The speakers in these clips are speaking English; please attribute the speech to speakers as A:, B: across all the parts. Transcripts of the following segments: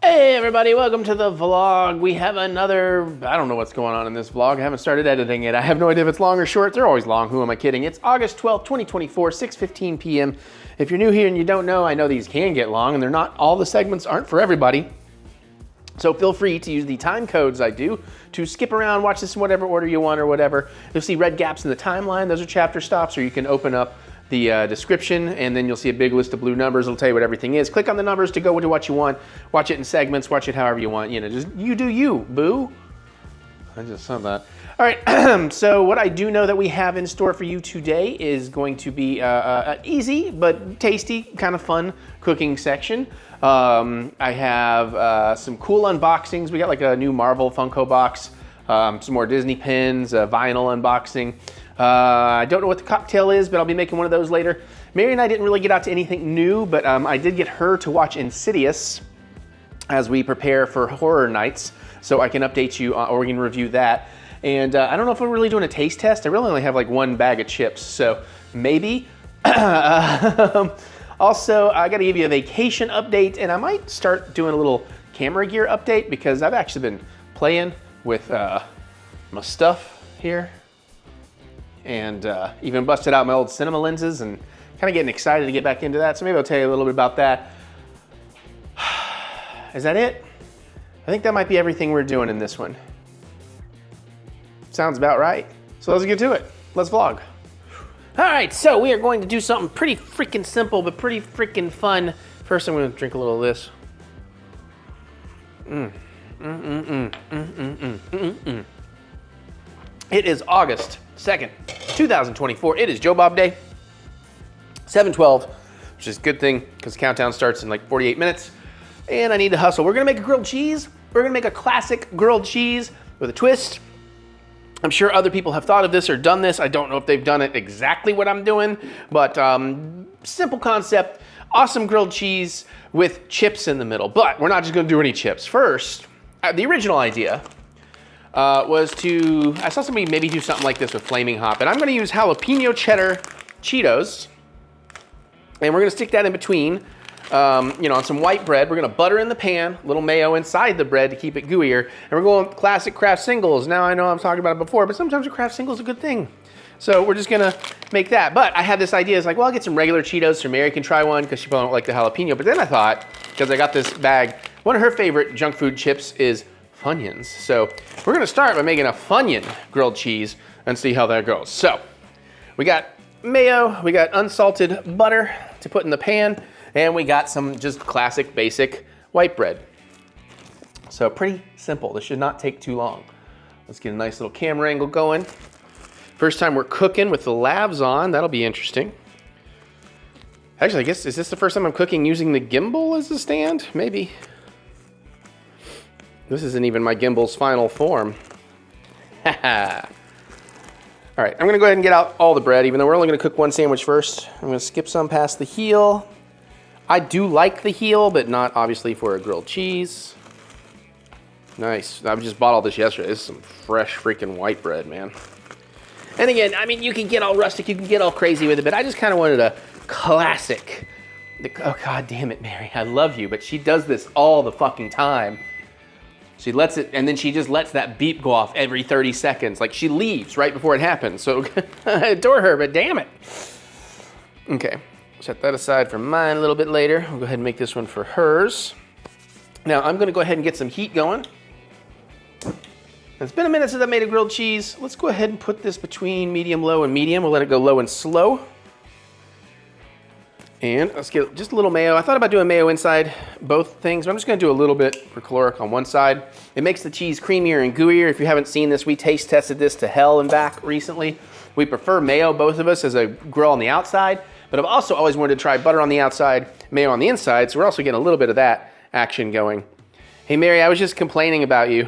A: Hey everybody, welcome to the vlog. We have another, I don't know what's going on in this vlog. I haven't started editing it. I have no idea if it's long or short. They're always long, who am I kidding? It's August 12th, 2024, 6:15 p.m. If you're new here and you don't know, I know these can get long and they're not, all the segments aren't for everybody. So feel free to use the time codes I do to skip around, watch this in whatever order you want or whatever. You'll see red gaps in the timeline. Those are chapter stops, or you can open up the description and then you'll see a big list of blue numbers. It'll tell you what everything is. Click on the numbers to go to what you want. Watch it in segments, watch it however you want. You know, just you do you, boo. I just said that. All right, so what I do know that we have in store for you today is going to be an easy but tasty, kind of fun cooking section. I have some cool unboxings. We got like a new Marvel Funko box, some more Disney pins, a vinyl unboxing. I don't know what the cocktail is, but I'll be making one of those later. Mary and I didn't really get out to anything new, but I did get her to watch Insidious as we prepare for horror nights, so I can update you, or we can review that. And I don't know if we're really doing a taste test. I really only have like one bag of chips, so maybe. Also, I gotta give you a vacation update, and I might start doing a little camera gear update because I've actually been playing with my stuff here. And even busted out my old cinema lenses and kind of getting excited to get back into that. So maybe I'll tell you a little bit about that. Is that it? I think that might be everything we're doing in this one. Sounds about right. So let's get to it. Let's vlog. All right, so we are going to do something pretty freaking simple, but pretty freaking fun. First, I'm gonna drink a little of this. It is August 2nd, 2024. It is Joe Bob Day, 7:12, which is a good thing because the countdown starts in like 48 minutes. And I need to hustle. We're gonna make a grilled cheese. We're gonna make a classic grilled cheese with a twist. I'm sure other people have thought of this or done this. I don't know if they've done it exactly what I'm doing, but simple concept, awesome grilled cheese with chips in the middle. But we're not just gonna do any chips. First, the original idea was I saw somebody maybe do something like this with flaming hot, but I'm gonna use jalapeno cheddar Cheetos, and we're gonna stick that in between, on some white bread. We're gonna butter in the pan, a little mayo inside the bread to keep it gooier, and we're going classic Kraft singles. Now I know I'm talking about it before, but sometimes a Kraft single is a good thing. So we're just gonna make that. But I had this idea, it's like, well, I'll get some regular Cheetos so Mary can try one because she probably don't like the jalapeno. But then I thought, because I got this bag, one of her favorite junk food chips is Funyuns. So we're gonna start by making a Funyun grilled cheese and see how that goes. So we got mayo, we got unsalted butter to put in the pan, and we got some just classic basic white bread. So pretty simple. This should not take too long. Let's get a nice little camera angle going. First time we're cooking with the lavs on. That'll be interesting. Actually, I guess, is this the first time I'm cooking using the gimbal as a stand? Maybe. This isn't even my gimbal's final form. Haha. All right, I'm gonna go ahead and get out all the bread, even though we're only gonna cook one sandwich first. I'm gonna skip some past the heel. I do like the heel, but not obviously for a grilled cheese. Nice, I just bought all this yesterday. This is some fresh freaking white bread, man. And again, I mean, you can get all rustic, you can get all crazy with it, but I just kind of wanted a classic. Oh, God damn it, Mary, I love you, but she does this all the fucking time. She lets it, and then she just lets that beep go off every 30 seconds. Like she leaves right before it happens. So I adore her, but damn it. Okay, set that aside for mine a little bit later. We'll go ahead and make this one for hers. Now I'm gonna go ahead and get some heat going. It's been a minute since I made a grilled cheese. Let's go ahead and put this between medium, low, and medium. We'll let it go low and slow. And let's get just a little mayo. I thought about doing mayo inside both things, but I'm just gonna do a little bit for caloric on one side. It makes the cheese creamier and gooier. If you haven't seen this, we taste tested this to hell and back recently. We prefer mayo, both of us, as a grill on the outside, but I've also always wanted to try butter on the outside, mayo on the inside, so we're also getting a little bit of that action going. Hey Mary, I was just complaining about you.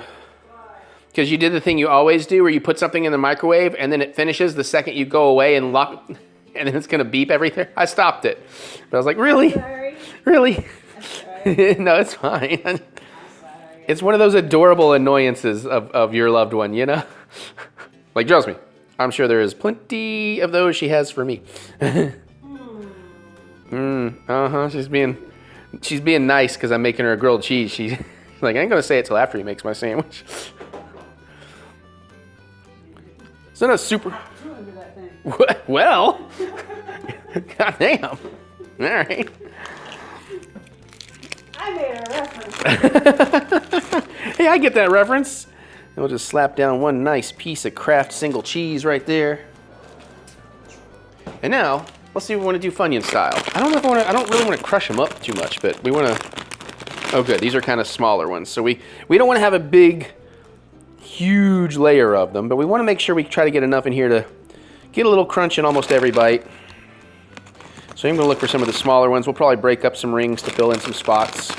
A: Because you did the thing you always do where you put something in the microwave and then it finishes the second you go away and lock, and then it's gonna beep everything. I stopped it. But I was like, really?
B: Sorry.
A: Really?
B: Sorry.
A: No, it's fine.
B: Sorry.
A: It's one of those adorable annoyances of your loved one, you know? Like, trust me, I'm sure there is plenty of those she has for me. She's being She's being nice because I'm making her a grilled cheese. She's like, I ain't gonna say it till after he makes my sandwich. It's not a super. Well, goddamn. All right.
B: I made a reference.
A: Hey, I get that reference. And we'll just slap down one nice piece of Kraft single cheese right there. And now, let's see if we want to do Funyun style. I don't know if I don't really want to crush them up too much, but we want to. Oh, good. These are kind of smaller ones. So we don't want to have a big, huge layer of them, but we want to make sure we try to get enough in here to get a little crunch in almost every bite. So I'm going to look for some of the smaller ones. We'll probably break up some rings to fill in some spots.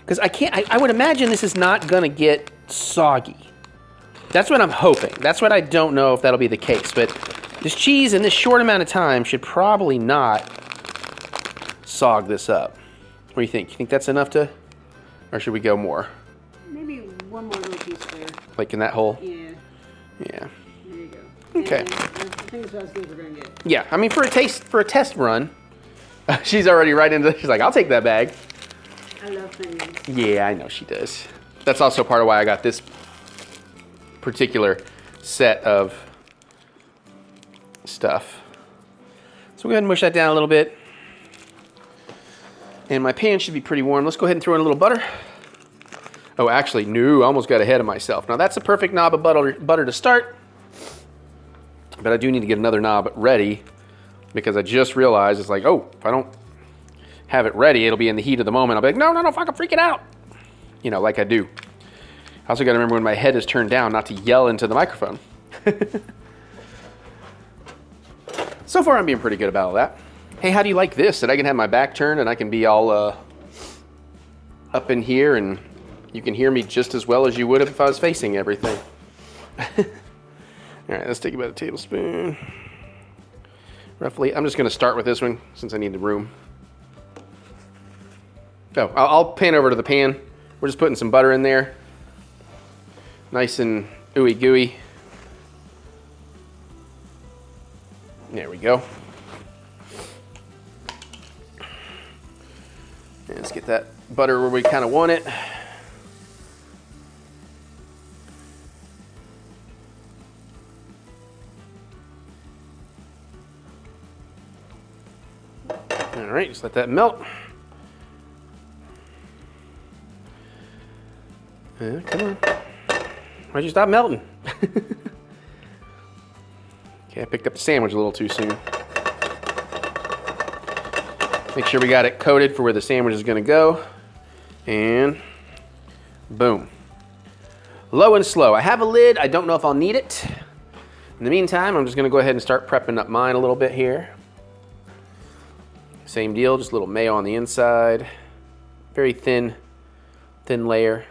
A: Because I would imagine this is not going to get soggy. That's what I'm hoping. That's what I don't know if that'll be the case. But this cheese in this short amount of time should probably not sog this up. What do you think? You think that's enough to, or should we go more?
B: Maybe one more little piece there.
A: Like in that hole?
B: Yeah.
A: Yeah.
B: There you go.
A: Okay.
B: And I think it's about as good as we're gonna get.
A: Yeah, I mean for a test run, she's already right into. She's like, I'll take that bag.
B: I love Funyuns.
A: Yeah, I know she does. That's also part of why I got this particular set of stuff. So we'll go ahead and mush that down a little bit. And my pan should be pretty warm. Let's go ahead and throw in a little butter. Oh, actually, no, I almost got ahead of myself. Now that's a perfect knob of butter to start. But I do need to get another knob ready because I just realized it's like, oh, if I don't have it ready, it'll be in the heat of the moment. I'll be like, no, fucking freak it out. You know, like I do. I also got to remember when my head is turned down not to yell into the microphone. So far, I'm being pretty good about all that. Hey, how do you like this? That I can have my back turned and I can be all up in here and you can hear me just as well as you would if I was facing everything. All right, let's take about a tablespoon. Roughly, I'm just gonna start with this one since I need the room. Oh, I'll pan over to the pan. We're just putting some butter in there. Nice and ooey gooey. There we go. And let's get that butter where we kind of want it. All right, just let that melt. Come on. Why'd you stop melting? Okay, I picked up the sandwich a little too soon. Make sure we got it coated for where the sandwich is gonna go. And boom. Low and slow. I have a lid. I don't know if I'll need it. In the meantime, I'm just gonna go ahead and start prepping up mine a little bit here. Same deal, just a little mayo on the inside. Very thin layer.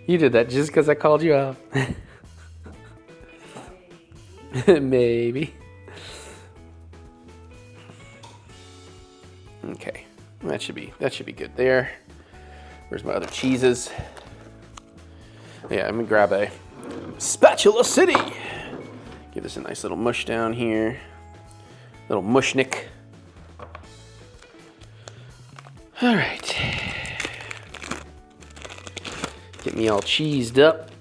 A: You did that just because I called you out. Maybe. Okay, that should be good there. Where's my other cheeses? Yeah, I'm gonna grab a spatula city. Give this a nice little mush down here. Little mushnik. All right. Get me all cheesed up.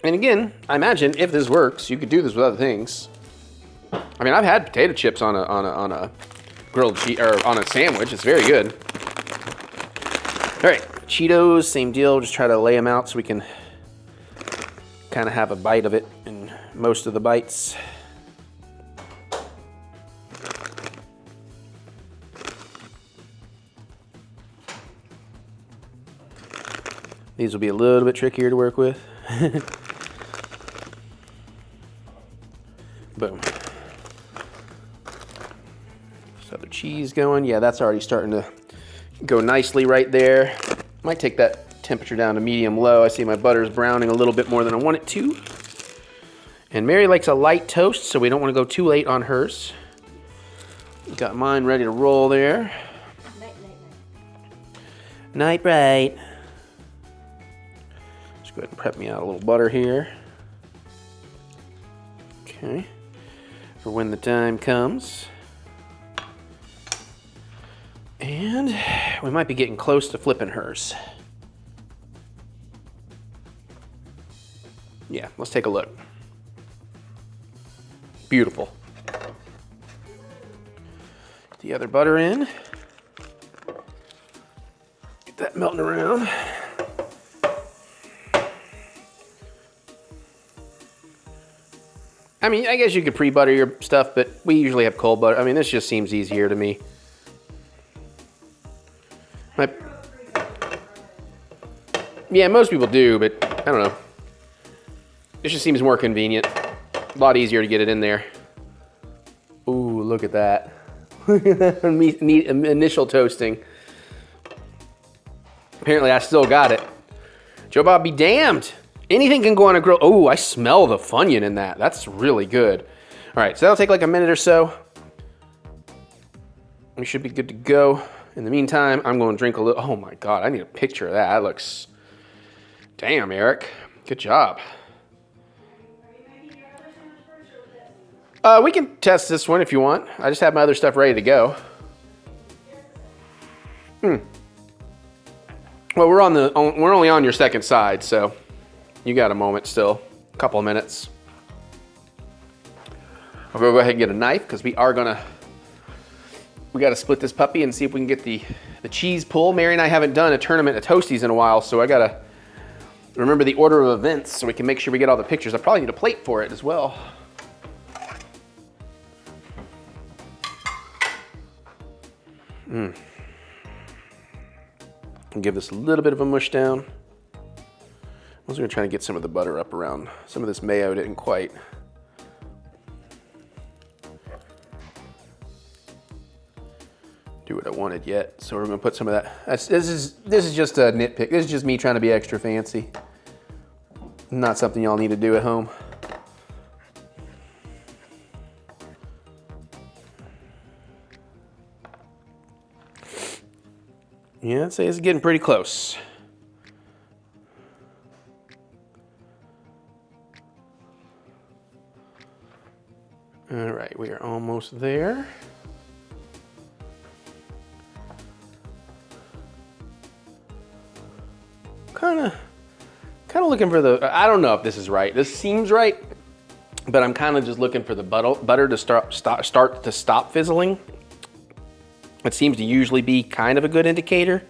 A: And again, I imagine if this works, you could do this with other things. I mean, I've had potato chips on a grilled cheese or on a sandwich. It's very good. All right, Cheetos, same deal. Just try to lay them out so we can kind of have a bite of it in most of the bites. These will be a little bit trickier to work with. Boom. So the cheese going. Yeah, that's already starting to go nicely right there. Might take that temperature down to medium low. I see my butter's browning a little bit more than I want it to. And Mary likes a light toast, so we don't want to go too late on hers. Got mine ready to roll there. Night bright. go ahead and prep me out a little butter here. Okay, for when the time comes. And we might be getting close to flipping hers. Yeah, let's take a look. Beautiful. Get the other butter in. Get that melting around. I mean, I guess you could pre-butter your stuff, but we usually have cold butter. I mean, this just seems easier to me. Yeah, most people do, but I don't know. This just seems more convenient. A lot easier to get it in there. Ooh, look at that. Look at that initial toasting. Apparently I still got it. Joe Bob be damned. Anything can go on a grill. Oh, I smell the Funyun in that. That's really good. All right, so that'll take like a minute or so. We should be good to go. In the meantime, I'm going to drink a little. Oh my God, I need a picture of that. That looks, damn, Eric. Good job. We can test this one if you want. I just have my other stuff ready to go. Well, we're only on your second side, so you got a moment still, a couple of minutes. I'll go ahead and get a knife because we got to split this puppy and see if we can get the cheese pull. Mary and I haven't done a tournament of Toasties in a while, so I got to remember the order of events so we can make sure we get all the pictures. I probably need a plate for it as well. And give this a little bit of a mush down. I was gonna try to get some of the butter up around. Some of this mayo didn't quite. Do what I wanted yet. So we're gonna put some of that. This is just a nitpick. This is just me trying to be extra fancy. Not something y'all need to do at home. Yeah, I'd say it's getting pretty close. All right, we are almost there. Kind of looking for the, I don't know if this is right. This seems right, but I'm kind of just looking for the butter to start to stop fizzling. It seems to usually be kind of a good indicator.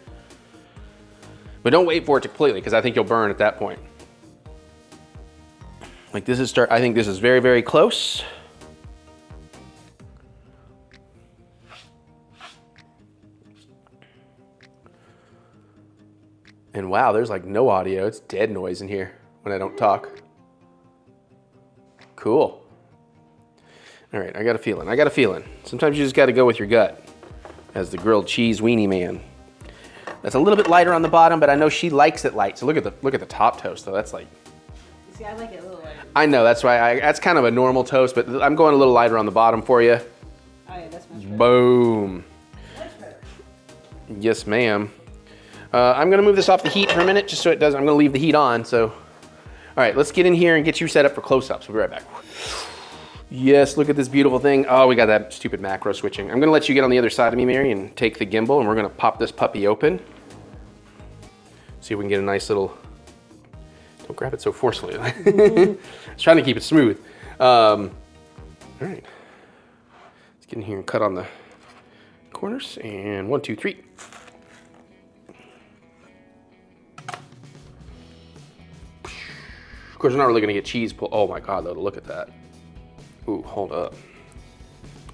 A: But don't wait for it to completely, because I think you'll burn at that point. Like this is I think this is very, very close. And wow, there's like no audio. It's dead noise in here when I don't talk. Cool. All right, I got a feeling. Sometimes you just got to go with your gut as the grilled cheese weenie man. That's a little bit lighter on the bottom, but I know she likes it light. So look at the top toast though. That's like.
B: See, I like it a little lighter.
A: I know, that's why that's kind of a normal toast, but I'm going a little lighter on the bottom for you.
B: Oh yeah, that's much better.
A: Boom.
B: Much better.
A: Yes, ma'am. I'm gonna move this off the heat for a minute, just so it doesn't, I'm gonna leave the heat on, so. All right, let's get in here and get you set up for close-ups. We'll be right back. Yes, look at this beautiful thing. Oh, we got that stupid macro switching. I'm gonna let you get on the other side of me, Mary, and take the gimbal, and we're gonna pop this puppy open. See if we can get a nice little, don't grab it so forcefully. I was trying to keep it smooth. All right, let's get in here and cut on the corners, and 1, 2, 3. Of course, we're not really gonna get cheese pull. Oh my God, though, look at that. Ooh, hold up.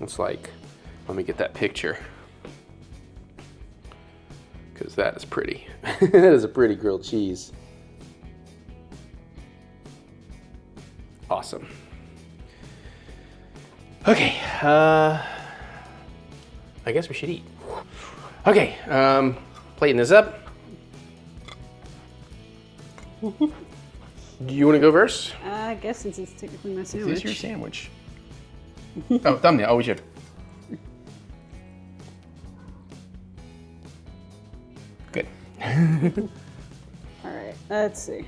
A: It's like, let me get that picture. Because that is pretty. That is a pretty grilled cheese. Awesome. Okay, I guess we should eat. Okay, plating this up. Do you want to go first?
B: I guess since it's technically my sandwich.
A: This is your sandwich. Oh, thumbnail. Oh, we should.
B: All right, let's see.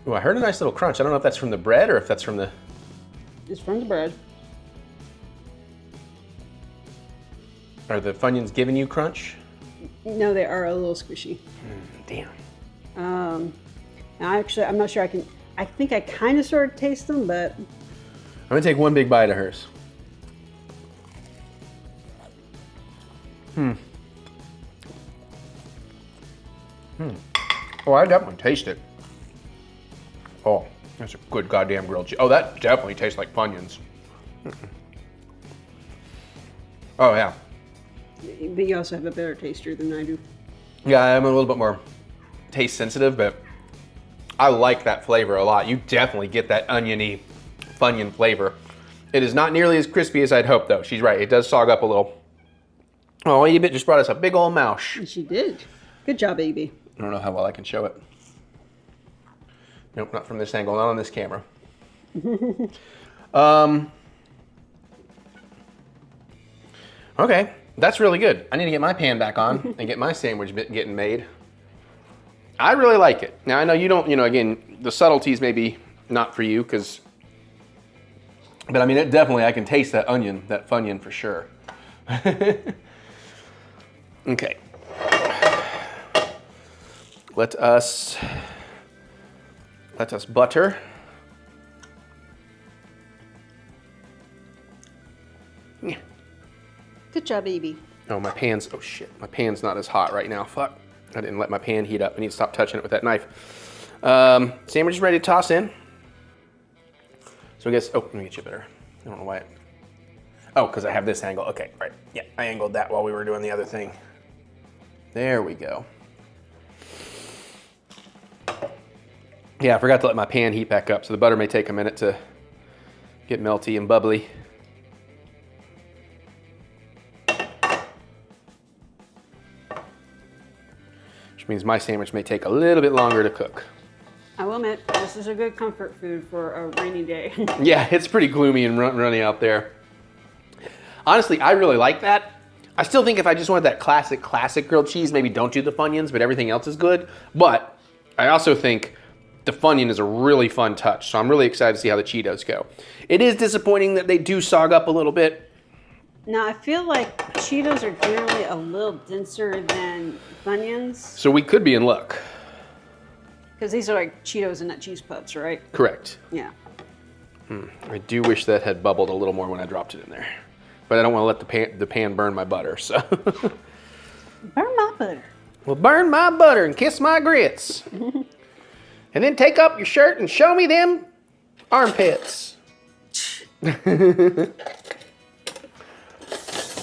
A: Oh, I heard a nice little crunch. I don't know if that's from the bread or if that's from the...
B: It's from the bread.
A: Are the Funyuns giving you crunch?
B: No, they are a little squishy.
A: Damn.
B: I'm not sure I think I kind of sort of taste them, but
A: I'm gonna take one big bite of hers. Oh, I definitely taste it. Oh, that's a good goddamn grilled cheese. Oh, that definitely tastes like Funyuns. Oh, yeah.
B: but you also have a better taster than I do.
A: Yeah, I'm a little bit more taste sensitive, but I like that flavor a lot. You definitely get that oniony Funyun flavor. It is not nearly as crispy as I'd hoped, though. She's right, it does sog up a little. Oh, Ebit just brought us a big old mouse.
B: And she did. Good job, baby.
A: I don't know how well I can show it. Nope, not from this angle, not on this camera. Okay, that's really good. I need to get my pan back on and get my sandwich getting made. I really like it. Now, I know you don't, again, the subtleties may be not for you, but I mean, it definitely, I can taste that onion, that Funyun for sure. Okay. Let us butter.
B: Good job, baby.
A: Oh, my pan's, oh shit, my pan's not as hot right now. Fuck, I didn't let my pan heat up. I need to stop touching it with that knife. Sandwich is ready to toss in. So I guess, oh, let me get you better. I don't know why oh, because I have this angle. Okay, right. Yeah, I angled that while we were doing the other thing. There we go. Yeah, I forgot to let my pan heat back up, so the butter may take a minute to get melty and bubbly. Which means my sandwich may take a little bit longer to cook.
B: I will admit, this is a good comfort food for a rainy day.
A: Yeah, it's pretty gloomy and runny out there. Honestly, I really like that. I still think if I just wanted that classic grilled cheese, maybe don't do the Funyuns, but everything else is good. But I also think the Funyun is a really fun touch, so I'm really excited to see how the Cheetos go. It is disappointing that they do sog up a little bit.
B: Now, I feel like Cheetos are generally a little denser than Funyuns.
A: So we could be in luck.
B: Because these are like Cheetos and nut cheese puffs, right?
A: Correct.
B: Yeah.
A: I do wish that had bubbled a little more when I dropped it in there. But I don't want to let the pan burn my butter, so.
B: Burn my butter.
A: Well, burn my butter and kiss my grits. And then take up your shirt and show me them armpits.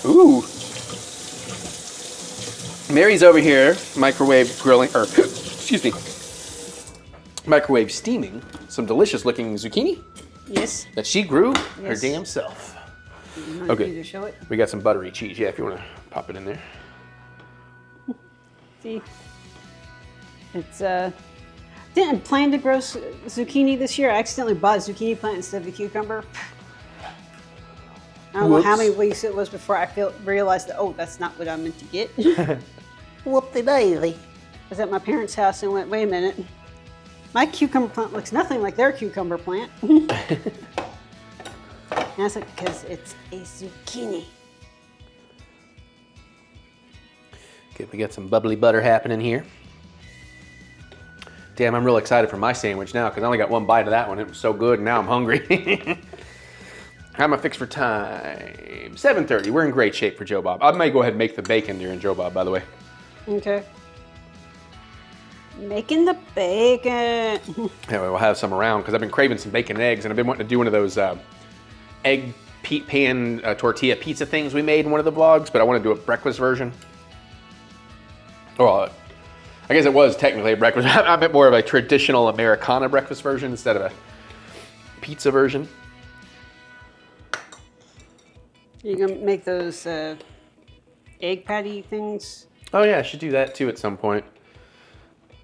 A: Ooh. Mary's over here microwave grilling, or excuse me, microwave steaming some delicious looking zucchini
B: Yes.
A: that she grew her
B: Yes.
A: damn self.
B: You want
A: Okay.
B: me to show it?
A: We got some buttery cheese. Yeah, if you want to pop it in there.
B: See? It's, didn't plan to grow zucchini this year. I accidentally bought a zucchini plant instead of a cucumber. I don't know how many weeks it was before I realized that, oh, that's not what I meant to get.
A: Whoop-de-daisy.
B: I was at my parents' house and went, wait a minute. My cucumber plant looks nothing like their cucumber plant. And I was like, because it's a zucchini.
A: Okay, we got some bubbly butter happening here. Damn, I'm real excited for my sandwich now because I only got one bite of that one. It was so good, and now I'm hungry. How am I fixed for time? 7:30. We're in great shape for Joe Bob. I might go ahead and make the bacon during Joe Bob, by the way.
B: Okay. Making the bacon.
A: Anyway, we'll have some around because I've been craving some bacon and eggs, and I've been wanting to do one of those egg pan tortilla pizza things we made in one of the vlogs, but I want to do a breakfast version. Well, I guess it was technically a breakfast. I meant more of a traditional Americana breakfast version instead of a pizza version.
B: You gonna make those egg patty things?
A: Oh yeah, I should do that too at some point.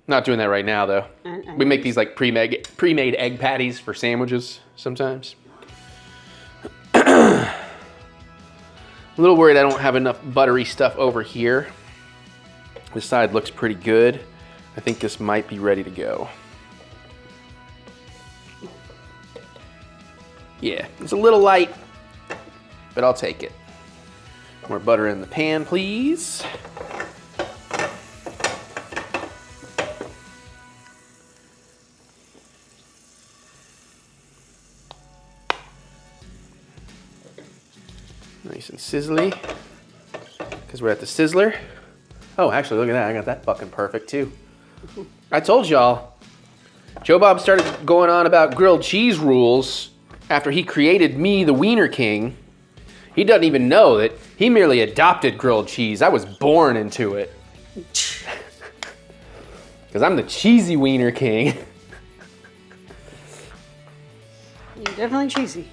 A: Not doing that right now though. We make these like pre-made egg patties for sandwiches sometimes. A little worried I don't have enough buttery stuff over here. This side looks pretty good. I think this might be ready to go. Yeah, it's a little light, but I'll take it. More butter in the pan, please. Nice and sizzly, because we're at the sizzler. Oh, actually, look at that. I got that fucking perfect, too. I told y'all, Joe Bob started going on about grilled cheese rules after he created me, the Wiener King. He doesn't even know that he merely adopted grilled cheese. I was born into it. Because I'm the cheesy Wiener King.
B: You're definitely cheesy.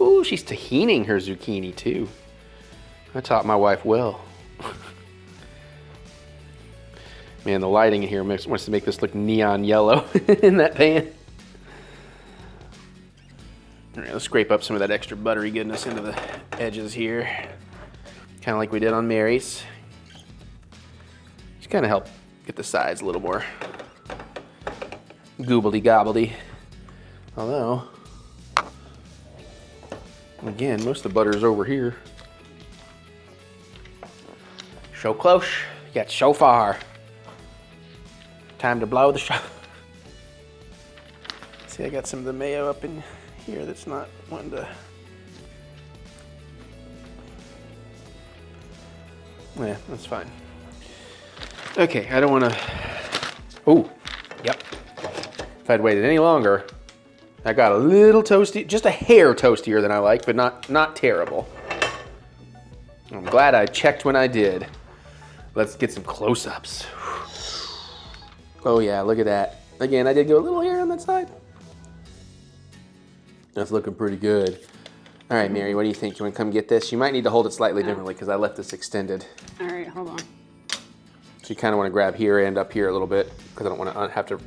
A: Ooh, she's tahining her zucchini too. I taught my wife well. Man, the lighting in here wants to make this look neon yellow in that pan. All right, let's scrape up some of that extra buttery goodness into the edges here. Kind of like we did on Mary's. Just kind of help get the sides a little more goobly-gobbledy. Although, again, most of the butter is over here. So close, yet so far. Time to blow the show. See, I got some of the mayo up in here that's not wanting to. Yeah, that's fine. Okay, I don't want to. Oh, yep. If I'd waited any longer, I got a little toasty, just a hair toastier than I like, but not terrible. I'm glad I checked when I did. Let's get some close-ups. Oh yeah, look at that. Again, I did go a little hair on that side. That's looking pretty good. All right, Mary, what do you think? You want to come get this? You might need to hold it slightly differently because I left this extended.
B: All right, hold on.
A: So you kind of want to grab here and up here a little bit because I don't want to have to.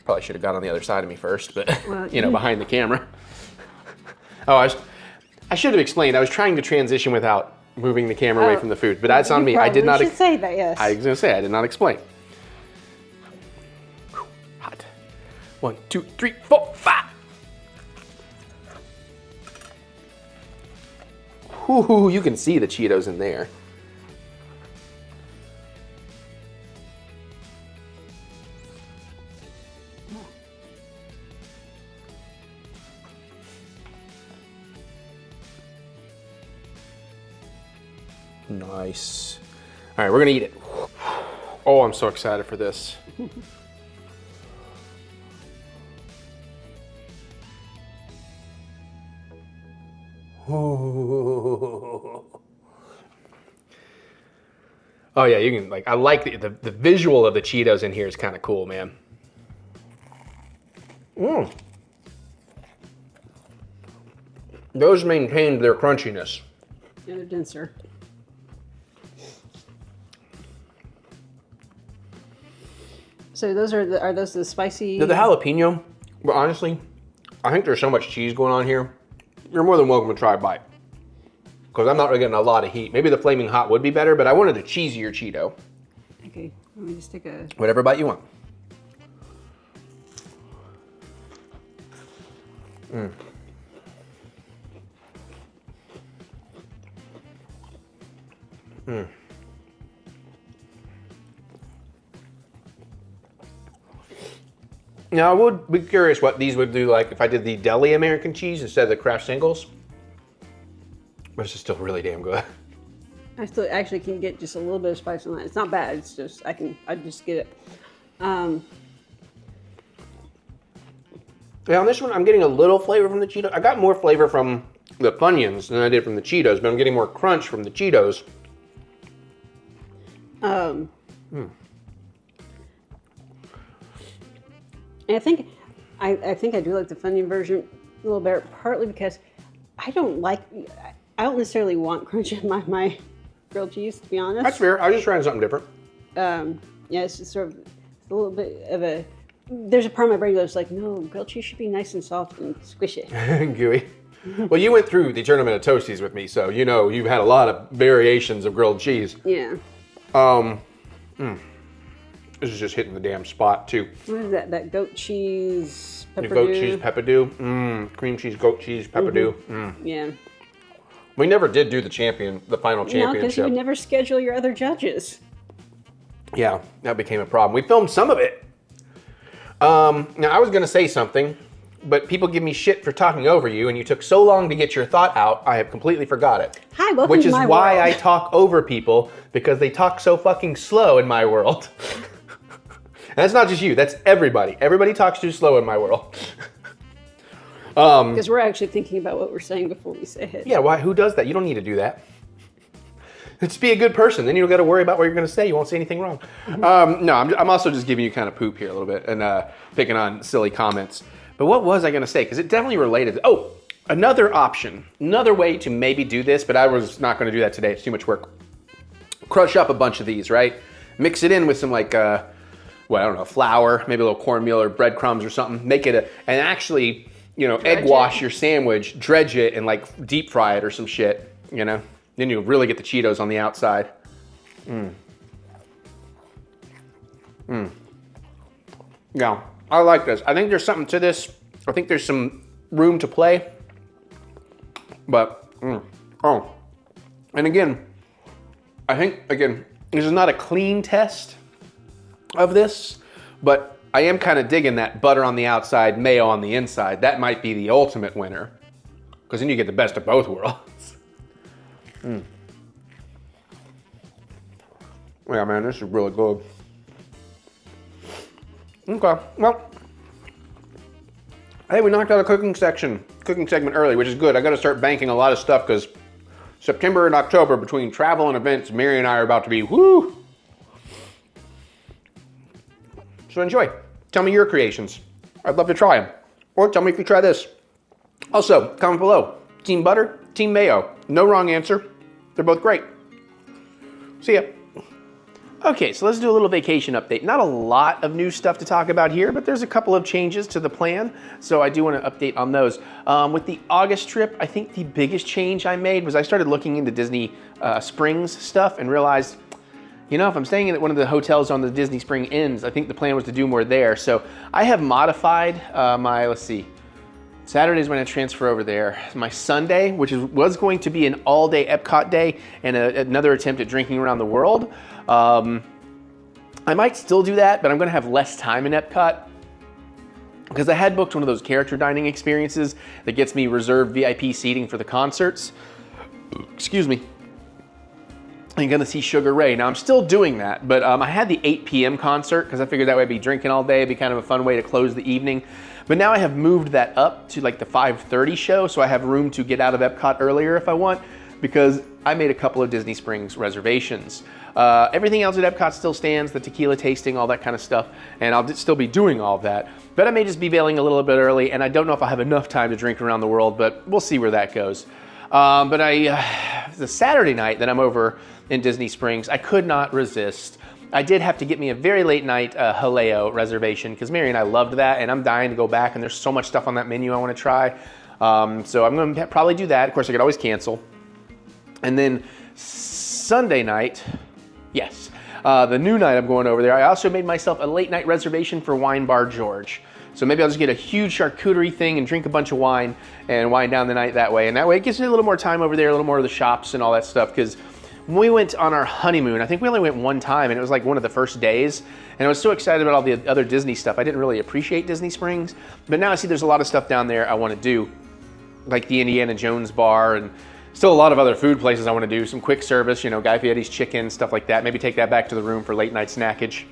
A: Probably should have got on the other side of me first, but
B: well,
A: you know, behind the camera. Oh, I should have explained. I was trying to transition without moving the camera away from the food, but that's on me. I did not.
B: You should say that, yes.
A: I was going to say I did not explain. Whew, hot. 1, 2, 3, 4, 5. Ooh, you can see the Cheetos in there. Nice. All right, we're gonna eat it. Oh, I'm so excited for this. Oh yeah, you can like. I like the visual of the Cheetos in here is kind of cool, man. Those maintained their crunchiness.
B: Yeah, they're denser. So are those the spicy?
A: The jalapeno, but honestly, I think there's so much cheese going on here. You're more than welcome to try a bite. Because I'm not really getting a lot of heat. Maybe the flaming hot would be better, but I wanted a cheesier Cheeto.
B: Okay, let me just take a...
A: Whatever bite you want. Now, I would be curious what these would do like if I did the deli American cheese instead of the Kraft singles. But this is still really damn good.
B: I still actually can get just a little bit of spice on that. It's not bad. It's just I just get it.
A: Yeah, on this one, I'm getting a little flavor from the Cheetos. I got more flavor from the Funyuns than I did from the Cheetos, but I'm getting more crunch from the Cheetos.
B: And I think I do like the Funyun version a little better, partly because I don't necessarily want crunch in my grilled cheese, to be honest.
A: That's fair. I was just trying something different.
B: Yeah, it's just sort of a little bit of a. There's a part of my brain that's like, no, grilled cheese should be nice and soft and squishy.
A: Gooey. Well, you went through the tournament of Toasties with me, so you know you've had a lot of variations of grilled cheese.
B: Yeah.
A: This is just hitting the damn spot too.
B: What is that? That goat cheese
A: Your goat cheese pepperdew. Cream cheese, goat cheese, pepperdew.
B: Yeah.
A: We never did do the final championship.
B: No, because you would never schedule your other judges.
A: Yeah, that became a problem. We filmed some of it. Now, I was going to say something, but people give me shit for talking over you, and you took so long to get your thought out, I have completely forgot it.
B: Hi, welcome
A: Which
B: to
A: is
B: my
A: why
B: world.
A: I talk over people, because they talk so fucking slow in my world. And that's not just you, that's everybody. Everybody talks too slow in my world.
B: Because we're actually thinking about what we're saying before we say it.
A: Yeah, why? Who does that? You don't need to do that. Just be a good person. Then you don't got to worry about what you're going to say. You won't say anything wrong. No, I'm also just giving you kind of poop here a little bit and picking on silly comments. But what was I going to say? Because it definitely related. Oh, another option, another way to maybe do this, but I was not going to do that today. It's too much work. Crush up a bunch of these, right? Mix it in with some like, I don't know, flour, maybe a little cornmeal or breadcrumbs or something. Make it and actually, egg wash your sandwich, dredge it, and like deep fry it or some shit, Then you really get the Cheetos on the outside. Yeah, I like this. I think there's something to this. I think there's some room to play. But, and again, I think, this is not a clean test of this, but I am kind of digging that butter on the outside, mayo on the inside. That might be the ultimate winner, because then you get the best of both worlds. Yeah, man, this is really good. Okay, well, hey, we knocked out a cooking segment early, which is good. I got to start banking a lot of stuff because September and October, between travel and events, Mary and I are about to be woo. So enjoy. Tell me your creations. I'd love to try them. Or tell me if you try this. Also, comment below. Team butter, team mayo. No wrong answer. They're both great. See ya. Okay, so let's do a little vacation update. Not a lot of new stuff to talk about here, but there's a couple of changes to the plan, so I do want to update on those. With the August trip, I think the biggest change I made was I started looking into Disney Springs stuff and realized, if I'm staying at one of the hotels on the Disney Spring Inns, I think the plan was to do more there. So I have modified Saturday's when I transfer over there. My Sunday, which was going to be an all-day Epcot day and another attempt at drinking around the world. I might still do that, but I'm going to have less time in Epcot because I had booked one of those character dining experiences that gets me reserved VIP seating for the concerts. Excuse me. I'm going to see Sugar Ray. Now, I'm still doing that, but I had the 8 p.m. concert because I figured that way I'd be drinking all day. It'd be kind of a fun way to close the evening. But now I have moved that up to like the 5:30 show, so I have room to get out of Epcot earlier if I want, because I made a couple of Disney Springs reservations. Everything else at Epcot still stands, the tequila tasting, all that kind of stuff, and I'll still be doing all of that. But I may just be bailing a little bit early, and I don't know if I'll have enough time to drink around the world, but we'll see where that goes. But the Saturday night that I'm over in Disney Springs, I could not resist. I did have to get me a very late night Haleo reservation because Mary and I loved that, and I'm dying to go back, and there's so much stuff on that menu I want to try. So I'm going to probably do that. Of course, I could always cancel. And then Sunday night, yes, the new night I'm going over there, I also made myself a late night reservation for Wine Bar George. So maybe I'll just get a huge charcuterie thing and drink a bunch of wine and wind down the night that way. And that way it gives me a little more time over there, a little more of the shops and all that stuff. Because when we went on our honeymoon, I think we only went one time, and it was like one of the first days. And I was so excited about all the other Disney stuff. I didn't really appreciate Disney Springs. But now I see there's a lot of stuff down there I want to do, like the Indiana Jones bar, and still a lot of other food places I want to do. Some quick service, Guy Fieri's chicken, stuff like that. Maybe take that back to the room for late night snackage.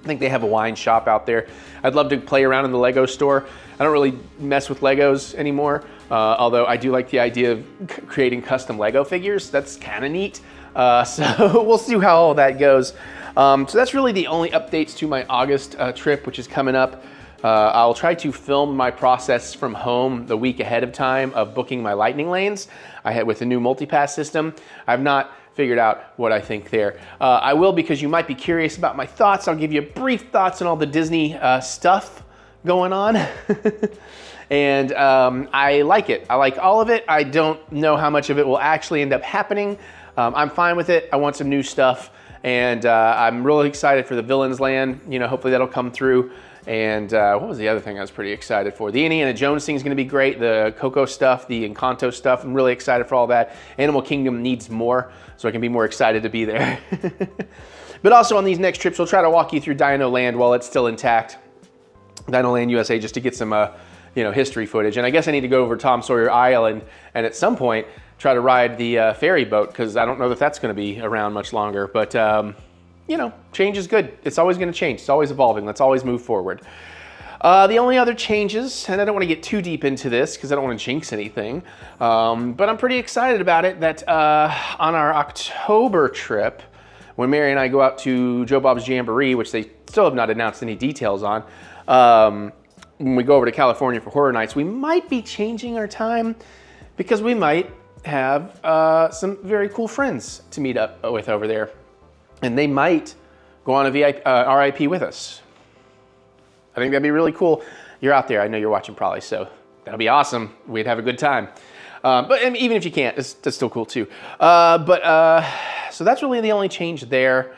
A: I think they have a wine shop out there. I'd love to play around in the Lego store. I don't really mess with Legos anymore, although I do like the idea of creating custom Lego figures. That's kind of neat. So we'll see how all that goes. So that's really the only updates to my August trip, which is coming up. I'll try to film my process from home the week ahead of time of booking my lightning lanes. I had with the new multipass system. I've not figured out what I think there. I will, because you might be curious about my thoughts. I'll give you brief thoughts on all the Disney stuff going on. And I like it. I like all of it. I don't know how much of it will actually end up happening. I'm fine with it. I want some new stuff. And I'm really excited for the Villains Land. Hopefully that'll come through. And what was the other thing I was pretty excited for? The Indiana Jones thing is going to be great. The Coco stuff, the Encanto stuff. I'm really excited for all that. Animal Kingdom needs more, so I can be more excited to be there. But also on these next trips, we'll try to walk you through Dino Land while it's still intact. Dino Land USA, just to get some history footage. And I guess I need to go over Tom Sawyer Island and at some point try to ride the ferry boat, because I don't know that that's going to be around much longer. But change is good. It's always going to change. It's always evolving. Let's always move forward. The only other changes, and I don't want to get too deep into this because I don't want to jinx anything, but I'm pretty excited about it, that on our October trip, when Mary and I go out to Joe Bob's Jamboree, which they still have not announced any details on, when we go over to California for Horror Nights, we might be changing our time because we might have some very cool friends to meet up with over there. And they might go on a RIP with us. I think that'd be really cool. You're out there. I know you're watching probably, so that'll be awesome. We'd have a good time. But even if you can't, that's still cool too. So that's really the only change there.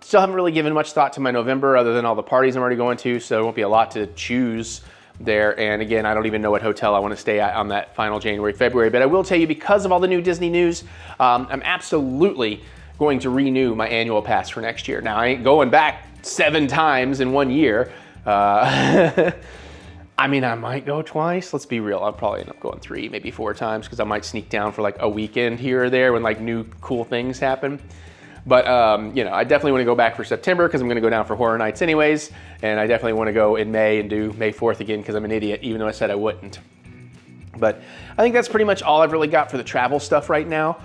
A: Still haven't really given much thought to my November other than all the parties I'm already going to, so there won't be a lot to choose there. And again, I don't even know what hotel I want to stay at on that final January, February. But I will tell you, because of all the new Disney news, I'm absolutely going to renew my annual pass for next year. Now, I ain't going back 7 times in 1 year. I mean, I might go twice. Let's be real. I'll probably end up going 3, maybe 4 times, because I might sneak down for like a weekend here or there when like new cool things happen. But, I definitely want to go back for September because I'm going to go down for Horror Nights anyways. And I definitely want to go in May and do May 4th again because I'm an idiot, even though I said I wouldn't. But I think that's pretty much all I've really got for the travel stuff right now.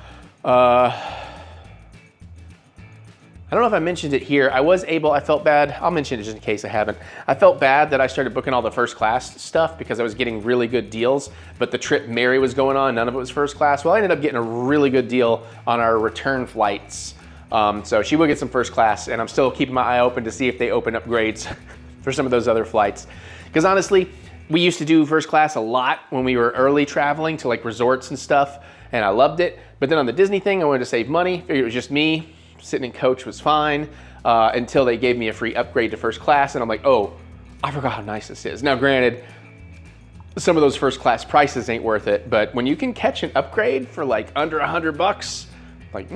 A: I don't know if I mentioned it here. I felt bad. I'll mention it just in case I haven't. I felt bad that I started booking all the first class stuff because I was getting really good deals, but the trip Mary was going on, none of it was first class. Well, I ended up getting a really good deal on our return flights. So she will get some first class, and I'm still keeping my eye open to see if they open upgrades for some of those other flights. Because honestly, we used to do first class a lot when we were early traveling to like resorts and stuff, and I loved it. But then on the Disney thing, I wanted to save money. Figured it was just me. Sitting in coach was fine until they gave me a free upgrade to first class, and I'm like, oh, I forgot how nice this is. Now, granted, some of those first class prices ain't worth it, but when you can catch an upgrade for like under $100, like,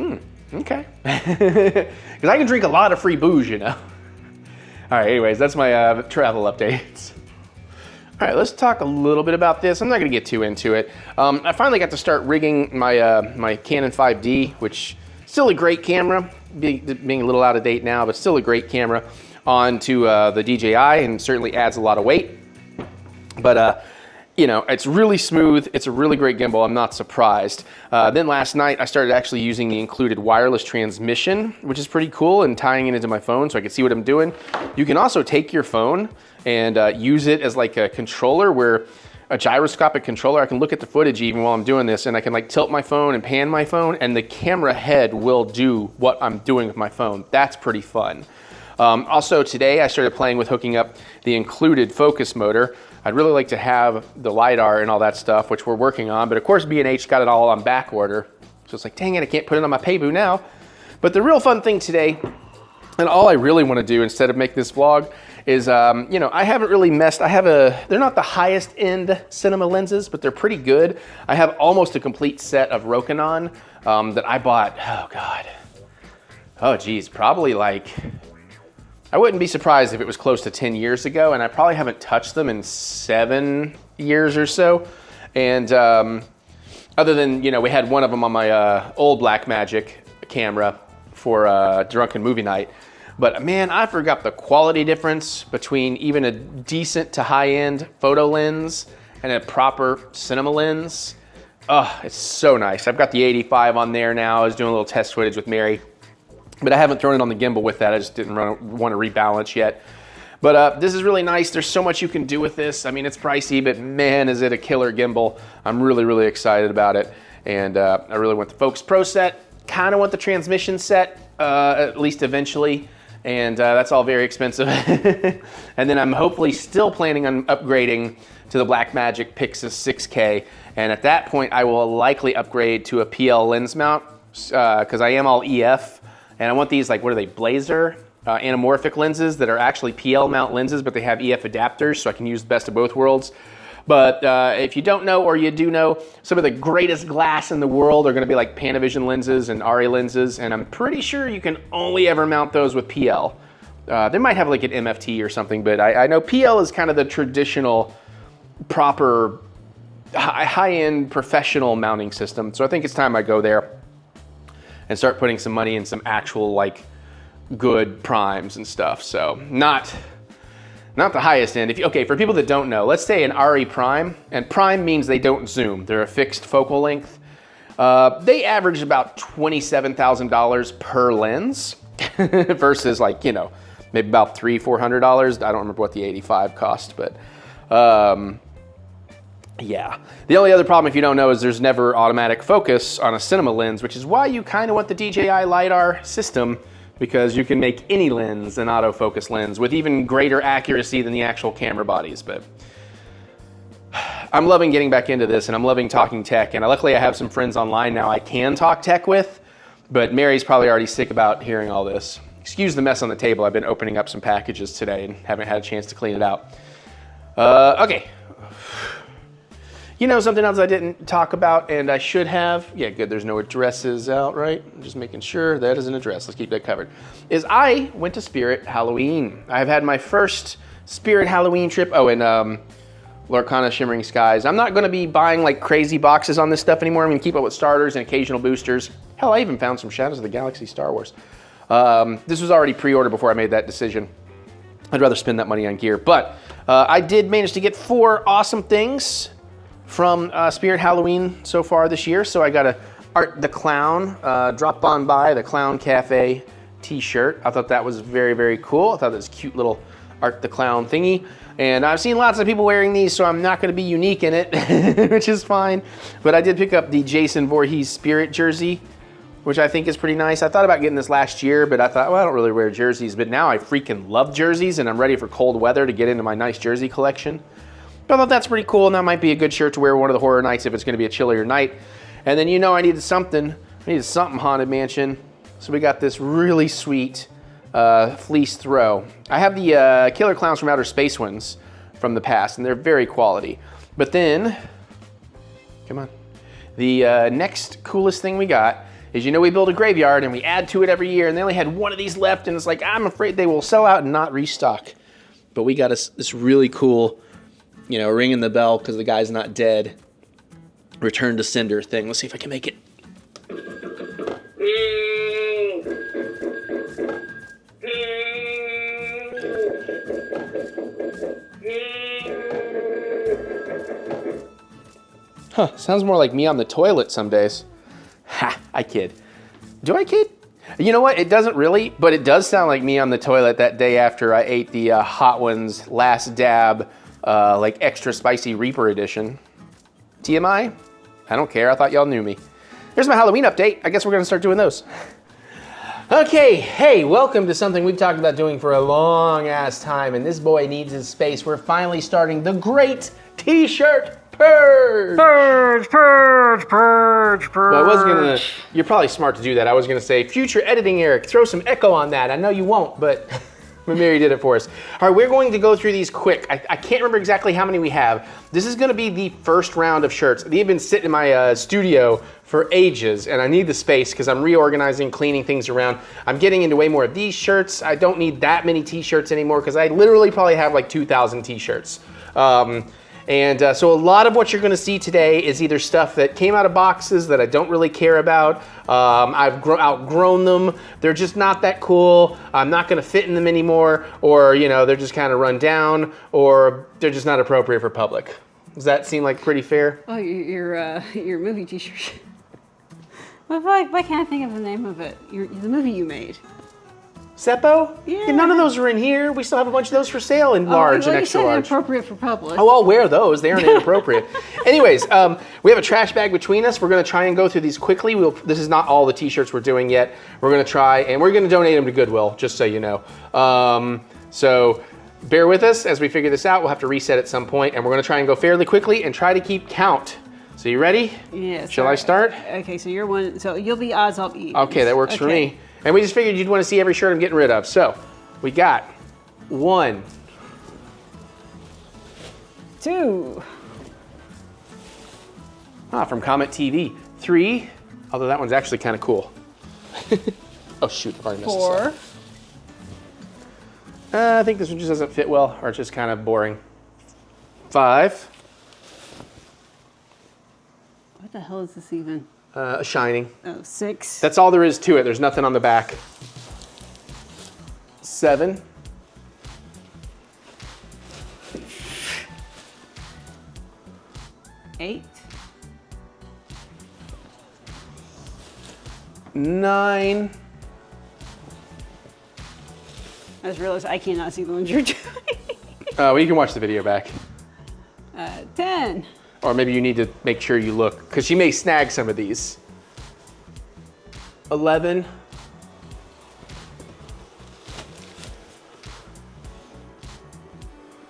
A: okay. Because I can drink a lot of free booze, you know. All right, anyways, that's my travel updates. All right, let's talk a little bit about this. I'm not gonna get too into it. I finally got to start rigging my my Canon 5D, which still a great camera, being a little out of date now, but still a great camera, onto the DJI, and certainly adds a lot of weight. But it's really smooth. It's a really great gimbal. I'm not surprised. Then last night I started actually using the included wireless transmission, which is pretty cool, and tying it into my phone so I can see what I'm doing. You can also take your phone and use it as like a controller, where a gyroscopic controller. I can look at the footage even while I'm doing this, and I can like tilt my phone and pan my phone, and the camera head will do what I'm doing with my phone. That's pretty fun. Also today I started playing with hooking up the included focus motor. I'd really like to have the LiDAR and all that stuff, which we're working on, but of course B&H got it all on back order. So it's like, dang it, I can't put it on my Paybu now. But the real fun thing today, and all I really want to do instead of make this vlog, is, I haven't really messed. They're not the highest end cinema lenses, but they're pretty good. I have almost a complete set of Rokinon that I bought, probably like, I wouldn't be surprised if it was close to 10 years ago, and I probably haven't touched them in 7 years or so. And other than, we had one of them on my old Blackmagic camera for drunken movie night. But man, I forgot the quality difference between even a decent to high-end photo lens and a proper cinema lens. Oh, it's so nice. I've got the 85 on there now. I was doing a little test footage with Mary, but I haven't thrown it on the gimbal with that. I just didn't want to rebalance yet. But this is really nice. There's so much you can do with this. I mean, it's pricey, but man, is it a killer gimbal. I'm really, really excited about it. And I really want the Focus Pro set. Kind of want the transmission set, at least eventually. And that's all very expensive. And then I'm hopefully still planning on upgrading to the Blackmagic Pixis 6K. And at that point, I will likely upgrade to a PL lens mount because I am all EF. And I want these, like, what are they, Blazer anamorphic lenses that are actually PL mount lenses, but they have EF adapters, so I can use the best of both worlds. But if you don't know, or you do know, some of the greatest glass in the world are gonna be like Panavision lenses and ARRI lenses, and I'm pretty sure you can only ever mount those with PL. They might have like an MFT or something, but I know PL is kind of the traditional, proper, high-end professional mounting system. So I think it's time I go there and start putting some money in some actual like good primes and stuff. So not the highest end. Okay, for people that don't know, let's say an ARRI prime, and prime means they don't zoom. They're a fixed focal length. They average about $27,000 per lens versus like, you know, maybe about $300-400. I don't remember what the 85 cost, but yeah. The only other problem, if you don't know, is there's never automatic focus on a cinema lens, which is why you kind of want the DJI LiDAR system, because you can make any lens an autofocus lens with even greater accuracy than the actual camera bodies. But I'm loving getting back into this, and I'm loving talking tech, and luckily I have some friends online now I can talk tech with, but Mary's probably already sick about hearing all this. Excuse the mess on the table. I've been opening up some packages today and haven't had a chance to clean it out. Okay. You know, something else I didn't talk about, and I should have. Yeah, good, there's no addresses out, right? I'm just making sure that is an address. Let's keep that covered. Is I went to Spirit Halloween. I've had my first Spirit Halloween trip. Oh, and Lorcana Shimmering Skies. I'm not going to be buying like crazy boxes on this stuff anymore. I'm going to keep up with starters and occasional boosters. Hell, I even found some Shadows of the Galaxy Star Wars. This was already pre-ordered before I made that decision. I'd rather spend that money on gear. But I did manage to get 4 awesome things from Spirit Halloween so far this year. So I got a Art the Clown, drop on by the Clown Cafe t-shirt. I thought that was very, very cool. I thought that was a cute little Art the Clown thingy. And I've seen lots of people wearing these, so I'm not gonna be unique in it, which is fine. But I did pick up the Jason Voorhees Spirit jersey, which I think is pretty nice. I thought about getting this last year, but I thought, well, I don't really wear jerseys. But now I freaking love jerseys, and I'm ready for cold weather to get into my nice jersey collection. But I thought that's pretty cool, and that might be a good shirt to wear one of the horror nights if it's gonna be a chillier night. And then, you know, I needed something Haunted Mansion. So we got this really sweet fleece throw. I have the Killer Clowns from Outer Space ones from the past, and they're very quality. But then, come on. The next coolest thing we got is, you know, we build a graveyard and we add to it every year, and they only had one of these left, and it's like, I'm afraid they will sell out and not restock. But we got us this really cool, you know, ringing the bell because the guy's not dead, return to sender thing. Let's see if I can make it. Huh, sounds more like me on the toilet some days. Ha, I kid. Do I kid? You know what, it doesn't really, but it does sound like me on the toilet that day after I ate the Hot Ones Last Dab, like extra spicy Reaper edition. TMI? I don't care, I thought y'all knew me. Here's my Halloween update. I guess we're gonna start doing those. Okay, hey, welcome to something we've talked about doing for a long ass time, and this boy needs his space. We're finally starting the Great T Shirt Purge! Purge. Well, I was gonna, you're probably smart to do that. I was gonna say, future editing Eric, throw some echo on that. I know you won't, but Mary did it for us. All right, we're going to go through these quick. I can't remember exactly how many we have. This is gonna be the first round of shirts. They've been sitting in my studio for ages, and I need the space because I'm reorganizing, cleaning things around. I'm getting into way more of these shirts. I don't need that many t-shirts anymore because I literally probably have like 2,000 t-shirts. So a lot of what you're gonna see today is either stuff that came out of boxes that I don't really care about. I've outgrown them. They're just not that cool. I'm not gonna fit in them anymore, or you know, they're just kind of run down, or they're just not appropriate for public. Does that seem like pretty fair?
B: Oh, your movie t-shirt. Why can't I think of the name of it? The movie you made.
A: Seppo?
B: Yeah.
A: None of those are in here. We still have a bunch of those for sale in large and extra large.
B: Inappropriate for public.
A: Oh, I'll wear those. They aren't inappropriate. Anyways, we have a trash bag between us. We're going to try and go through these quickly. This is not all the t-shirts we're doing yet. We're going to try, and we're going to donate them to Goodwill, just so you know. So bear with us as we figure this out. We'll have to reset at some point, and we're going to try and go fairly quickly and try to keep count. So you ready?
B: Yes.
A: Shall I start?
B: Okay, so you're one. So you'll be odds, I'll be evens.
A: Okay, that works for me. And we just figured you'd want to see every shirt I'm getting rid of. So We got 1,
B: 2.
A: From Comet TV. 3, although that one's actually kind of cool. Oh shoot, I've already missed
B: 4.
A: I think this one just doesn't fit well, or it's just kind of boring. 5.
B: What the hell is this even?
A: Shining.
B: Oh, 6.
A: That's all there is to it. There's nothing on the back. 7.
B: 8.
A: 9.
B: I just realized I cannot see the ones you're doing.
A: Well, you can watch the video back.
B: 10.
A: Or maybe you need to make sure you look, because she may snag some of these. 11.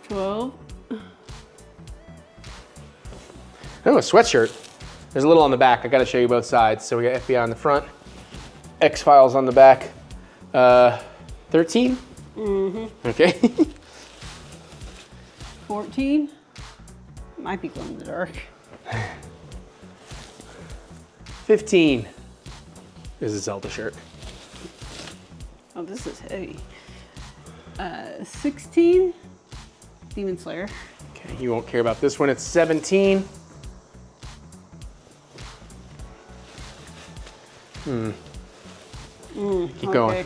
B: 12.
A: Oh, a sweatshirt. There's a little on the back. I got to show you both sides. So we got FBI on the front, X-Files on the back. 13? Mm-hmm. Okay.
B: 14. Might be going in the dark.
A: 15 is a Zelda shirt.
B: Oh, this is heavy. 16. Demon Slayer.
A: Okay, you won't care about this one. It's 17. Keep going.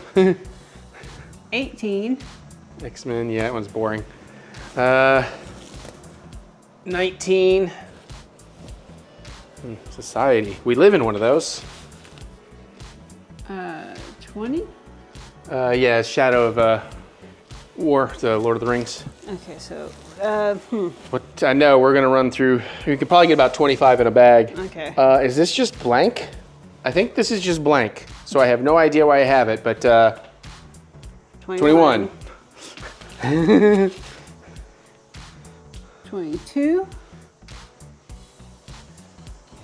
B: 18.
A: X-Men, yeah, that one's boring. 19. Society. We live in one of those.
B: 20.
A: Yeah, Shadow of War, the Lord of the Rings.
B: Okay, so,
A: What I know, we're gonna run through. We could probably get about 25 in a bag.
B: Okay.
A: Is this just blank? I think this is just blank. So I have no idea why I have it, but 21.
B: 22.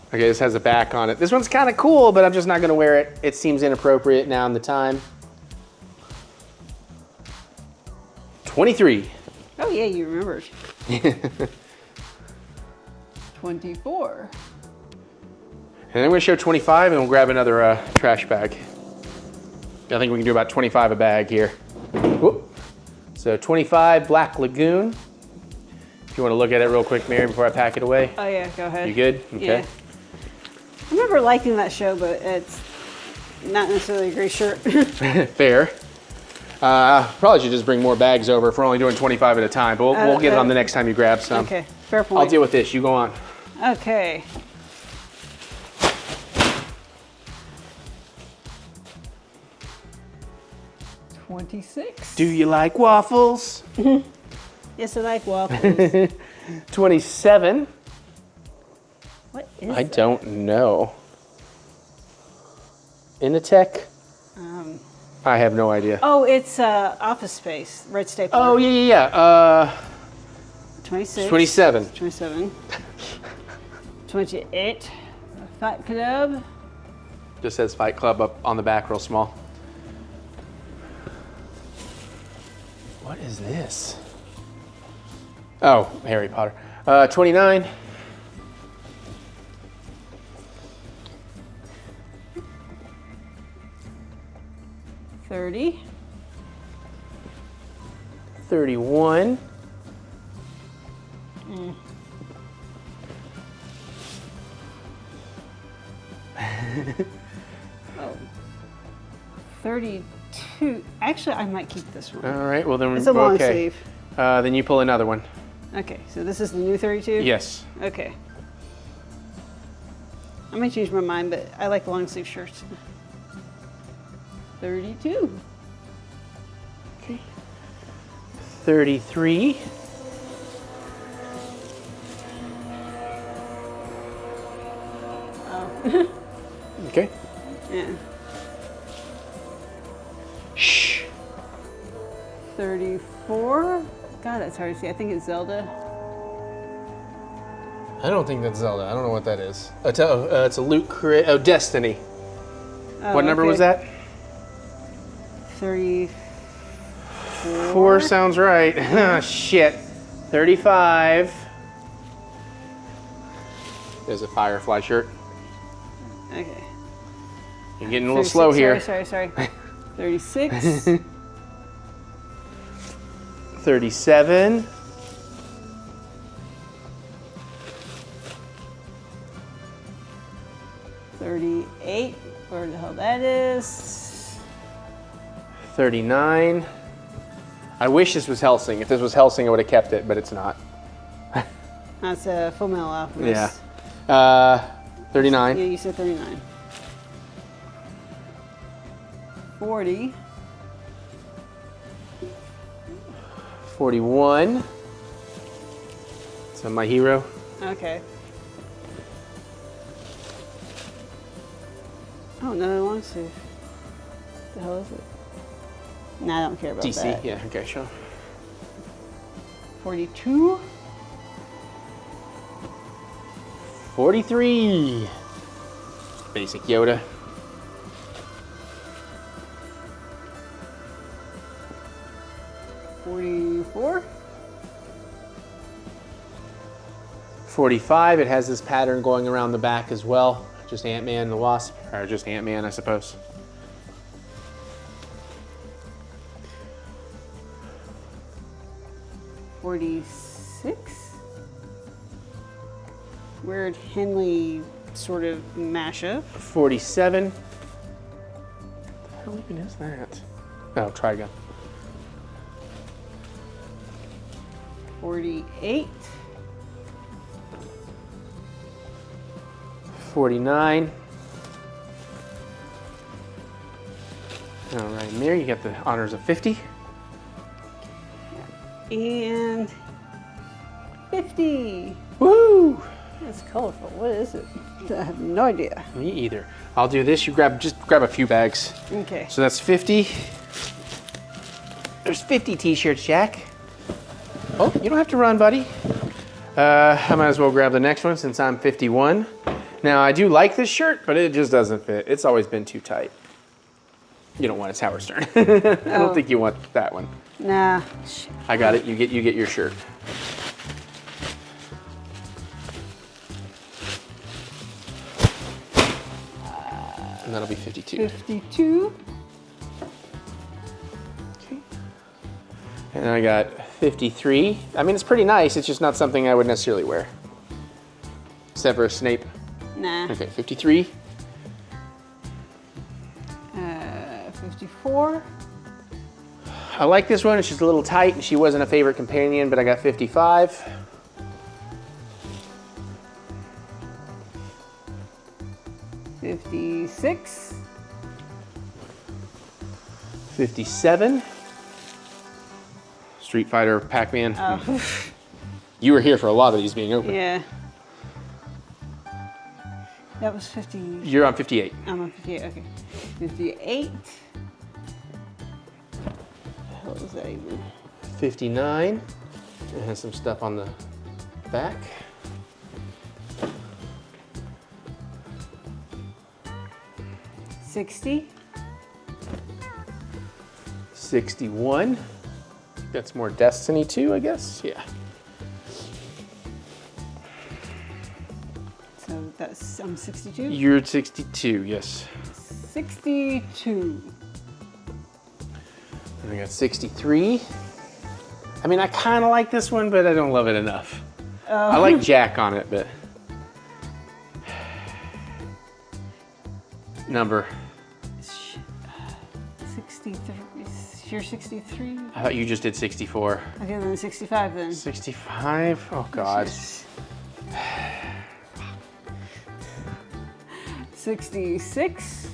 A: Okay, this has a back on it. This one's kind of cool, but I'm just not gonna wear it. It seems inappropriate now in the time. 23.
B: Oh yeah, you remembered. 24.
A: And then I'm gonna show 25 and we'll grab another trash bag. I think we can do about 25 a bag here. Whoop. So 25 Black Lagoon. If you wanna look at it real quick, Mary, before I pack it away.
B: Oh yeah, go ahead.
A: You good? Okay.
B: Yeah. I remember liking that show, but it's not necessarily a great shirt.
A: Fair. Probably should just bring more bags over if we're only doing 25 at a time, but we'll get it on the next time you grab some.
B: Okay, fair point.
A: I'll deal with this, you go on.
B: Okay. $26.
A: Do you like waffles?
B: Yes, I like waffles.
A: 27.
B: What is
A: I
B: that?
A: don't know. Initech? I have no idea.
B: Oh, it's Office Space, Red Stapler.
A: Oh, yeah.
B: 26.
A: 27.
B: 27. 28. Fight Club.
A: Just says Fight Club up on the back real small. What is this? Oh, Harry Potter. 29.
B: 30.
A: 31.
B: Oh. 32. Actually, I might keep this one.
A: All right, well then
B: It's a long
A: okay.
B: sleeve.
A: Then you pull another one.
B: Okay, so this is the new 32?
A: Yes.
B: Okay. I might change my mind, but I like the long sleeve shirts. 32.
A: Okay. 33.
B: Oh.
A: Okay.
B: Yeah.
A: Shh.
B: 34. God, that's hard to see. I think it's Zelda.
A: I don't think that's Zelda. I don't know what that is. It's a Loot Crate. Oh, Destiny.
B: Oh,
A: What number
B: okay.
A: was that?
B: 34.
A: 4 sounds right. Ah, shit. 35. There's a Firefly shirt.
B: Okay.
A: You're getting a little slow here.
B: Sorry. 36.
A: 37.
B: 38. Where the hell that is?
A: 39. I wish this was Helsing. If this was Helsing, I would have kept it, but it's not.
B: That's a Full Metal Alchemist.
A: Yeah. 39.
B: Yeah, you said 39. 40.
A: 41. So my hero.
B: Okay. Oh, no, long sleeve. What the hell is it? Nah, I don't care about
A: DC.
B: that.
A: Yeah. Okay. Sure.
B: 42.
A: 43. Basic Yoda.
B: 44.
A: 45. It has this pattern going around the back as well. Just Ant-Man and the Wasp, or just Ant-Man, I suppose.
B: 46. Weird Henley sort of mashup.
A: 47. How even is that? Oh, try again.
B: 48.
A: 49. All right, Mir, you got the honors of 50.
B: And 50.
A: Woo!
B: That's colorful. What is it? I have no idea.
A: Me either. I'll do this. You just grab a few bags.
B: Okay.
A: So that's 50. There's 50 t-shirts, Jack. Oh, you don't have to run, buddy. I might as well grab the next one since I'm 51. Now, I do like this shirt, but it just doesn't fit. It's always been too tight. You don't want it's Howard Stern. I don't think you want that one.
B: Nah.
A: I got it. You get your shirt. And that'll be 52.
B: 52.
A: Okay. And I got 53. I mean, it's pretty nice. It's just not something I would necessarily wear. Except for Snape.
B: Nah.
A: Okay, 53.
B: 54.
A: I like this one. It's just a little tight. She wasn't a favorite companion, but I got 55.
B: 56.
A: 57. Street Fighter, Pac-Man.
B: Oh.
A: You were here for a lot of these being open.
B: Yeah. That was 50.
A: You're on 58.
B: I'm on 58. Okay. 58. What the hell is that even?
A: 59. It has some stuff on the back.
B: 60.
A: 61. That's more Destiny 2, I guess. Yeah.
B: So that's, I'm 62?
A: You're at 62, yes.
B: 62.
A: And I got 63. I mean, I kind of like this one, but I don't love it enough. I like Jack on it, but... Number.
B: 63. You're 63?
A: I thought you just did 64.
B: Okay, then 65 then.
A: 65? Oh, God.
B: 66.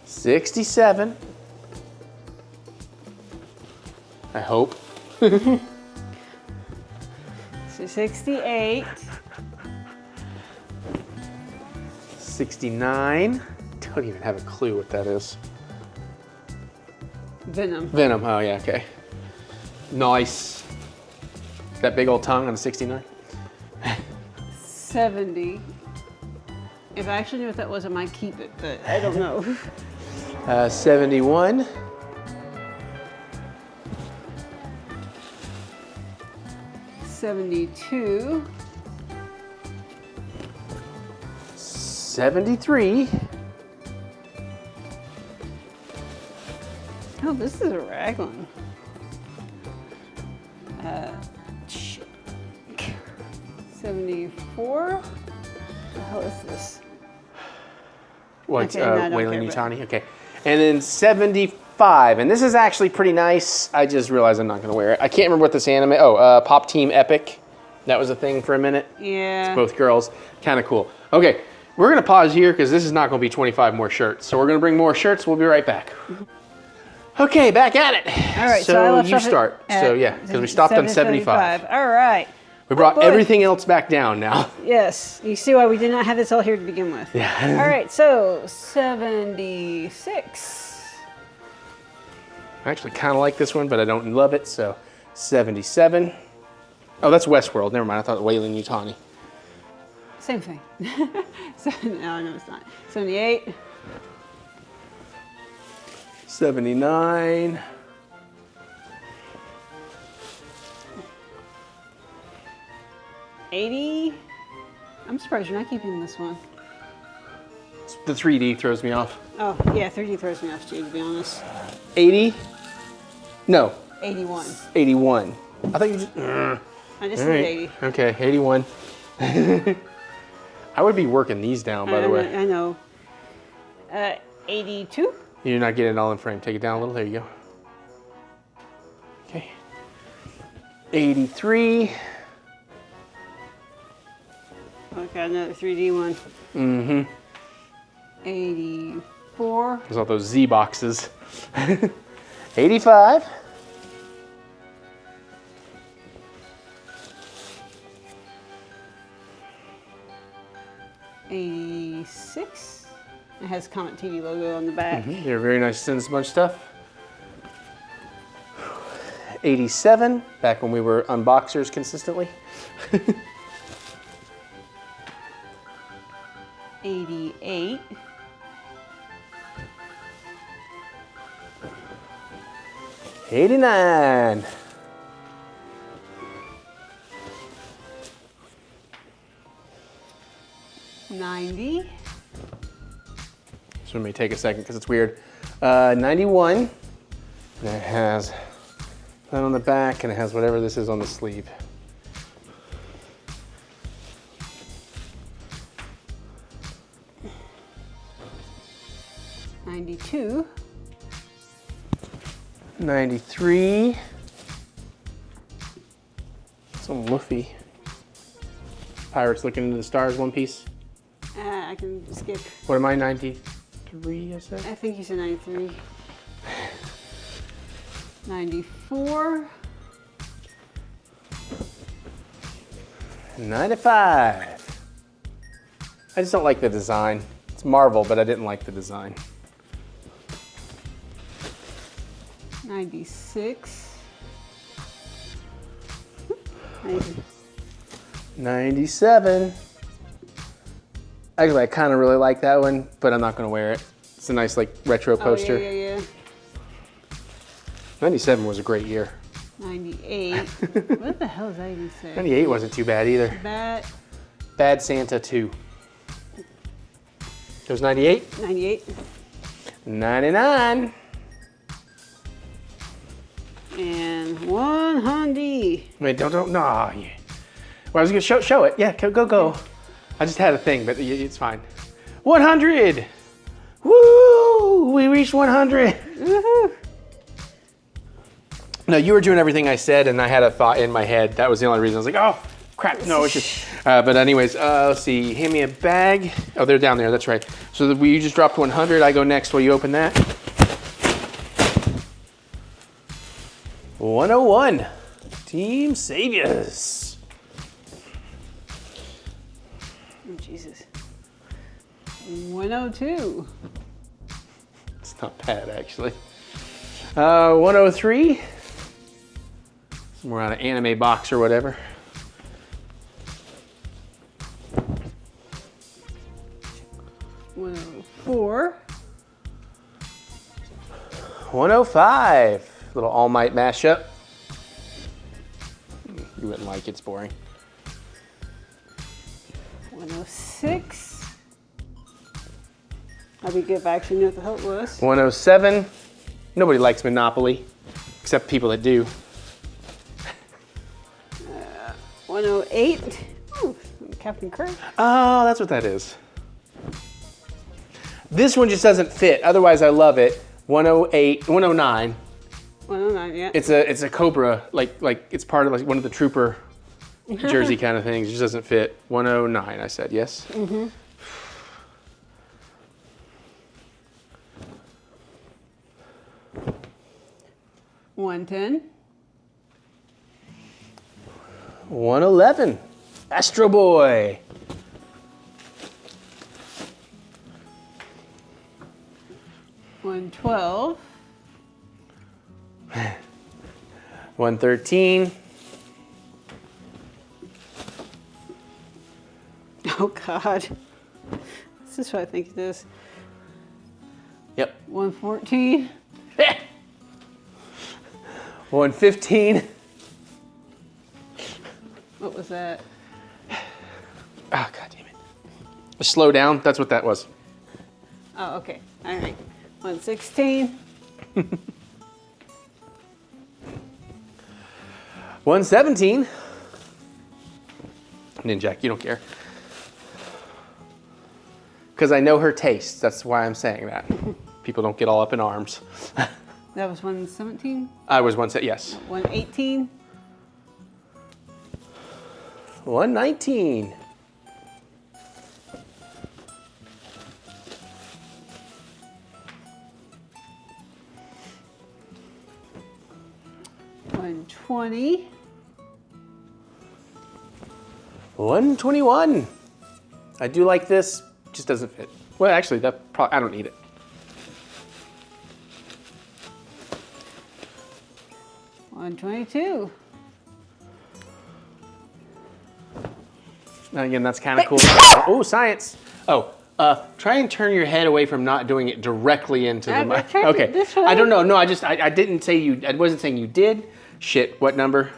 A: 67. I hope.
B: So 68.
A: 69. Don't even have a clue what that is.
B: Venom.
A: Venom. Oh, yeah, okay. Nice. That big old tongue on a 69.
B: 70. If I actually knew what that was, I might keep it, but I don't know.
A: 71.
B: 72.
A: 73.
B: Oh, this is a raglan. Shit. 74. What the hell is this?
A: What's
B: Okay, no, I don't
A: Wayland
B: care,
A: Yutani? Okay. And then 75. And this is actually pretty nice. I just realized I'm not going to wear it. I can't remember what this anime... Oh, Pop Team Epic. That was a thing for a minute.
B: Yeah.
A: Both girls. Kind of cool. Okay. We're going to pause here because this is not going to be 25 more shirts. So we're going to bring more shirts. We'll be right back. Okay, back at it.
B: All right,
A: so
B: I left
A: you
B: off
A: start. So yeah, because we stopped on 75.
B: All right.
A: We brought
B: boy.
A: everything else back down now.
B: Yes, you see why we did not have this all here to begin with.
A: Yeah.
B: All right, so 76.
A: I actually kind of like this one, but I don't love it. So 77. Oh, that's Westworld. Never mind. I thought Wayland Yutani.
B: Same thing. No, it's not. 78.
A: 79.
B: 80. I'm surprised you're not keeping this one.
A: The 3D throws me off.
B: Oh, yeah, 3D throws me off too, to be honest.
A: 80. No.
B: 81.
A: 81. I thought you just.
B: I just
A: All
B: said
A: right.
B: 80.
A: Okay, 81. I would be working these down, by the way.
B: I know. 82.
A: You're not getting it all in frame. Take it down a little. There you go. Okay. 83.
B: Okay, another 3D one.
A: Mm-hmm.
B: 84.
A: There's all those Z boxes. 85.
B: 86. It has Comet TV logo on the back.
A: They're very nice to send us a bunch of stuff. 87, back when we were unboxers consistently.
B: 88.
A: 89.
B: 90.
A: So let me take a second because it's weird. 91. And it has that on the back and it has whatever this is on the sleeve.
B: $92.
A: 93. Some Luffy. Pirates looking into the stars, One Piece.
B: I can skip.
A: What am I, 93, I said?
B: I think you said 93. 94.
A: 95. I just don't like the design. It's Marvel, but I didn't like the design.
B: 96.
A: 97. Actually, I kind of really like that one, but I'm not going to wear it. It's a nice, like, retro poster.
B: Oh, yeah.
A: 97 was a great year.
B: 98. What the hell does that even say?
A: 98 wasn't too bad either. Bad Santa 2. It was 98?
B: 98.
A: 99.
B: And 100.
A: Wait, don't, no. Yeah. Well, I was going to show it. Yeah, go. I just had a thing, but it's fine. 100. Woo! We reached 100.
B: Woohoo!
A: No, you were doing everything I said, and I had a thought in my head. That was the only reason. I was like, oh, crap. No, it's just. But anyways, let's see. Hand me a bag. Oh, they're down there. That's right. So you just dropped 100. I go next while you open that. 101. Team Saviors.
B: Oh, Jesus. 102.
A: It's not bad, actually. 103. Somewhere on an anime box or whatever.
B: 104.
A: 105. Little All Might mashup. You wouldn't like it. It's boring.
B: 106. That'd be good if I actually knew what the hell it was.
A: 107. Nobody likes Monopoly, except people that do.
B: 108. Ooh, Captain Kirk.
A: Oh, that's what that is. This one just doesn't fit. Otherwise, I love it. 108, 109.
B: 109, yeah.
A: It's a Cobra, like it's part of like one of the Trooper jersey kind of things. It just doesn't fit. 109, I said, yes? Mm-hmm.
B: 110.
A: 111. Astro Boy.
B: 112.
A: 113.
B: Oh God. This is what I think it is.
A: Yep.
B: 114.
A: 115.
B: What was that?
A: Oh, God damn it. Slow down. That's what that was.
B: Oh, okay. All right. 116.
A: 117. Ninjak, you don't care. Because I know her taste. That's why I'm saying that. People don't get all up in arms.
B: That was 117.
A: I was yes.
B: 118.
A: 119.
B: 120.
A: 121. I do like this, just doesn't fit. Well, actually, I don't need it.
B: $122.
A: Now again, that's kind of cool. Oh, science. Oh, try and turn your head away from not doing it directly into the mic. Okay.
B: This way.
A: I don't know. No, I didn't say you. I wasn't saying you did. Shit. What number?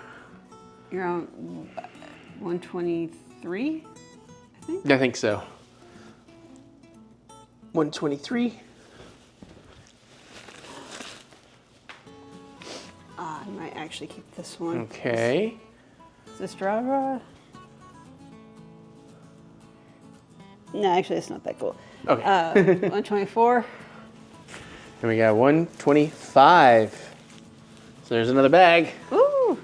B: You're on 123, I think.
A: I think so. 123.
B: I might actually keep this one.
A: Okay.
B: Is this Strava? No, actually, it's not that cool.
A: Okay.
B: 124.
A: And we got 125. So there's another bag.
B: Ooh.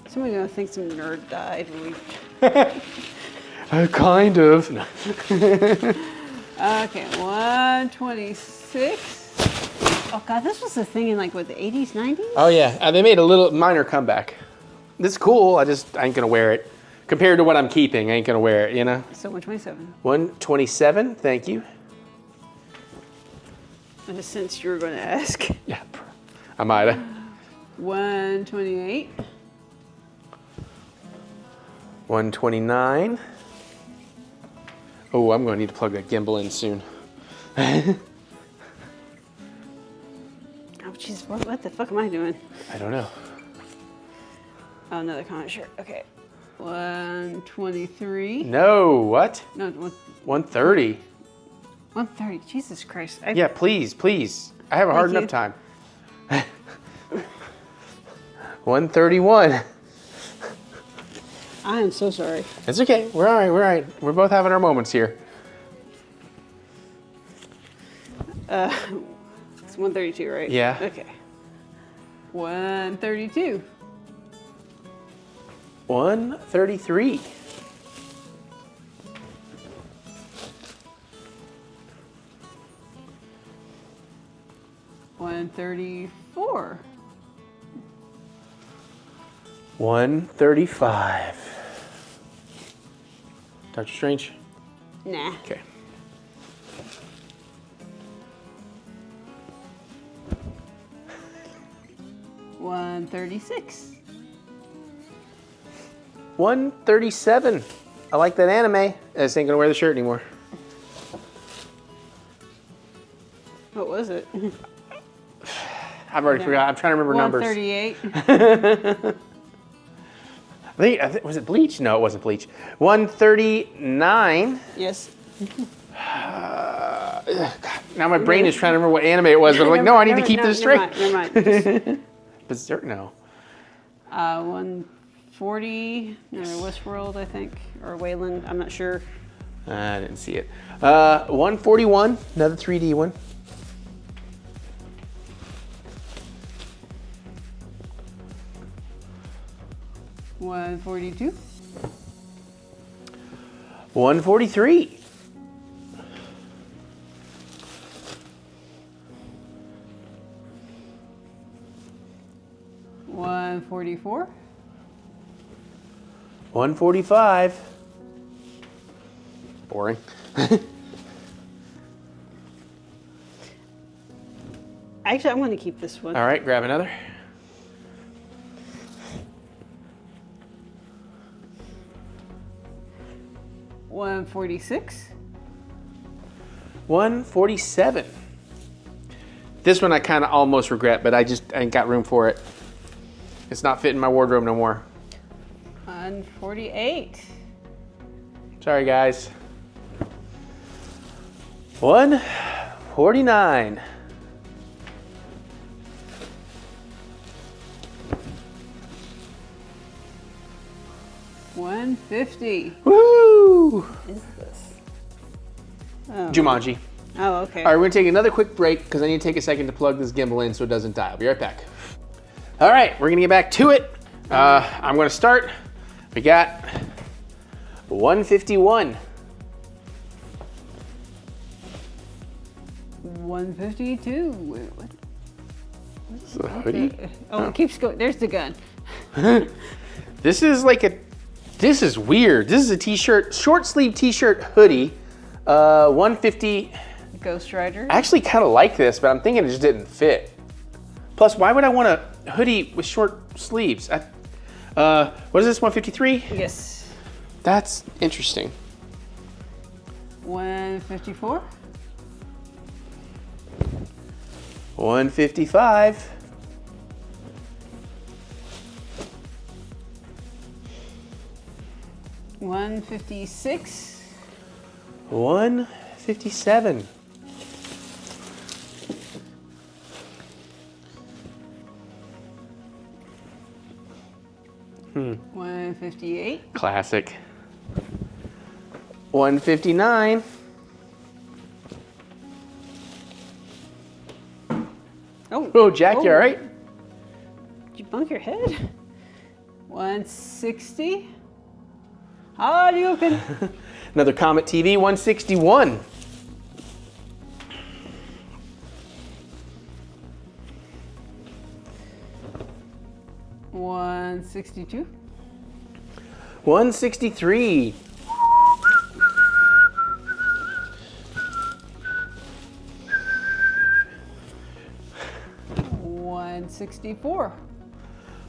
B: Somebody's gonna think some nerd died when we.
A: Kind of. No.
B: Okay, 126. Oh God, this was a thing in like what, the 80s, 90s?
A: Oh yeah, they made a little minor comeback. This is cool. I ain't gonna wear it. Compared to what I'm keeping, I ain't gonna wear it. You know.
B: So 127.
A: 127. Thank you.
B: In a sense, you were going to ask.
A: Yeah, I might have.
B: 128.
A: 129. Oh, I'm gonna need to plug that gimbal in soon.
B: Oh jeez, what the fuck am I doing?
A: I don't know.
B: Oh, another comment shirt. Okay. 123.
A: No, what?
B: No,
A: 130.
B: 130. Jesus Christ.
A: Yeah, please. I have a hard enough time. 131.
B: I am so sorry.
A: It's okay. We're all right. We're both having our moments here.
B: It's 132, right?
A: Yeah.
B: Okay. 132.
A: 133.
B: 134.
A: 135. Doctor Strange?
B: Nah.
A: Okay.
B: $136.
A: 137. I like that anime. I just ain't gonna wear the shirt anymore.
B: What was it?
A: I've already forgot. I'm trying to remember numbers.
B: 138.
A: I think, was it bleach? No, it wasn't bleach. 139.
B: Yes.
A: God, now my brain is trying to remember what anime it was, but I'm like, no, I need to keep this straight.
B: Never mind.
A: Berserk, no.
B: 140. No, Westworld, I think, or Wayland. I'm not sure.
A: I didn't see it. 141, another 3D one.
B: 142.
A: 143.
B: 144.
A: 145. Boring.
B: Actually, I'm going to keep this one.
A: All right, grab another.
B: $146.
A: 147. This one I kind of almost regret, but I ain't got room for it. It's not fitting my wardrobe no more.
B: 148.
A: Sorry, guys. 149.
B: 150.
A: Woo!
B: What is this? Oh.
A: Jumanji.
B: Oh, okay.
A: All right, we're gonna take another quick break because I need to take a second to plug this gimbal in so it doesn't die. I'll be right back. All right, we're gonna get back to it. I'm gonna start. We got 151.
B: 152. Wait, what?
A: This is a hoodie.
B: Oh, it keeps going. There's the gun.
A: This is like this is weird. This is a t-shirt, short sleeve t-shirt hoodie. 150.
B: Ghost Rider.
A: I actually kind of like this, but I'm thinking it just didn't fit. Plus, why would I want a hoodie with short sleeves? What is this, 153?
B: Yes.
A: That's interesting.
B: 154.
A: 155.
B: 156.
A: 157. Hmm.
B: 158.
A: Classic. 159. Oh, Jack, you all right?
B: Did you bunk your head? 160. Are you open?
A: Another Comet TV, 161.
B: 162.
A: 163.
B: 164.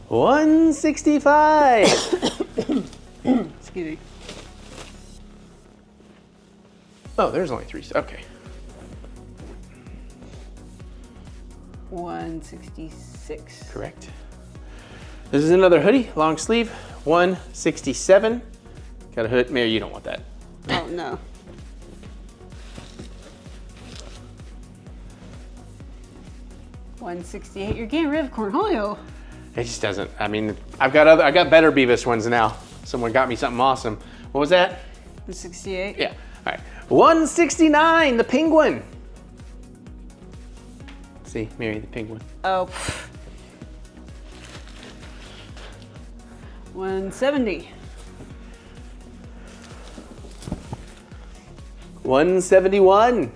A: 165.
B: Excuse me.
A: Oh, there's only three. Okay.
B: 166.
A: Correct. This is another hoodie, long sleeve, 167. Got a hood. Mary, you don't want that.
B: Oh, no. $168. You're getting rid of Cornholio.
A: It just doesn't. I mean, I got better Beavis ones now. Someone got me something awesome. What was that?
B: 168.
A: Yeah. All right. 169. The penguin. See, Mary, the penguin.
B: Oh. 170.
A: 171.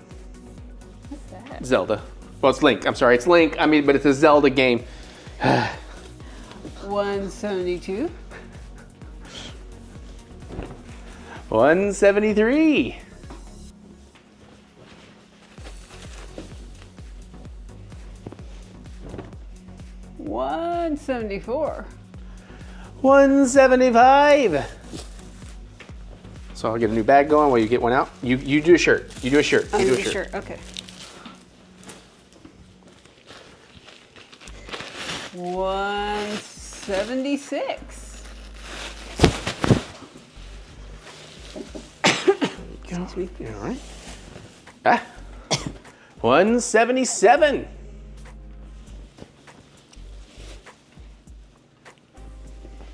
B: What's that?
A: Zelda. Well, it's Link. I'm sorry, it's Link. I mean, but it's a Zelda game.
B: 172.
A: 173.
B: 174.
A: 175. So I'll get a new bag going while you get one out. You do a shirt. You do a shirt.
B: Oh,
A: You do a
B: sure.
A: shirt.
B: Okay. 176. Excuse me.
A: All right. 177.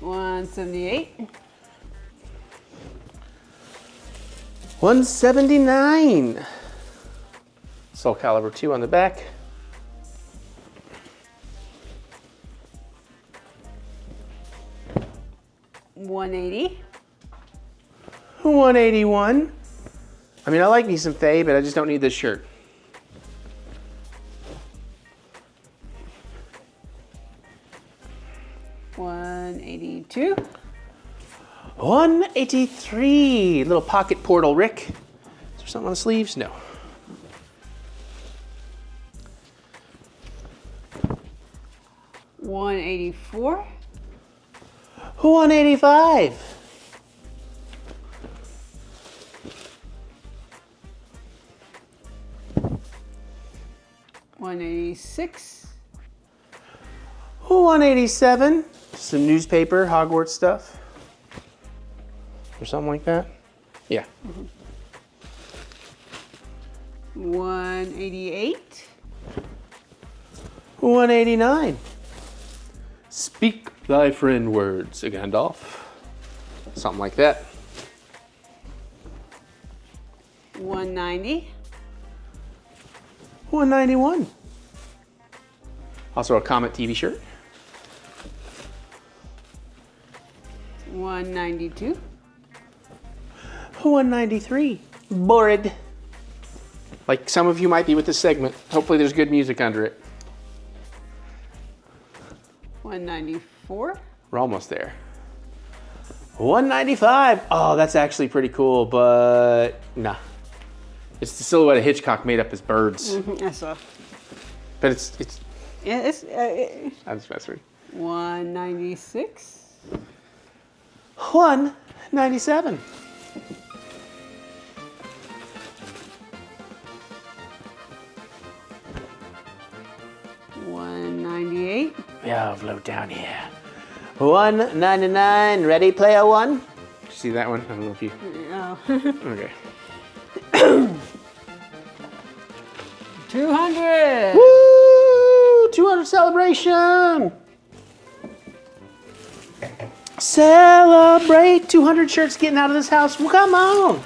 B: 178.
A: 179. Soul Calibur 2 on the back.
B: 180.
A: 181. I mean, I like me some Faye, but I just don't need this shirt.
B: 182.
A: 183. Little pocket portal, Rick. Is there something on the sleeves? No.
B: 184.
A: 185.
B: 186.
A: 187. Some newspaper, Hogwarts stuff. Or something like that. Yeah.
B: 188.
A: 189. Speak thy friend words, Gandalf. Something like that.
B: 190.
A: 191. Also a Comet TV shirt.
B: 192.
A: 193. Bored. Like some of you might be with this segment. Hopefully there's good music under it.
B: 194.
A: We're almost there. 195. Oh, that's actually pretty cool, but nah. It's the silhouette of Hitchcock made up as birds.
B: I saw.
A: But it's
B: Yeah, it's
A: I'm just messing.
B: 196.
A: 197.
B: 198.
A: Yeah, I'll float down here. 199. Ready, player one? Did you see that one? I don't know if you.
B: Oh.
A: Okay.
B: 200.
A: Woo! 200 celebration. Celebrate 200 shirts getting out of this house. Well, come on.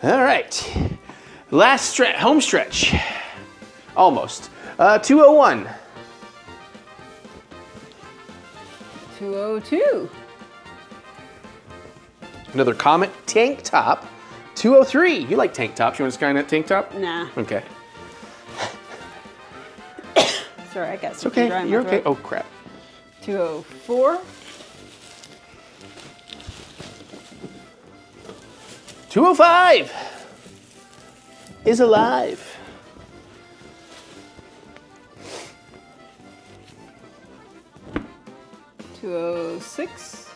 A: All right. Last home stretch. Almost. 201.
B: 202.
A: Another Comet tank top. 203. You like tank tops. You want a Skynet tank top?
B: Nah.
A: Okay.
B: Sorry, I got
A: It's
B: something
A: okay.
B: dry in my
A: You're okay.
B: throat.
A: Oh, crap.
B: 204.
A: 205 is alive.
B: 206.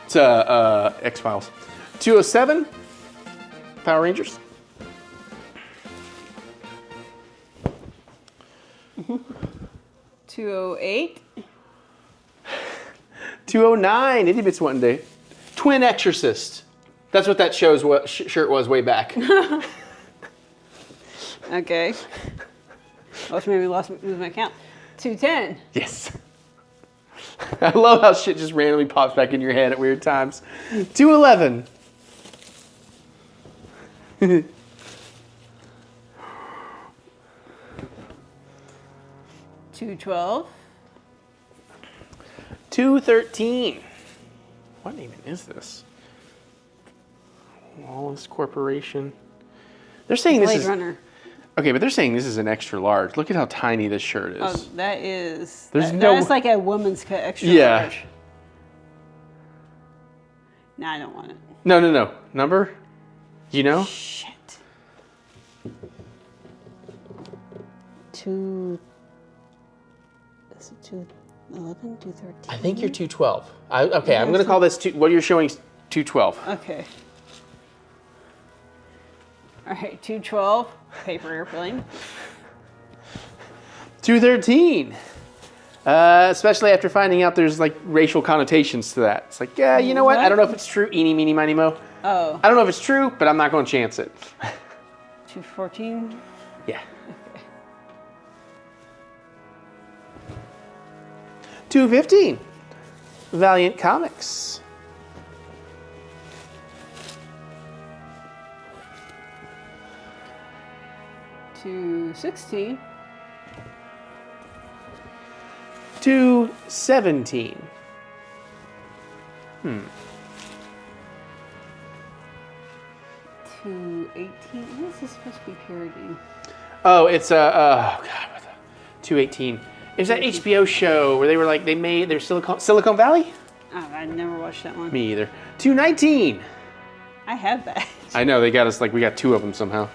A: It's X-Files. 207, Power Rangers.
B: 208.
A: 209, Itty Bits One Day. Twin Exorcist. That's what that shirt was way back.
B: Okay. Which maybe lose my count. 210.
A: Yes. I love how shit just randomly pops back in your head at weird times. 211.
B: 212.
A: 213. What even is this? Wallace Corporation. They're saying this
B: Blade
A: is
B: Runner.
A: okay, but they're saying this is an extra large. Look at how tiny this shirt is.
B: Oh, that is.
A: There's
B: that's like a woman's cut extra
A: Yeah.
B: large. No, I don't want it.
A: No. Number? You know?
B: Shit. 2. Is it 211? 213?
A: I think you're 212. Okay, I'm gonna call this what you're showing is 212.
B: Okay. All right, 212, paper airplane.
A: 213. Especially after finding out there's like racial connotations to that. It's like, yeah, you know what? I don't know if it's true. Eeny, meeny, miny, mo.
B: Oh.
A: I don't know if it's true, but I'm not going to chance it.
B: 214.
A: Yeah. 215. Valiant Comics.
B: 216.
A: 217.
B: 218. What is this supposed to be parodying?
A: Oh, it's oh god, what the 218. It was that HBO show where they were like they made their Silicon Valley?
B: Oh, I never watched that one.
A: Me either. 219.
B: I have that.
A: I know they got us like we got two of them somehow.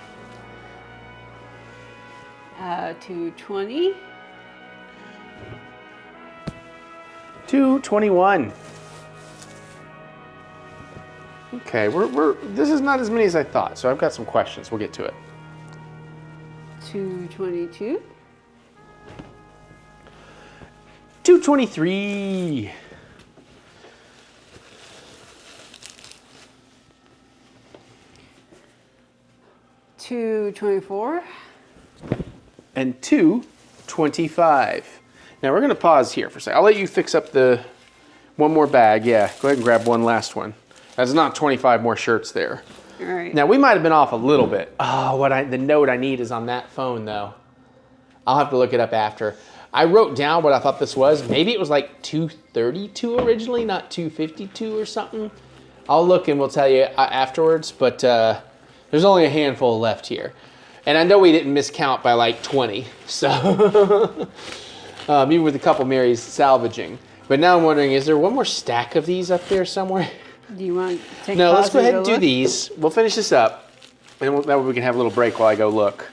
B: 220.
A: 221. Okay, this is not as many as I thought, so I've got some questions. We'll get to it.
B: 222.
A: 223.
B: 224.
A: And 225. Now we're going to pause here for a second. I'll let you fix up the one more bag. Yeah, go ahead and grab one last one. That's not 25 more shirts there.
B: All right.
A: Now we might have been off a little bit. Oh, the note I need is on that phone though. I'll have to look it up after. I wrote down what I thought this was. Maybe it was like 232 originally, not 252 or something. I'll look and we'll tell you afterwards, but there's only a handful left here. And I know we didn't miscount by like 20, so even with a couple Marys salvaging. But now I'm wondering, is there one more stack of these up there somewhere?
B: Do you want to take
A: No, let's
B: pause
A: go ahead
B: go
A: and do
B: look?
A: these. We'll finish this up, and that way we can have a little break while I go look.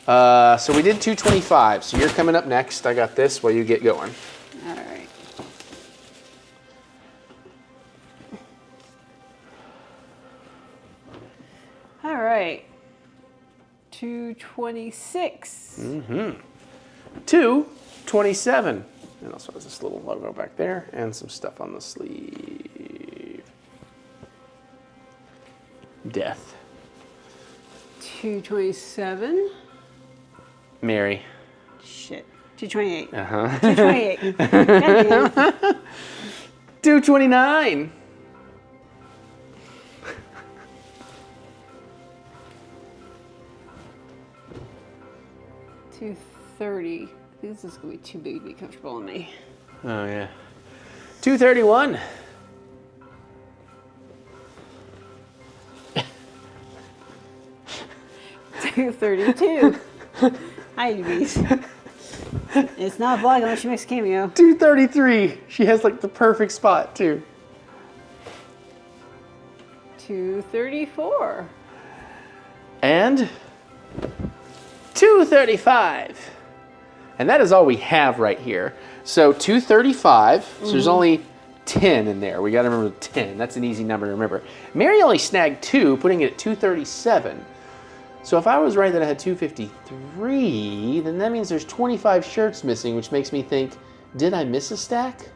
A: So we did 225, so you're coming up next. I got this while you get going.
B: All right. All right. 226.
A: 227. And also has this little logo back there and some stuff on the sleeve. Death.
B: 227.
A: Mary.
B: Shit. 228.
A: Uh-huh.
B: 228. Goddamn.
A: 229.
B: 230. I think this is going to be too big to be comfortable on me.
A: Oh, yeah. 231.
B: 232. Hi, Louise. It's not a vlog unless she makes a cameo.
A: 233. She has like the perfect spot, too.
B: 234.
A: And 235. And that is all we have right here. So 235, so there's only 10 in there. We got to remember the 10. That's an easy number to remember. Mary only snagged 2, putting it at 237. So if I was right that I had 253, then that means there's 25 shirts missing, which makes me think, did I miss a stack?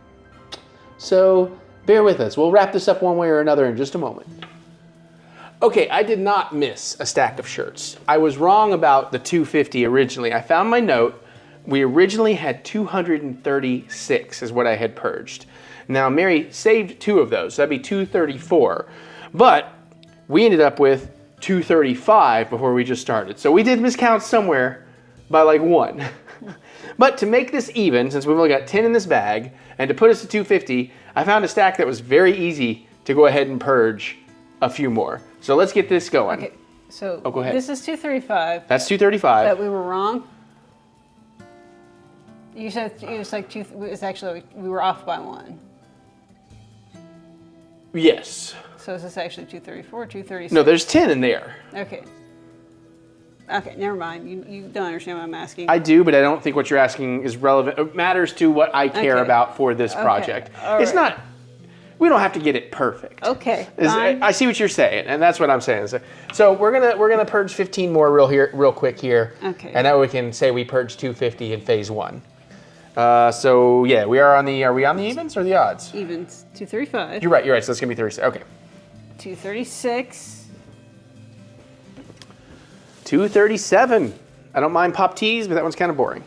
A: So bear with us. We'll wrap this up one way or another in just a moment. Okay, I did not miss a stack of shirts. I was wrong about the 250 originally. I found my note. We originally had 236 is what I had purged. Now, Mary saved 2 of those, so that'd be 234. But we ended up with 235 before we just started. So we did miscount somewhere by like 1. But to make this even, since we've only got 10 in this bag, and to put us to 250, I found a stack that was very easy to go ahead and purge a few more. So let's get this going.
B: Okay, so
A: go ahead.
B: This is 235.
A: That's 235.
B: But we were wrong. You said it was like it was actually, we were off by 1.
A: Yes.
B: So is this actually 234, 236?
A: No, there's 10 in there.
B: Okay. Okay, never mind. You don't understand what I'm asking.
A: I do, but I don't think what you're asking is relevant. It matters to what I care
B: Okay.
A: about for this project.
B: All
A: It's
B: right.
A: not, We don't have to get it perfect.
B: Okay.
A: I see what you're saying, and that's what I'm saying. So we're gonna purge 15 more real quick here.
B: Okay.
A: And now we can say we purged 250 in phase 1. So yeah, we are on the. Are we on the evens or the odds?
B: Evens. 235.
A: You're right. So it's gonna be 36. Okay.
B: 236.
A: 237. I don't mind pop teas, but that one's kind of boring.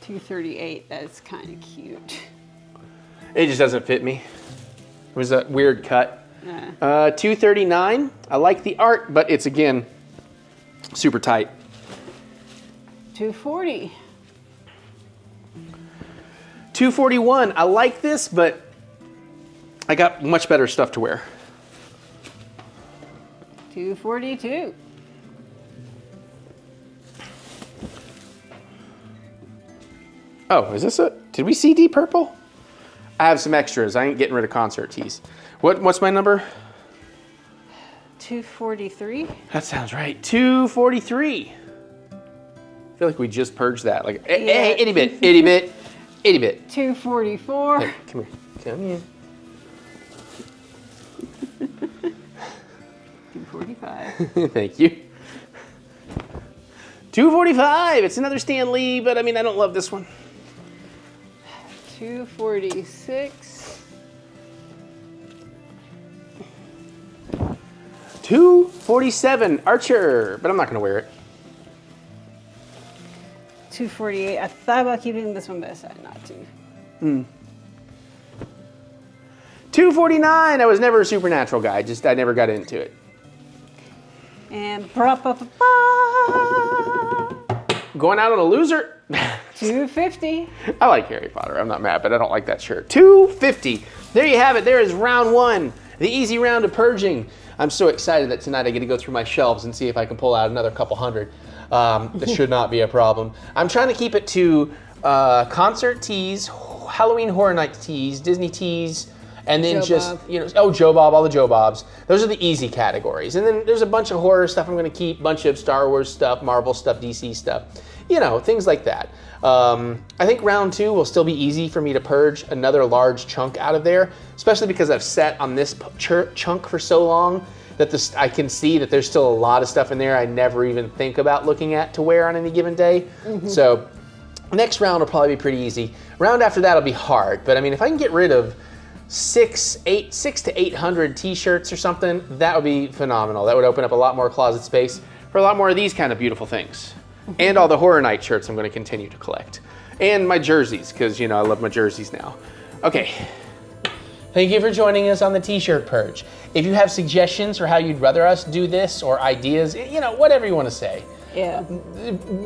B: 238. That's kind of cute.
A: It just doesn't fit me. It was a weird cut. 239. I like the art, but it's again super tight.
B: 240.
A: 241. I like this, but I got much better stuff to wear.
B: 242.
A: Oh, is this it? Did we see deep purple? I have some extras. I ain't getting rid of concert tees. What's my number?
B: 243.
A: That sounds right. 243. I feel like we just purged that. Like, hey, itty bit.
B: 244.
A: Hey, come here. Come here.
B: 245.
A: Thank you. 245. It's another Stan Lee, but I mean, I don't love this one.
B: 246.
A: 247. Archer, but I'm not going to wear it.
B: 248. I thought about keeping this one, but I decided not to.
A: 249. I was never a Supernatural guy. I never got into it.
B: And
A: Going out on a loser.
B: 250.
A: I like Harry Potter. I'm not mad, but I don't like that shirt. 250. There you have it. There is round 1, the easy round of purging. I'm so excited that tonight I get to go through my shelves and see if I can pull out another couple hundred. That should not be a problem. I'm trying to keep it to concert tees, Halloween Horror Nights tees, Disney tees, and then Joe Bob, all the Joe Bobs. Those are the easy categories. And then there's a bunch of horror stuff I'm going to keep, bunch of Star Wars stuff, Marvel stuff, DC stuff, things like that. I think round 2 will still be easy for me to purge another large chunk out of there, especially because I've sat on this chunk for so long that I can see that there's still a lot of stuff in there I never even think about looking at to wear on any given day. So next round will probably be pretty easy. Round after that will be hard, but I mean, if I can get rid of 6 to 800 t-shirts or something, that would be phenomenal. That would open up a lot more closet space for a lot more of these kind of beautiful things. And all the Horror Night shirts I'm going to continue to collect. And my jerseys, because, I love my jerseys now. Okay. Thank you for joining us on the T-Shirt Purge. If you have suggestions for how you'd rather us do this or ideas, whatever you want to say.
B: Yeah.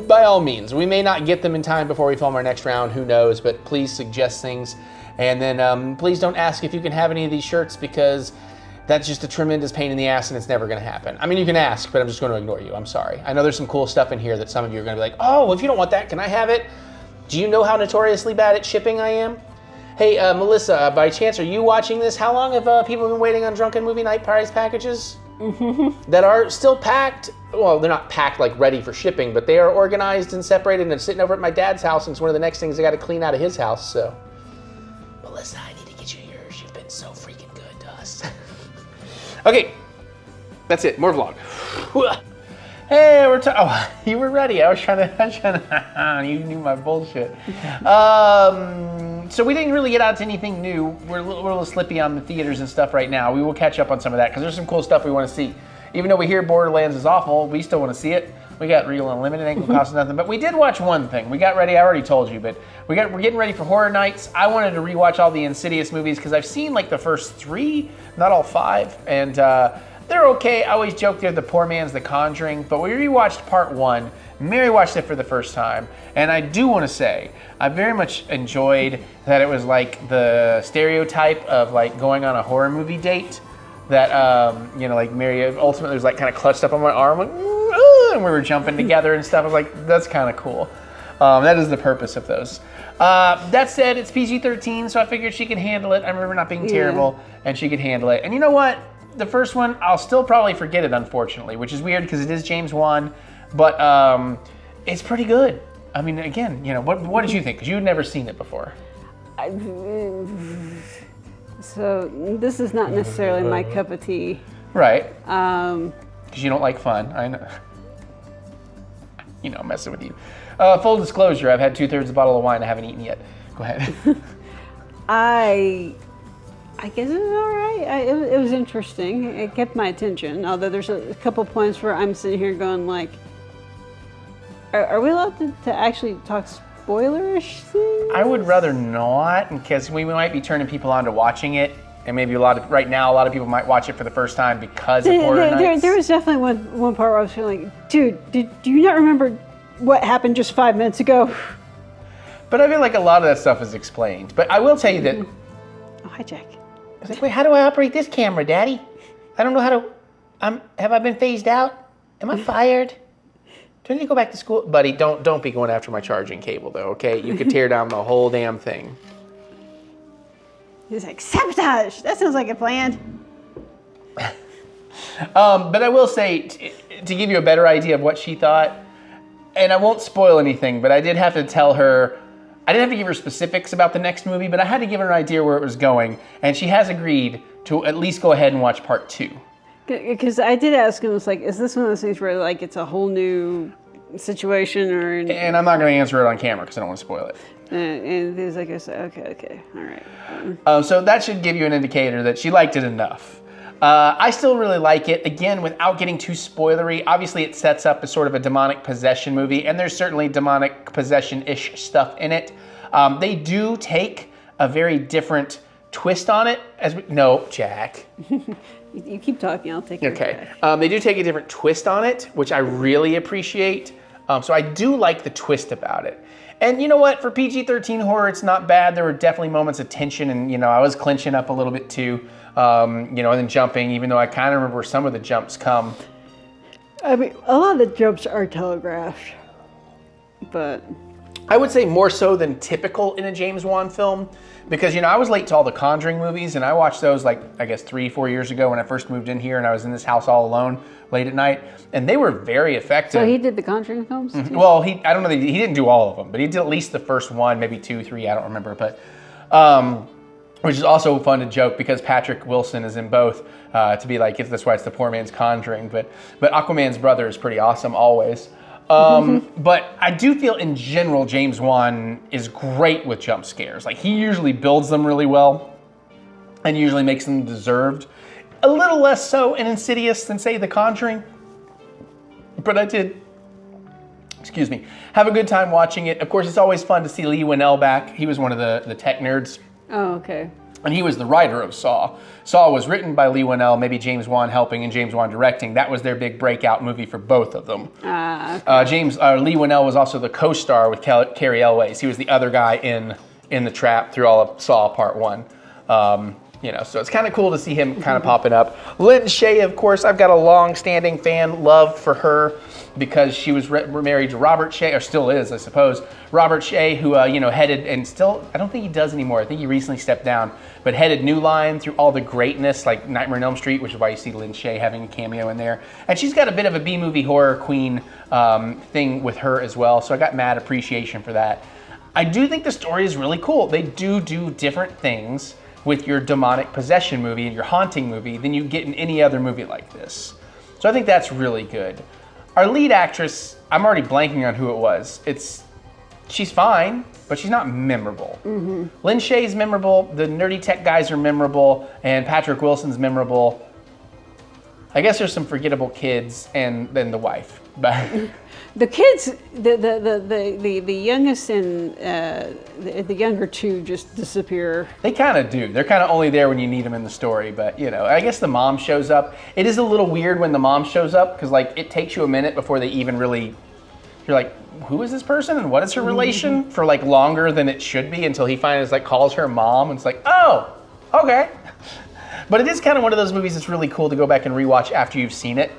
A: By all means. We may not get them in time before we film our next round, who knows, but please suggest things. And then please don't ask if you can have any of these shirts, because that's just a tremendous pain in the ass and it's never going to happen. I mean, you can ask, but I'm just going to ignore you. I'm sorry. I know there's some cool stuff in here that some of you are going to be like, oh, well, if you don't want that, can I have it? Do you know how notoriously bad at shipping I am? Hey, Melissa, by chance, are you watching this? How long have people been waiting on Drunken Movie Night prize packages? That are still packed? Well, they're not packed like ready for shipping, but they are organized and separated and sitting over at my dad's house, and it's one of the next things I got to clean out of his house, so. Melissa, I need to get you yours. You've been so freaking good to us. Okay, that's it. More vlog. Hey, oh, you were ready. I was trying to you knew my bullshit. So we didn't really get out to anything new. We're a little slippy on the theaters and stuff right now. We will catch up on some of that because there's some cool stuff we want to see. Even though we hear Borderlands is awful, we still want to see it. We got Real Unlimited, ain't gonna cost us nothing. But we did watch one thing. We got ready, I already told you, but we're getting ready for Horror Nights. I wanted to rewatch all the Insidious movies because I've seen like the first 3, not all 5, and they're okay. I always joke they're the poor man's The Conjuring, but we rewatched part 1. Mary watched it for the first time, and I do want to say I very much enjoyed that it was like the stereotype of like going on a horror movie date. That like Mary ultimately was like kind of clutched up on my arm, like, and we were jumping together and stuff. I was like, that's kind of cool. That is the purpose of those. That said, it's PG-13, so I figured she could handle it. I remember not being terrible, and she could handle it. And you know what? The first one, I'll still probably forget it, unfortunately, which is weird because it is James Wan, but it's pretty good. I mean, again, what did you think? Because you had never seen it before.
B: So this is not necessarily my cup of tea.
A: Right. Because you don't like fun. I know. You know, I'm messing with you. Full disclosure, I've had 2/3 a bottle of wine I haven't eaten yet. Go ahead.
B: I guess it was all right. It was interesting. It kept my attention. Although there's a couple points where I'm sitting here going like, are we allowed to actually talk spoilerish things?
A: I would rather not, because we might be turning people on to watching it, and maybe right now a lot of people might watch it for the first time because of Horror Nights.
B: There was definitely one part where I was feeling like, dude, do you not remember what happened just 5 minutes ago?
A: But I feel like a lot of that stuff is explained. But I will tell you that.
B: Oh, hi, Jack.
A: I was like, wait, how do I operate this camera, Daddy? I don't know how to. Have I been phased out? Am I fired? Do I need to go back to school? Buddy, don't be going after my charging cable, though, okay? You could tear down the whole damn thing.
B: He's like, sabotage! That sounds like a plan.
A: But I will say, to give you a better idea of what she thought, and I won't spoil anything, but I did have to tell her, I didn't have to give her specifics about the next movie, but I had to give her an idea where it was going, and she has agreed to at least go ahead and watch part 2.
B: Because I did ask him, it's like, is this one of those things where like it's a whole new situation or?
A: And I'm not going to answer it on camera because I don't want to spoil it.
B: And he's like, I said, okay, all right.
A: So that should give you an indicator that she liked it enough. I still really like it. Again, without getting too spoilery, obviously it sets up as sort of a demonic possession movie, and there's certainly demonic possession-ish stuff in it. They do take a very different twist on it. No, Jack.
B: You keep talking, I'll take it.
A: Okay. They do take a different twist on it, which I really appreciate. So I do like the twist about it. And you know what? For PG-13 horror, it's not bad. There were definitely moments of tension, and I was clenching up a little bit too. And then jumping, even though I kind of remember where some of the jumps come.
B: I mean, a lot of the jumps are telegraphed, but
A: I would say more so than typical in a James Wan film, because I was late to all the Conjuring movies, and I watched those I guess 3-4 years ago when I first moved in here, and I was in this house all alone late at night, and they were very effective.
B: So he did the Conjuring films too?
A: Mm-hmm. Well, I don't know, he didn't do all of them, but he did at least the first one, maybe 2, 3, I don't remember, but which is also fun to joke because Patrick Wilson is in both, to be like, that's why it's the poor man's Conjuring, but Aquaman's brother is pretty awesome always. But I do feel in general James Wan is great with jump scares. Like, he usually builds them really well and usually makes them deserved. A little less so in Insidious than, say, The Conjuring. But I did, have a good time watching it. Of course, it's always fun to see Lee Winnell back. He was one of the tech nerds.
B: Oh, okay.
A: And he was the writer of Saw. Saw was written by Lee Winnell, maybe James Wan helping and James Wan directing. That was their big breakout movie for both of them.
B: Okay.
A: Lee Winnell was also the co-star with Cary Elwes. He was the other guy in the trap through all of Saw Part 1. So it's kind of cool to see him kind of popping up. Lynn Shay, of course, I've got a long-standing fan love for her because she was married to Robert Shay, or still is, I suppose. Robert Shay, who headed, and still, I don't think he does anymore. I think he recently stepped down, but headed New Line through all the greatness, like Nightmare on Elm Street, which is why you see Lynn Shay having a cameo in there. And she's got a bit of a B-movie horror queen thing with her as well, so I got mad appreciation for that. I do think the story is really cool. They do different things with your demonic possession movie and your haunting movie than you get in any other movie like this. So I think that's really good. Our lead actress, I'm already blanking on who it was. She's fine, but she's not memorable. Mm-hmm. Lynn Shay's memorable, the nerdy tech guys are memorable, and Patrick Wilson's memorable. I guess there's some forgettable kids and then the wife. But
B: the kids, the youngest and the younger two just disappear.
A: They kind of do. They're kind of only there when you need them in the story. But I guess the mom shows up. It is a little weird when the mom shows up because it takes you a minute before they even really. You're like, who is this person and what is her relation? For longer than it should be until he finally calls her mom and it's like, oh, okay. But it is kind of one of those movies that's really cool to go back and rewatch after you've seen it.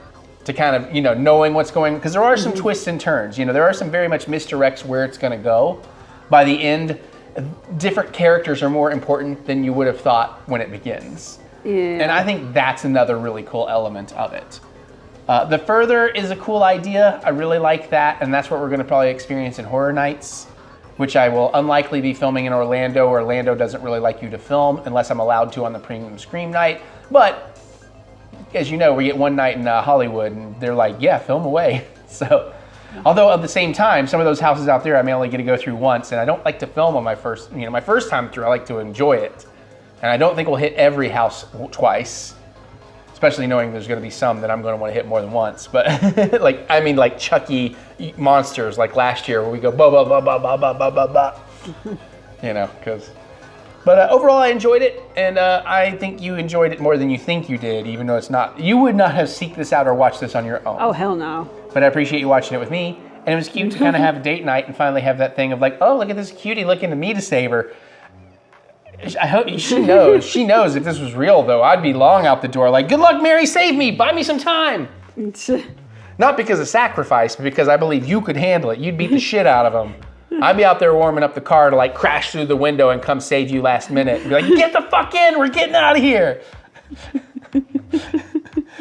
A: To kind of, knowing what's going, because there are some twists and turns. There are some very much misdirects where it's going to go. By the end, different characters are more important than you would have thought when it begins.
B: Yeah.
A: And I think that's another really cool element of it. The Further is a cool idea. I really like that, and that's what we're going to probably experience in Horror Nights. which I will unlikely be filming in Orlando. Orlando doesn't really like you to film unless I'm allowed to on the premium scream night. But as you know, we get one night in Hollywood and they're like, yeah, film away. So, although at the same time, some of those houses out there I may only get to go through once, and I don't like to film on my first time through. I like to enjoy it. And I don't think we'll hit every house twice, especially knowing there's going to be some that I'm going to want to hit more than once. But like Chucky monsters, like last year where we go ba ba ba ba ba ba ba ba ba. But overall I enjoyed it, and I think you enjoyed it more than you think you did, even though you would not have seeked this out or watched this on your own.
B: Oh, hell no.
A: But I appreciate you watching it with me, and it was cute to kind of have a date night and finally have that thing of like, oh, look at this cutie looking to me to save her. I hope she knows. She knows if this was real, though, I'd be long out the door like, good luck, Mary, save me, buy me some time. Not because of sacrifice, but because I believe you could handle it. You'd beat the shit out of them. I'd be out there warming up the car to like crash through the window and come save you last minute. And be like, get the fuck in, we're getting out of here.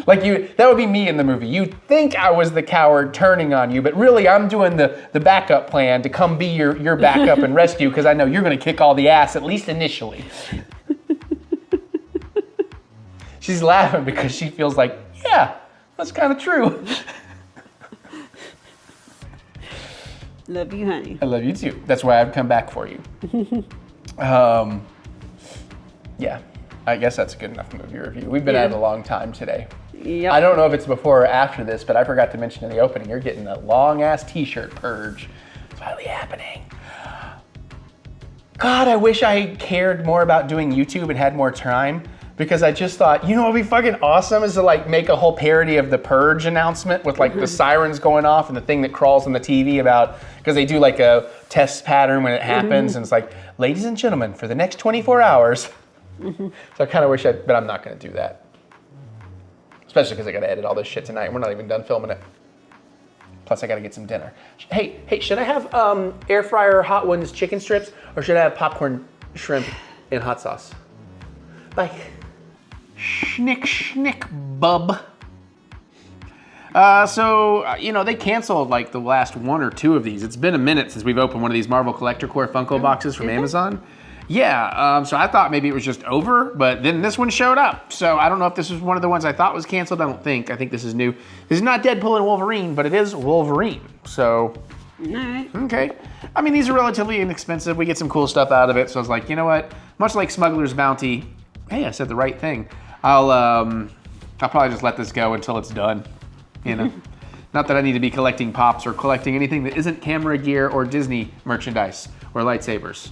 A: That would be me in the movie. You'd think I was the coward turning on you, but really I'm doing the backup plan to come be your backup and rescue because I know you're gonna kick all the ass, at least initially. She's laughing because she feels like, yeah, that's kind of true.
B: Love you, honey.
A: I love you too. That's why I've come back for you. Yeah, I guess that's a good enough movie review. We've been at it a long time today.
B: Yep.
A: I don't know if it's before or after this, but I forgot to mention in the opening, you're getting a long-ass T-shirt purge. It's finally happening. God, I wish I cared more about doing YouTube and had more time, because I just thought, what would be fucking awesome is to like make a whole parody of the Purge announcement with like the sirens going off and the thing that crawls on the TV about, because they do like a test pattern when it happens, and it's like, ladies and gentlemen, for the next 24 hours. So I kind of wish but I'm not going to do that. Especially because I got to edit all this shit tonight. We're not even done filming it. Plus, I got to get some dinner. Hey, should I have air fryer hot ones chicken strips, or should I have popcorn shrimp and hot sauce? Bye. Schnick, bub. They canceled like the last one or two of these. It's been a minute since we've opened one of these Marvel Collector Core Funko boxes from Amazon. Yeah, so I thought maybe it was just over, but then this one showed up. So I don't know if this was one of the ones I thought was canceled. I think this is new. This is not Deadpool and Wolverine, but it is Wolverine. So,
B: all right.
A: Okay. I mean, these are relatively inexpensive. We get some cool stuff out of it. So I was like, you know what? Much like Smuggler's Bounty, hey, I said the right thing. I'll probably just let this go until it's done. Not that I need to be collecting pops or collecting anything that isn't camera gear or Disney merchandise or lightsabers.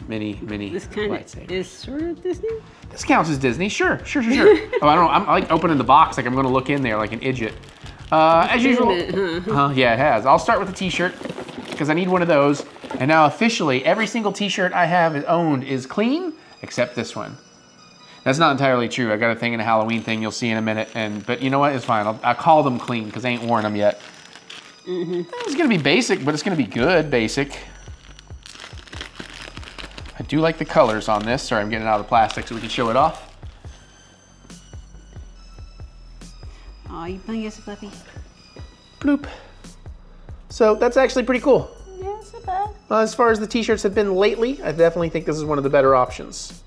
A: Mini
B: This kind
A: lightsaber.
B: of is sort of Disney?
A: This counts as Disney, sure. Oh, I don't know, I'm like opening the box like I'm gonna look in there like an idiot. As usual. Yeah, it has. I'll start with the t-shirt because I need one of those. And now officially, every single t-shirt I have owned is clean, except this one. That's not entirely true. I got a thing in a Halloween thing you'll see in a minute, but you know what, it's fine. I'll call them clean because I ain't worn them yet. It's gonna be basic, but it's gonna be good basic. I do like the colors on this. Sorry, I'm getting it out of the plastic so we can show it off.
B: Oh, you playing as a puppy?
A: Bloop. So that's actually pretty cool.
B: Yeah, it's not bad.
A: As far as the t-shirts have been lately, I definitely think this is one of the better options.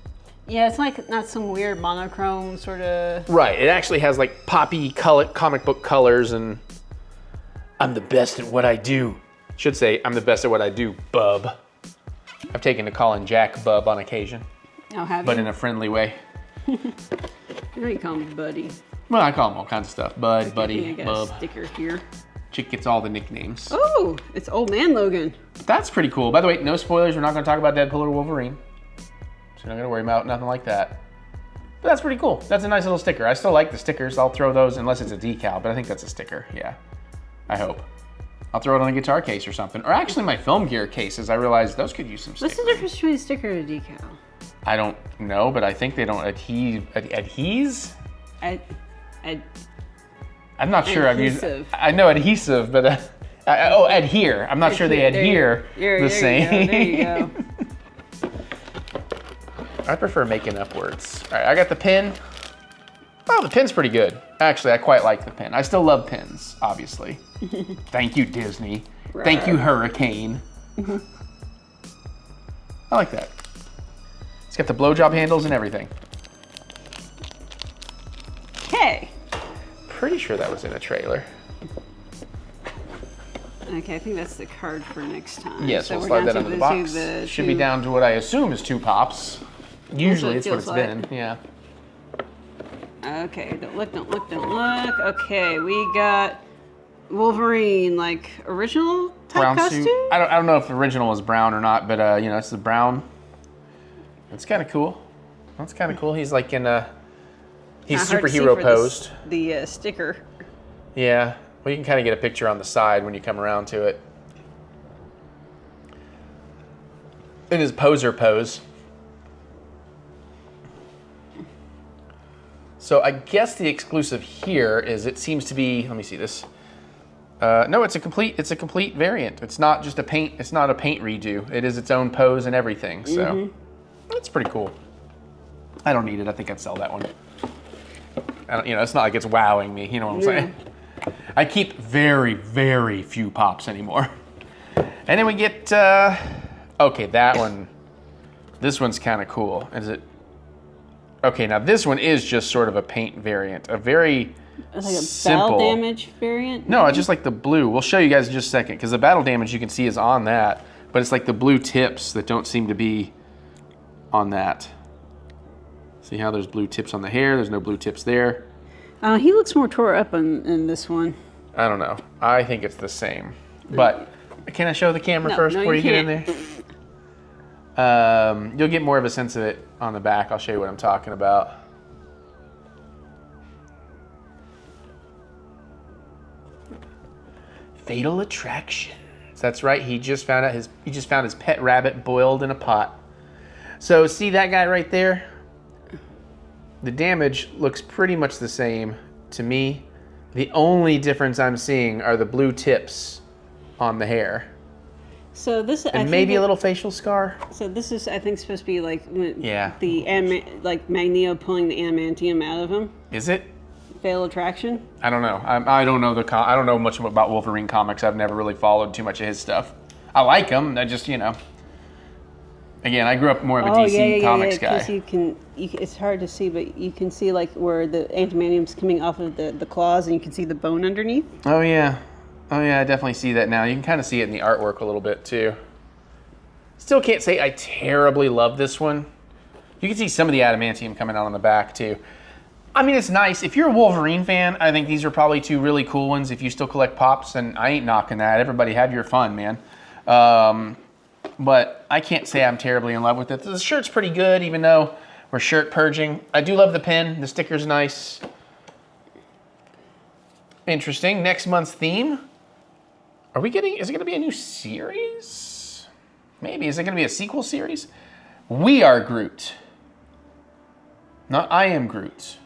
B: Yeah, it's like not some weird monochrome sort of.
A: Right, it actually has like poppy comic book colors, and I'm the best at what I do. Should say, I'm the best at what I do, bub. I've taken to calling Jack Bub on occasion.
B: Oh, have you?
A: But in a friendly way.
B: You know you call him Buddy.
A: Well, I call him all kinds of stuff. Bud,
B: I
A: Buddy,
B: got
A: Bub.
B: a sticker here.
A: Chick gets all the nicknames.
B: Oh, it's Old Man Logan.
A: That's pretty cool. By the way, no spoilers. We're not going to talk about Deadpool or Wolverine. So you're not going to worry about nothing like that. But that's pretty cool. That's a nice little sticker. I still like the stickers. I'll throw those unless it's a decal, but I think that's a sticker. Yeah, I hope. I'll throw it on a guitar case or something. Or actually my film gear cases. I realized those could use some stickers.
B: What's the difference between a sticker and a decal?
A: I don't know, but I think they don't adhese? I'm not sure.
B: Adhesive.
A: I know adhesive, but adhere. I'm not sure they adhere the same.
B: There you go.
A: I prefer making up words. All right, I got the pin. Oh, the pin's pretty good. Actually, I quite like the pin. I still love pins, obviously. Thank you, Disney. Thank you, Hurricane. I like that. It's got the blowjob handles and everything.
B: Okay.
A: Pretty sure that was in a trailer.
B: Okay, I think that's the card for next time.
A: Yes,
B: so
A: we'll
B: we're
A: slide
B: down
A: that
B: to
A: under the box. Should be down to what I assume is 2 pops. Usually it's what it's been, yeah.
B: Okay, don't look, don't look, don't look. Okay, we got Wolverine, like original type
A: Brown
B: costume?
A: suit. I don't know if the original was brown or not, but you know, it's the brown. It's kind of cool. That's kind of cool. He's like in a, he's superhero posed.
B: The sticker.
A: Yeah, well you can kind of get a picture on the side when you come around to it. In his poser pose. So I guess the exclusive here is it seems to be, let me see this. No, it's a complete variant. It's not just a paint, it's not a paint redo. It is its own pose and everything. So that's pretty cool. I don't need it. I think I'd sell that one. I don't, you know, it's not like it's wowing me. You know what I'm saying? I keep very, very few pops anymore. And then we get, okay, that one. This one's kind of cool. Is it? Okay, now this one is just sort of a paint variant. A very
B: Like a
A: simple
B: battle damage variant?
A: No, it's just like the blue. We'll show you guys in just a second because the battle damage you can see is on that, but it's like the blue tips that don't seem to be on that. See how there's blue tips on the hair? There's no blue tips there.
B: He looks more tore up in this one.
A: I don't know. I think it's the same. But can I show the camera first before you get in there? You'll get more of a sense of it on the back. I'll show you what I'm talking about. Fatal Attraction. That's right. He just found out his pet rabbit boiled in a pot. So see that guy right there? The damage looks pretty much the same to me. The only difference I'm seeing are the blue tips on the hair.
B: So this
A: and maybe a little facial scar.
B: So this is, I think, supposed to be like
A: yeah,
B: like Magneto pulling the adamantium out of him.
A: Is it?
B: Fatal Attraction?
A: I don't know. I don't know I don't know much about Wolverine comics. I've never really followed too much of his stuff. I like him. I just, you know. Again, I grew up more of a DC Comics guy.
B: It's hard to see, but you can see like where the adamantium's coming off of the claws, and you can see the bone underneath.
A: Oh yeah, I definitely see that now. You can kind of see it in the artwork a little bit too. Still can't say I terribly love this one. You can see some of the adamantium coming out on the back too. I mean, it's nice. If you're a Wolverine fan, I think these are probably 2 really cool ones. If you still collect pops, and I ain't knocking that. Everybody have your fun, man. But I can't say I'm terribly in love with it. The shirt's pretty good, even though we're shirt purging. I do love the pin. The sticker's nice. Interesting. Next month's theme. Are we getting, is it going to be a new series? Maybe. Is it going to be a sequel series? We Are Groot. Not I Am Groot.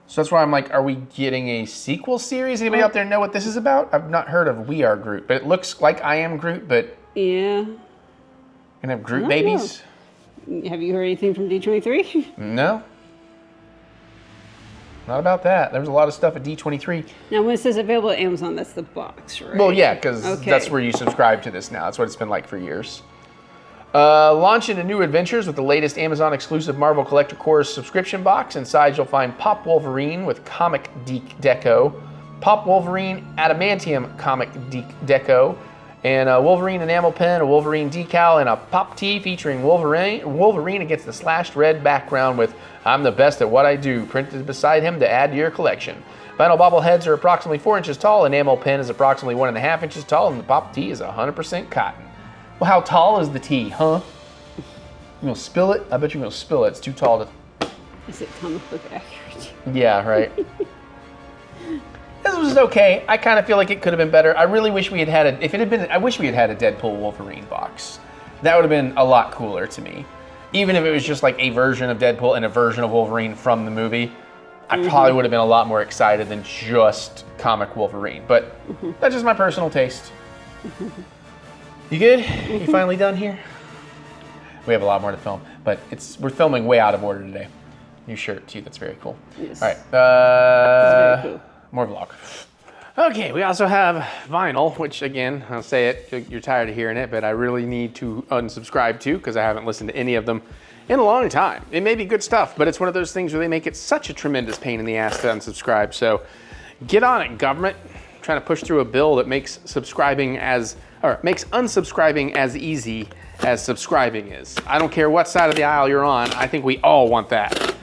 A: So that's why I'm like, are we getting a sequel series? Anybody out there know what this is about? I've not heard of We Are Groot, but it looks like I Am Groot, but...
B: Yeah.
A: Gonna have Groot babies?
B: Know. Have you heard anything from D23?
A: No. Not about that. There was a lot of stuff at D23.
B: Now, when it says available at Amazon, that's the box, right?
A: Well, yeah, because that's where you subscribe to this now. That's what it's been like for years. Launch into new adventures with the latest Amazon exclusive Marvel Collector Corps subscription box. Inside, you'll find Pop Wolverine with comic deco, Pop Wolverine Adamantium comic deco, and a Wolverine enamel pen, a Wolverine decal, and a pop tee featuring Wolverine against the slashed red background with "I'm the best at what I do" printed beside him to add to your collection. Vinyl bobbleheads are approximately 4 inches tall, enamel pen is approximately 1.5 inches tall, and the pop tee is 100% cotton. Well, how tall is the tee, huh? You gonna spill it? I bet you're gonna spill it. It's too tall to...
B: Is it comic book accurate?
A: Yeah, right. This was okay. I kind of feel like it could have been better. I really wish we had had I wish we had had a Deadpool Wolverine box. That would have been a lot cooler to me. Even if it was just like a version of Deadpool and a version of Wolverine from the movie, I probably would have been a lot more excited than just comic Wolverine. But that's just my personal taste. You good? You finally done here? We have a lot more to film, but we're filming way out of order today. New shirt too, that's very cool.
B: Yes.
A: All right,
B: That's very cool.
A: more vlog. Okay, we also have vinyl, which again, I'll say it, you're tired of hearing it, but I really need to unsubscribe to because I haven't listened to any of them in a long time. It may be good stuff, but it's one of those things where they make it such a tremendous pain in the ass to unsubscribe. So get on it, government. Trying to push through a bill that makes unsubscribing as easy as subscribing is. I don't care what side of the aisle you're on. I think we all want that.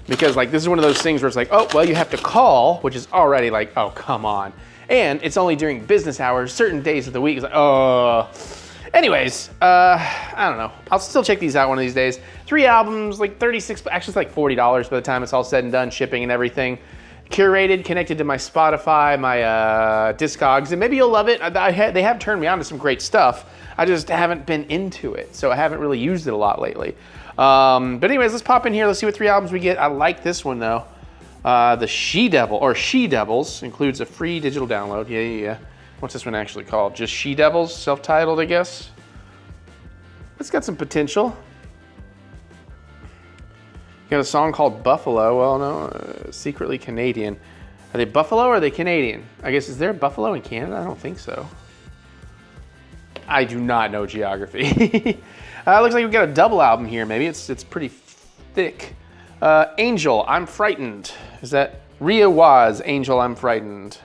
A: Because like this is one of those things where it's like, oh, well, you have to call, which is already like, oh, come on. And it's only during business hours, certain days of the week. It's like, oh. Anyways, I don't know. I'll still check these out one of these days. 3 albums, like 36, actually it's like $40 by the time it's all said and done, shipping and everything. Curated, connected to my Spotify, my Discogs, and maybe you'll love it. They have turned me on to some great stuff. I just haven't been into it, so I haven't really used it a lot lately. But anyways, let's pop in here. Let's see what 3 albums we get. I like this one though. The She Devils includes a free digital download. Yeah. What's this one actually called? Just She Devils, self-titled, I guess. It's got some potential. Got a song called Buffalo. Well, no, secretly Canadian. Are they Buffalo or are they Canadian? I guess, is there Buffalo in Canada? I don't think so. I do not know geography. Looks like we've got a double album here. Maybe it's pretty thick. Angel, I'm Frightened. Is that Rhea Was, Angel, I'm Frightened?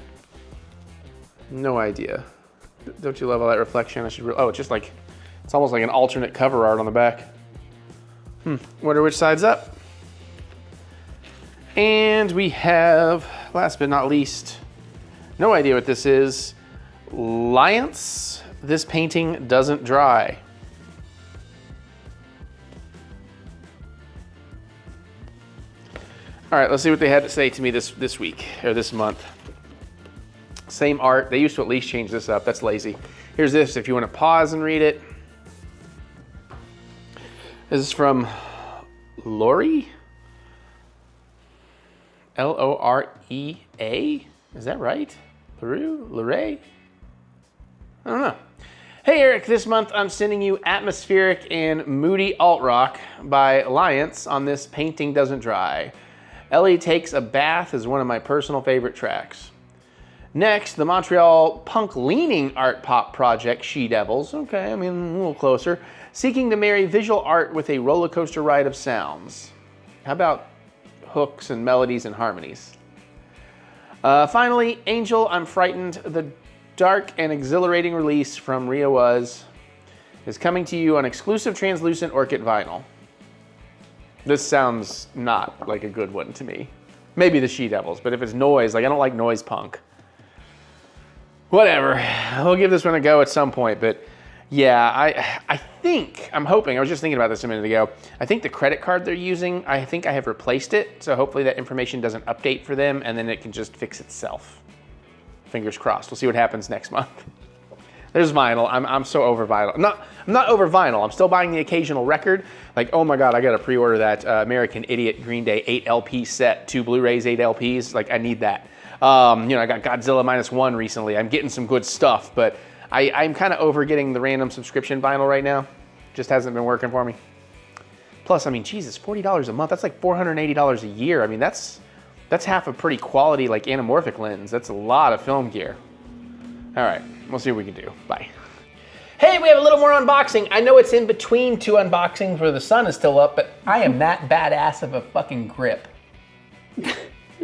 A: No idea. Don't you love all that reflection? Oh, it's just like, it's almost like an alternate cover art on the back. Wonder which side's up. And we have, last but not least, no idea what this is. Liance, This Painting Doesn't Dry. All right, let's see what they had to say to me this week, or this month. Same art. They used to at least change this up. That's lazy. Here's this, if you want to pause and read it. This is from Lori? L-O-R-E-A? Is that right? Lorraine? I don't know. Hey Eric, this month I'm sending you Atmospheric and Moody Alt Rock by Alliance on This Painting Doesn't Dry. Ellie Takes a Bath is one of my personal favorite tracks. Next, the Montreal punk-leaning art pop project She Devils, okay, I mean a little closer, seeking to marry visual art with a roller coaster ride of sounds. How about hooks and melodies and harmonies? Finally, Angel, I'm Frightened, the dark and exhilarating release from Rhea Was, is coming to you on exclusive translucent orchid vinyl. This sounds not like a good one to me. Maybe the She Devils, but if it's noise, like I don't like noise punk. Whatever, we'll give this one a go at some point, but yeah, I'm hoping, I was just thinking about this a minute ago, I think the credit card they're using, I think I have replaced it, so hopefully that information doesn't update for them, and then it can just fix itself. Fingers crossed, we'll see what happens next month. There's vinyl, I'm so over vinyl. I'm not over vinyl, I'm still buying the occasional record, like, oh my God, I gotta pre-order that American Idiot Green Day 8 LP set, 2 Blu-rays, 8 LPs, like I need that. I got Godzilla -1 recently, I'm getting some good stuff, but I'm kind of over getting the random subscription vinyl right now. Just hasn't been working for me. Plus, I mean, Jesus, $40 a month. That's like $480 a year. I mean, that's half a pretty quality like anamorphic lens. That's a lot of film gear. All right, we'll see what we can do. Bye. Hey, we have a little more unboxing. I know it's in between 2 unboxings where the sun is still up, but I am that badass of a fucking grip.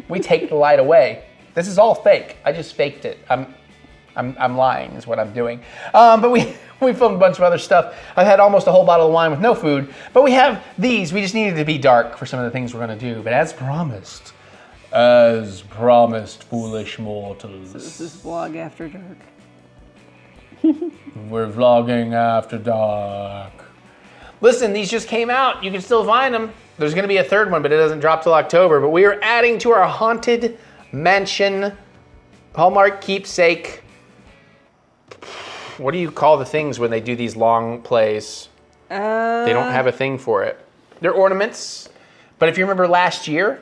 A: We take the light away. This is all fake. I just faked it. I'm lying is what I'm doing. But we filmed a bunch of other stuff. I've had almost a whole bottle of wine with no food. But we have these. We just needed to be dark for some of the things we're going to do. But as promised, foolish mortals.
B: So this is Vlog After Dark.
A: We're vlogging after dark. Listen, these just came out. You can still find them. There's going to be a third one, but it doesn't drop till October. But we are adding to our Haunted Mansion Hallmark keepsake. What do you call the things when they do these long plays? They don't have a thing for it. They're ornaments. But if you remember last year,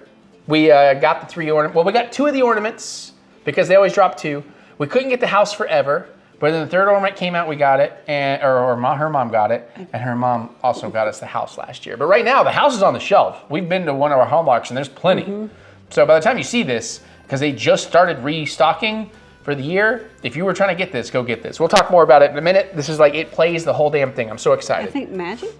A: we got the 3 ornaments. Well, we got 2 of the ornaments because they always drop 2. We couldn't get the house forever, but then the 3rd ornament came out, we got it, and her mom got it, and her mom also got us the house last year. But right now, the house is on the shelf. We've been to one of our Hallmarks, and there's plenty. So by the time you see this, because they just started restocking for for the year. If you were trying to get this, go get this. We'll talk more about it in a minute. This is like, it plays the whole damn thing. I'm so
B: I
A: excited.
B: think Magic?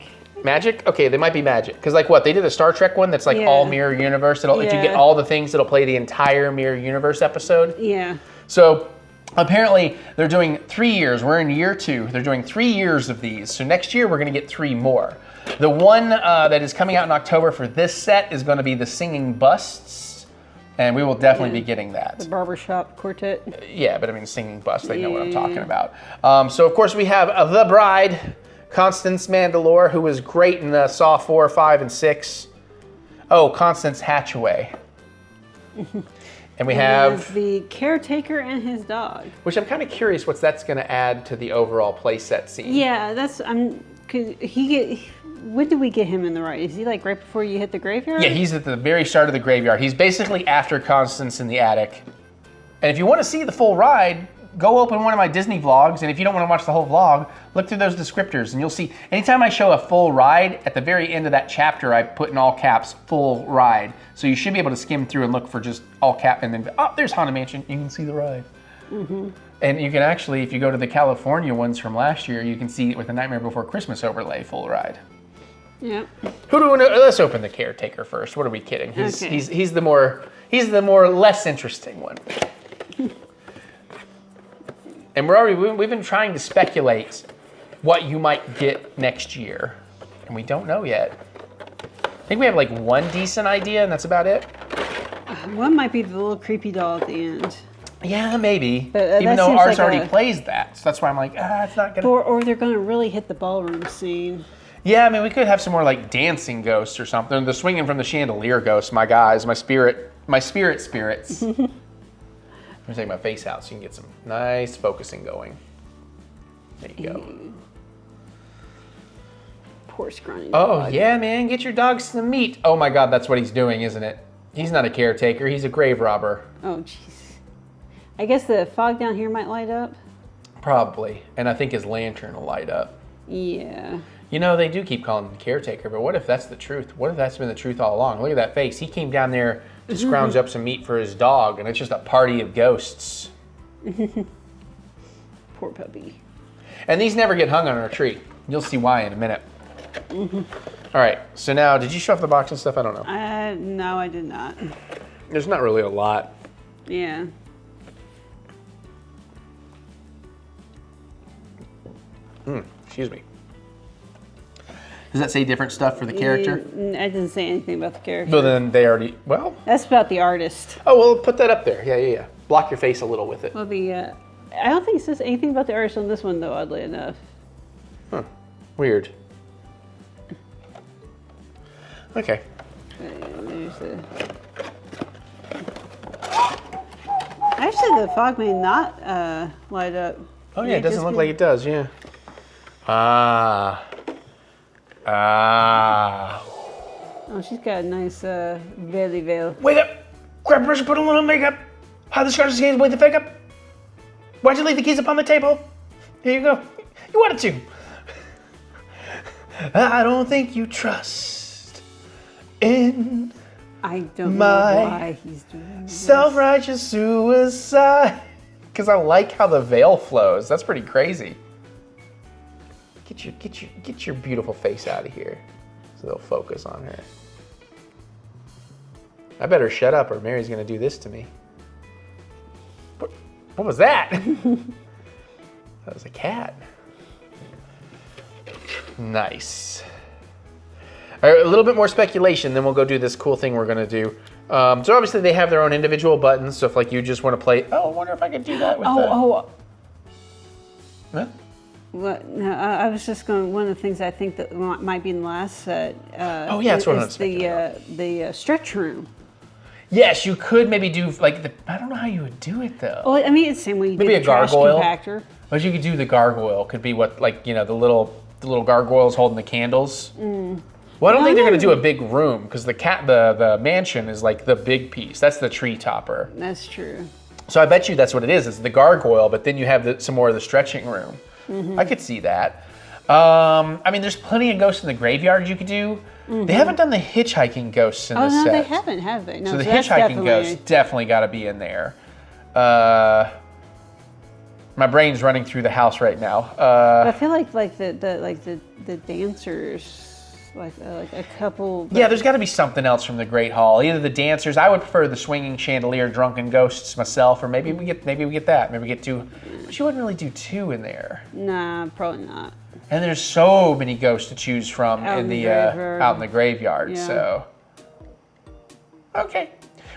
A: Magic? Okay, they might be Magic. Because like what? They did a Star Trek one that's like all mirror universe. If you get all the things, it'll play the entire mirror universe episode.
B: Yeah.
A: So apparently they're doing 3 years. We're in year 2. They're doing 3 years of these. So next year we're going to get 3 more. The one that is coming out in October for this set is going to be the Singing Busts. And we will definitely be getting that.
B: The Barbershop Quartet.
A: Yeah, but I mean, Singing Bust, they know what I'm talking about. So, of course, we have the bride, Constance Mandalore, who was great in Saw 4, 5, and 6. Oh, Constance Hatchaway. And we have
B: the caretaker and his dog.
A: Which I'm kind of curious what that's going to add to the overall playset scene.
B: Yeah, when did we get him in the ride? Is he like right before you hit the graveyard?
A: Yeah, he's at the very start of the graveyard. He's basically after Constance in the attic. And if you want to see the full ride, go open one of my Disney vlogs. And if you don't want to watch the whole vlog, look through those descriptors and you'll see anytime I show a full ride, at the very end of that chapter, I put in all caps, full ride. So you should be able to skim through and look for just all cap and then, oh, there's Haunted Mansion. You can see the ride. Mm-hmm. And you can actually, if you go to the California ones from last year, you can see it with the Nightmare Before Christmas overlay, full ride.
B: Yeah.
A: Who do we know? Let's open the caretaker first. What are we kidding? He's the more less interesting one. And we've been trying to speculate what you might get next year, and we don't know yet. I think we have like one decent idea, and that's about it.
B: One might be the little creepy doll at the end.
A: Yeah, maybe.
B: But,
A: even though ours already plays that, so that's why I'm like, it's not gonna.
B: Or they're gonna really hit the ballroom scene.
A: Yeah, I mean, we could have some more like dancing ghosts or something. The swinging from the chandelier ghosts, my guys, my spirit spirits. Let me take my face out so you can get some nice focusing going. There you go.
B: Poor scrawny
A: Oh,
B: dog.
A: yeah, man, get your dog some meat. Oh my God, that's what he's doing, isn't it? He's not a caretaker, he's a grave robber.
B: Oh, jeez. I guess the fog down here might light up.
A: Probably, and I think his lantern will light up.
B: Yeah.
A: You know, they do keep calling him the caretaker, but what if that's the truth? What if that's been the truth all along? Look at that face. He came down there to scrounge up some meat for his dog, and it's just a party of ghosts.
B: Poor puppy.
A: And these never get hung on our tree. You'll see why in a minute. All right, so now, did you show off the box and stuff? I don't know.
B: No, I did not.
A: There's not really a lot.
B: Yeah.
A: Excuse me. Does that say different stuff for the character?
B: I didn't say anything about the character.
A: Well, then they already,
B: That's about the artist.
A: Oh, well, put that up there. Yeah. Block your face a little with it.
B: Well, I don't think it says anything about the artist on this one, though, oddly enough.
A: Huh. Weird. Okay.
B: Actually, the fog may not light up.
A: Oh, yeah, it doesn't look like it does, yeah.
B: Oh, she's got a nice belly veil.
A: Wake up! Grab a brush and put on a little makeup. Hide the scars and with the fake up. Why'd you leave the keys upon the table? Here you go. You wanted to. I don't think you trust in
B: I don't know why he's doing this.
A: Self-righteous suicide. Because I like how the veil flows. That's pretty crazy. Get your beautiful face out of here, so they'll focus on her. I better shut up, or Mary's gonna do this to me. What was that? That was a cat. Nice. All right, a little bit more speculation, then we'll go do this cool thing we're gonna do. So obviously they have their own individual buttons. So if like you just want to play, I wonder if I could do that with Huh?
B: What? No, I was just going. One of the things I think that might be in the last set.
A: That's what I'm expecting.
B: The stretch room.
A: Yes, you could maybe do like I don't know how you would do it though.
B: Well, I mean, it's the same way you
A: maybe
B: do the trash
A: gargoyle
B: compactor.
A: But you could do the gargoyle. Could be what the little gargoyles holding the candles. Well, I don't think they're gonna do a big room because the mansion is like the big piece. That's the tree topper.
B: That's true.
A: So I bet you that's what it is. It's the gargoyle, but then you have some more of the stretching room. I could see that. I mean, there's plenty of ghosts in the graveyard you could do. They haven't done the hitchhiking ghosts in this set.
B: No, they haven't, have they? No,
A: so the hitchhiking ghosts definitely got to be in there. My brain's running through the house right now.
B: I feel like the dancers, like a couple.
A: Yeah, there's got to be something else from the Great Hall. Either the dancers. I would prefer the swinging chandelier, drunken ghosts myself, or maybe we get that. Maybe we get two. But you wouldn't really do two in there.
B: Nah, probably not.
A: And there's so many ghosts to choose from
B: Out
A: in the
B: graveyard.
A: out in the graveyard.
B: Yeah.
A: So, okay.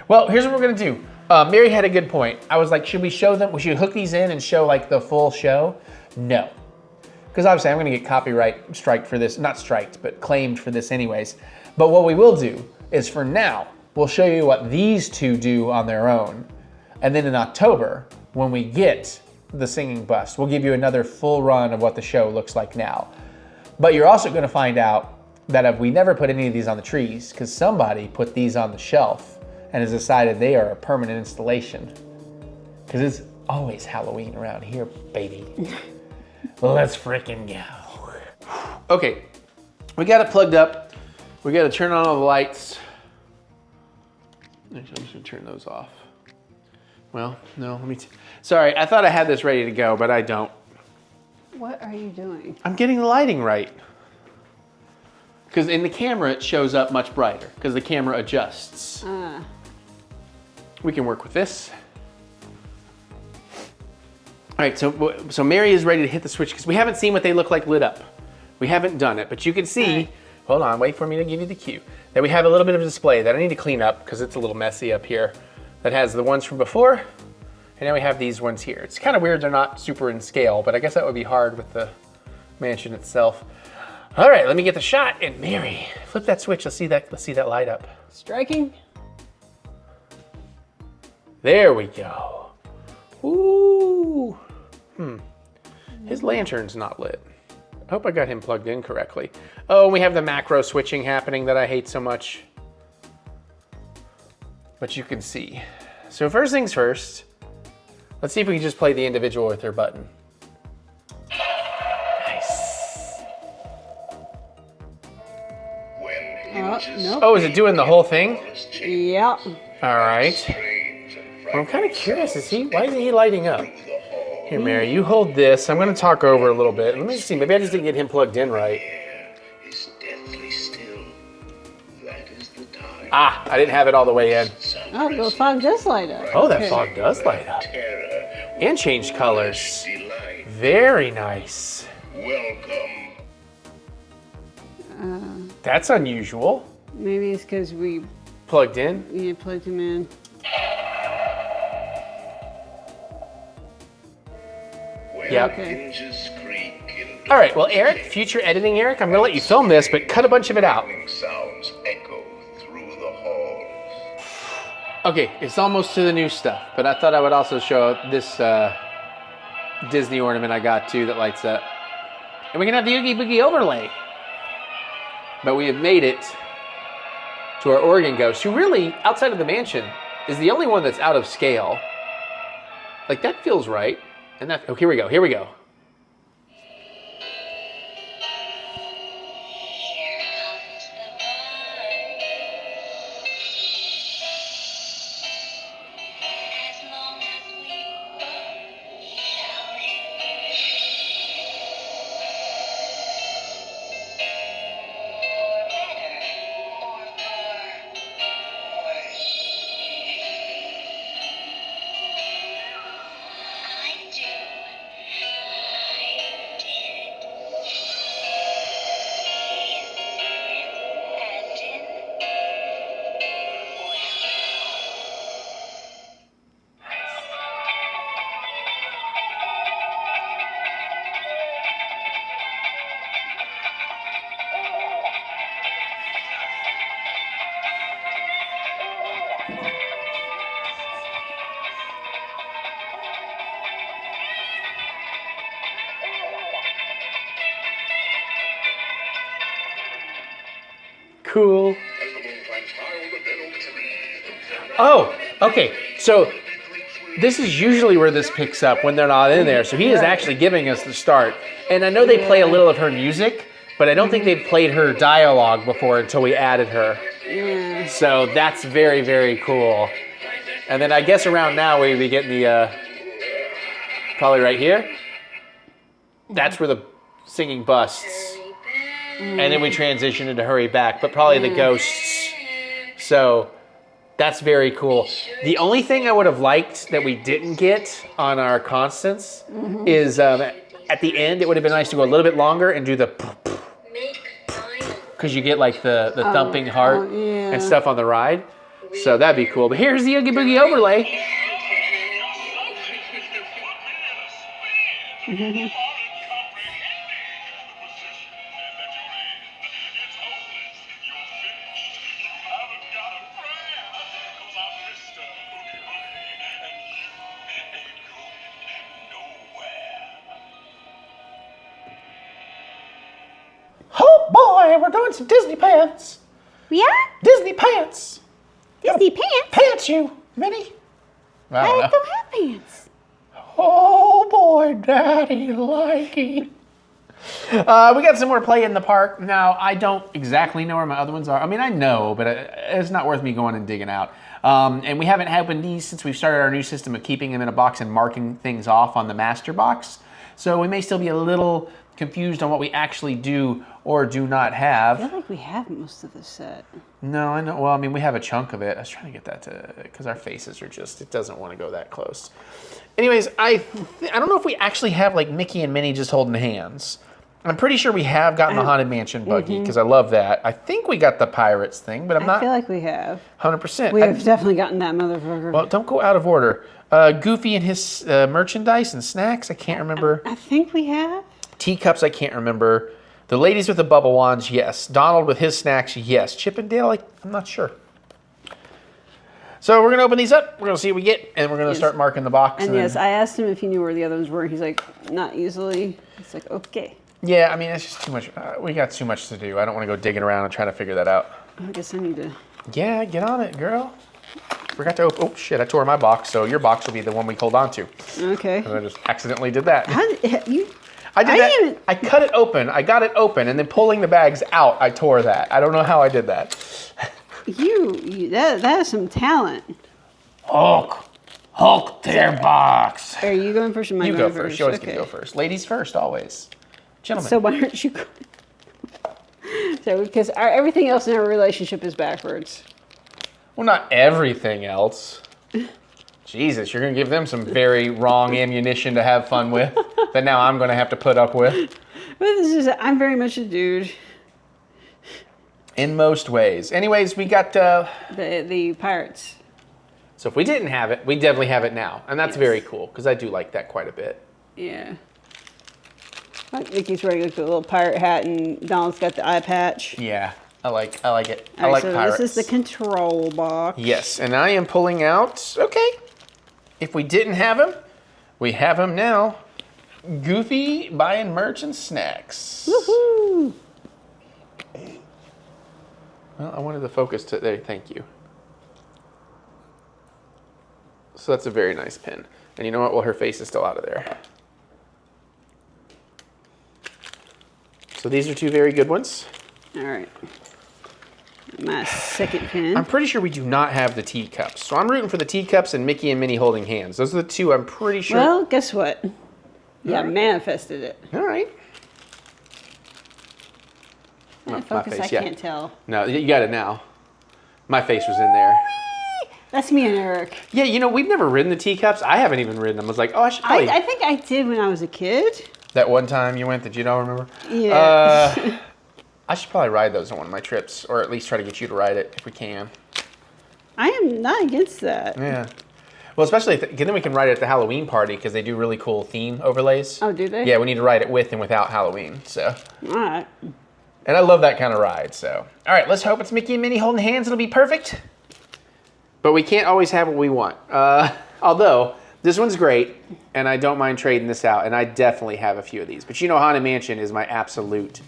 A: Well, here's what we're gonna do. Mary had a good point. I was like, should we show them? Should we hook these in and show like the full show? No, because obviously I'm gonna get copyright striked for this. Not striked, but claimed for this anyways. But what we will do is for now, we'll show you what these two do on their own, and then in October when we get the singing bust, we'll give you another full run of what the show looks like now. But you're also gonna find out that if we never put any of these on the trees, because somebody put these on the shelf and has decided they are a permanent installation. Because it's always Halloween around here, baby. Let's freaking go. Okay, we got it plugged up. We got to turn on all the lights. Actually, I'm just gonna turn those off. Well, no, let me, sorry, I thought I had this ready to go, but I don't.
B: What are you doing?
A: I'm getting the lighting right. Because in the camera, it shows up much brighter, because the camera adjusts. We can work with this. All right, so Mary is ready to hit the switch, because we haven't seen what they look like lit up. We haven't done it, but you can see,
B: right.
A: Hold on, wait for me to give you the cue, that we have a little bit of a display that I need to clean up, because it's a little messy up here, that has the ones from before, and now we have these ones here. It's kind of weird they're not super in scale, but I guess that would be hard with the mansion itself. All right, let me get the shot, and Mary, flip that switch. Let's see that light up.
B: Striking.
A: There we go. Ooh. His lantern's not lit. I hope I got him plugged in correctly. Oh, we have the macro switching happening that I hate so much. But you can see. So first things first, let's see if we can just play the individual with their button. Nice.
B: Nope.
A: Oh, is it doing the whole thing?
B: Yeah.
A: All right. Well, I'm kind of curious. Why isn't he lighting up? Here, Mary, you hold this. I'm going to talk over a little bit. Let me see. Maybe I just didn't get him plugged in right.
C: Is deathly still. That is the time.
A: Ah, I didn't have it all the way in.
B: Oh, the fog does light up.
A: Oh, that
B: Okay.
A: fog does light up.
C: Terror.
A: And change colors.
C: Delight.
A: Very nice.
C: Welcome.
A: That's unusual.
B: Maybe it's because we
A: Plugged in.
B: plugged him in.
A: Yep.
B: Okay.
C: Hinges creak in
A: All right, well, Eric, future editing Eric, I'm going to let you film this, but cut a bunch of it out.
C: sounds echo through the halls.
A: Okay, it's almost to the new stuff, but I thought I would also show this Disney ornament I got too that lights up. And we can have the Oogie Boogie overlay. But we have made it to our Oregon ghost, who really, outside of the mansion, is the only one that's out of scale. Like, that feels right. And that, oh, here we go.
D: Here comes the one. As long as we both shall live. For better or for worse. I did. And in
A: Cool. Oh, okay. So this is usually where this picks up when they're not in there. So he is actually giving us the start. And I know they play a little of her music, but I don't think they've played her dialogue before until we added her.
B: Yeah.
A: So that's very, very cool. And then I guess around now we'll be getting the Probably right here. That's where the singing busts. And then we transition into Hurry Back, but probably the ghosts. So that's very cool. The only thing I would have liked that we didn't get on our constants is at the end, it would have been nice to go a little bit longer and do the, because you get like the thumping heart and stuff on the ride. So that'd be cool. But here's the Oogie Boogie overlay. Oh boy, we're doing some Disney pants.
B: Yeah?
A: Disney pants.
B: Disney pants?
A: Pants you, Minnie. I
B: I don't have pants.
A: Oh boy, Daddy likey. We got some more play in the park. Now, I don't exactly know where my other ones are. I mean, I know, but it's not worth me going and digging out. And we haven't opened these since we've started our new system of keeping them in a box and marking things off on the master box. So we may still be a little confused on what we actually do or do not
B: I
A: have.
B: feel like we have most of the set.
A: No, I know. Well, I mean, we have a chunk of it. I was trying to get that to, because our faces are just, it doesn't want to go that close. Anyways, I don't know if we actually have like Mickey and Minnie just holding hands. I'm pretty sure we have gotten the Haunted Mansion buggy because I love that. I think we got the Pirates thing, but I'm
B: I
A: not
B: feel like we have.
A: 100%.
B: We have definitely gotten that motherfucker.
A: Well, don't go out of order. Goofy and his merchandise and snacks, I can't remember.
B: I think we have.
A: Teacups, I can't remember. The ladies with the bubble wands, yes. Donald with his snacks, yes. Chippendale, I'm not sure. So we're going to open these up. We're going to see what we get, and we're going to start marking the box.
B: And yes, I asked him if he knew where the other ones were. He's like, not easily. It's like, okay.
A: Yeah, I mean, it's just too much. We got too much to do. I don't want to go digging around and trying to figure that out.
B: I guess I need to.
A: Yeah, get on it, girl. Forgot to open. Oh, shit, I tore my box, so your box will be the one we hold on to.
B: Okay.
A: And I just accidentally did that.
B: How did you?
A: I did that. I cut it open. I got it open, and then pulling the bags out, I tore that. I don't know how I did that.
B: That is some talent.
A: Hulk their box.
B: Are you going first or am I
A: You
B: going
A: go first. You always can go first. Ladies first, always. Gentlemen.
B: So why aren't you going? So because everything else in our relationship is backwards.
A: Well, not everything else. Jesus, you're going to give them some very wrong ammunition to have fun with that now I'm going to have to put up with.
B: But I'm very much a dude.
A: In most ways. Anyways, we got...
B: The Pirates.
A: So if we didn't have it, we definitely have it now. And that's very cool, because I do like that quite a bit.
B: Yeah. Like Mickey's wearing like a little pirate hat and Donald's got the eye patch.
A: Yeah, I like it. I
B: All
A: like
B: right, so
A: pirates.
B: this is the control box.
A: Yes, and I am pulling out... Okay. If we didn't have him, we have him now. Goofy buying merch and snacks.
B: Woohoo!
A: Well, I wanted the focus to... There, thank you. So that's a very nice pin. And you know what? Well, her face is still out of there. So these are two very good ones.
B: All right. My second pin.
A: I'm pretty sure we do not have the teacups. So I'm rooting for the teacups and Mickey and Minnie holding hands. Those are the two I'm pretty sure.
B: Well, guess what? Yeah, manifested it.
A: All right.
B: Focus, I can't tell.
A: No, you got it now. My face was in there.
B: That's me and Eric.
A: Yeah, you know, we've never ridden the teacups. I haven't even ridden them. I was like, oh, I should probably...
B: I think I did when I was a kid.
A: That one time you went that you don't remember?
B: Yeah.
A: I should probably ride those on one of my trips, or at least try to get you to ride it if we can.
B: I am not against that.
A: Yeah. Well, especially then we can ride it at the Halloween party because they do really cool theme overlays.
B: Oh, do they?
A: Yeah, we need to ride it with and without Halloween. So.
B: All right.
A: And I love that kind of ride. So, all right, let's hope it's Mickey and Minnie holding hands. It'll be perfect. But we can't always have what we want. Although this one's great, and I don't mind trading this out. And I definitely have a few of these. But you know, Haunted Mansion is my absolute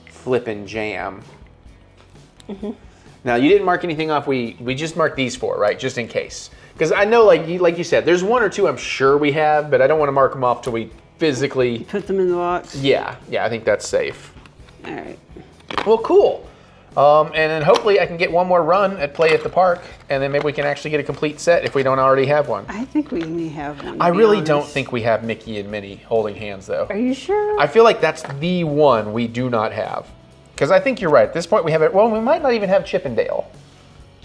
A: flippin' jam. Mm-hmm. Now, you didn't mark anything off. We just marked these four, right? Just in case. Because I know, like you said, there's one or two I'm sure we have, but I don't want to mark them off till we physically...
B: Put them in the box?
A: Yeah, I think that's safe.
B: All right.
A: Well, cool. And then hopefully I can get one more run at Play at the Park, and then maybe we can actually get a complete set if we don't already have one.
B: I think we may have one.
A: I really don't think we have Mickey and Minnie holding hands, though.
B: Are you sure?
A: I feel like that's the one we do not have. Because I think you're right. At this point, we have it. Well, we might not even have Chip and Dale.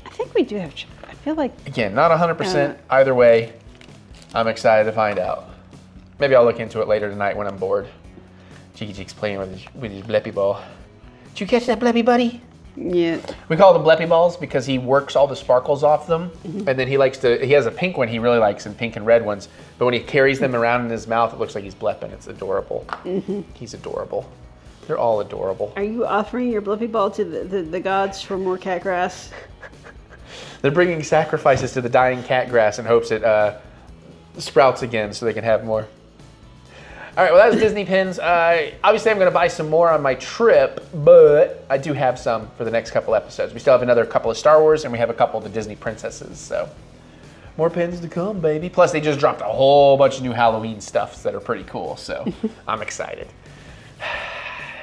B: I think we do have Chip. I feel like...
A: Again, not 100%. Either way, I'm excited to find out. Maybe I'll look into it later tonight when I'm bored. Cheeky Cheek's playing with his bleppy ball. Did you catch that bleppy, buddy?
B: Yeah.
A: We call them bleppy balls because he works all the sparkles off them. And then he has a pink one he really likes and pink and red ones. But when he carries them around in his mouth, it looks like he's blepping. It's adorable. He's adorable. They're all adorable.
B: Are you offering your blippy ball to the gods for more cat grass?
A: They're bringing sacrifices to the dying cat grass in hopes it sprouts again so they can have more. All right, well, that's Disney pins. Obviously, I'm going to buy some more on my trip, but I do have some for the next couple episodes. We still have another couple of Star Wars, and we have a couple of the Disney princesses, so more pins to come, baby. Plus, they just dropped a whole bunch of new Halloween stuffs that are pretty cool, so I'm excited.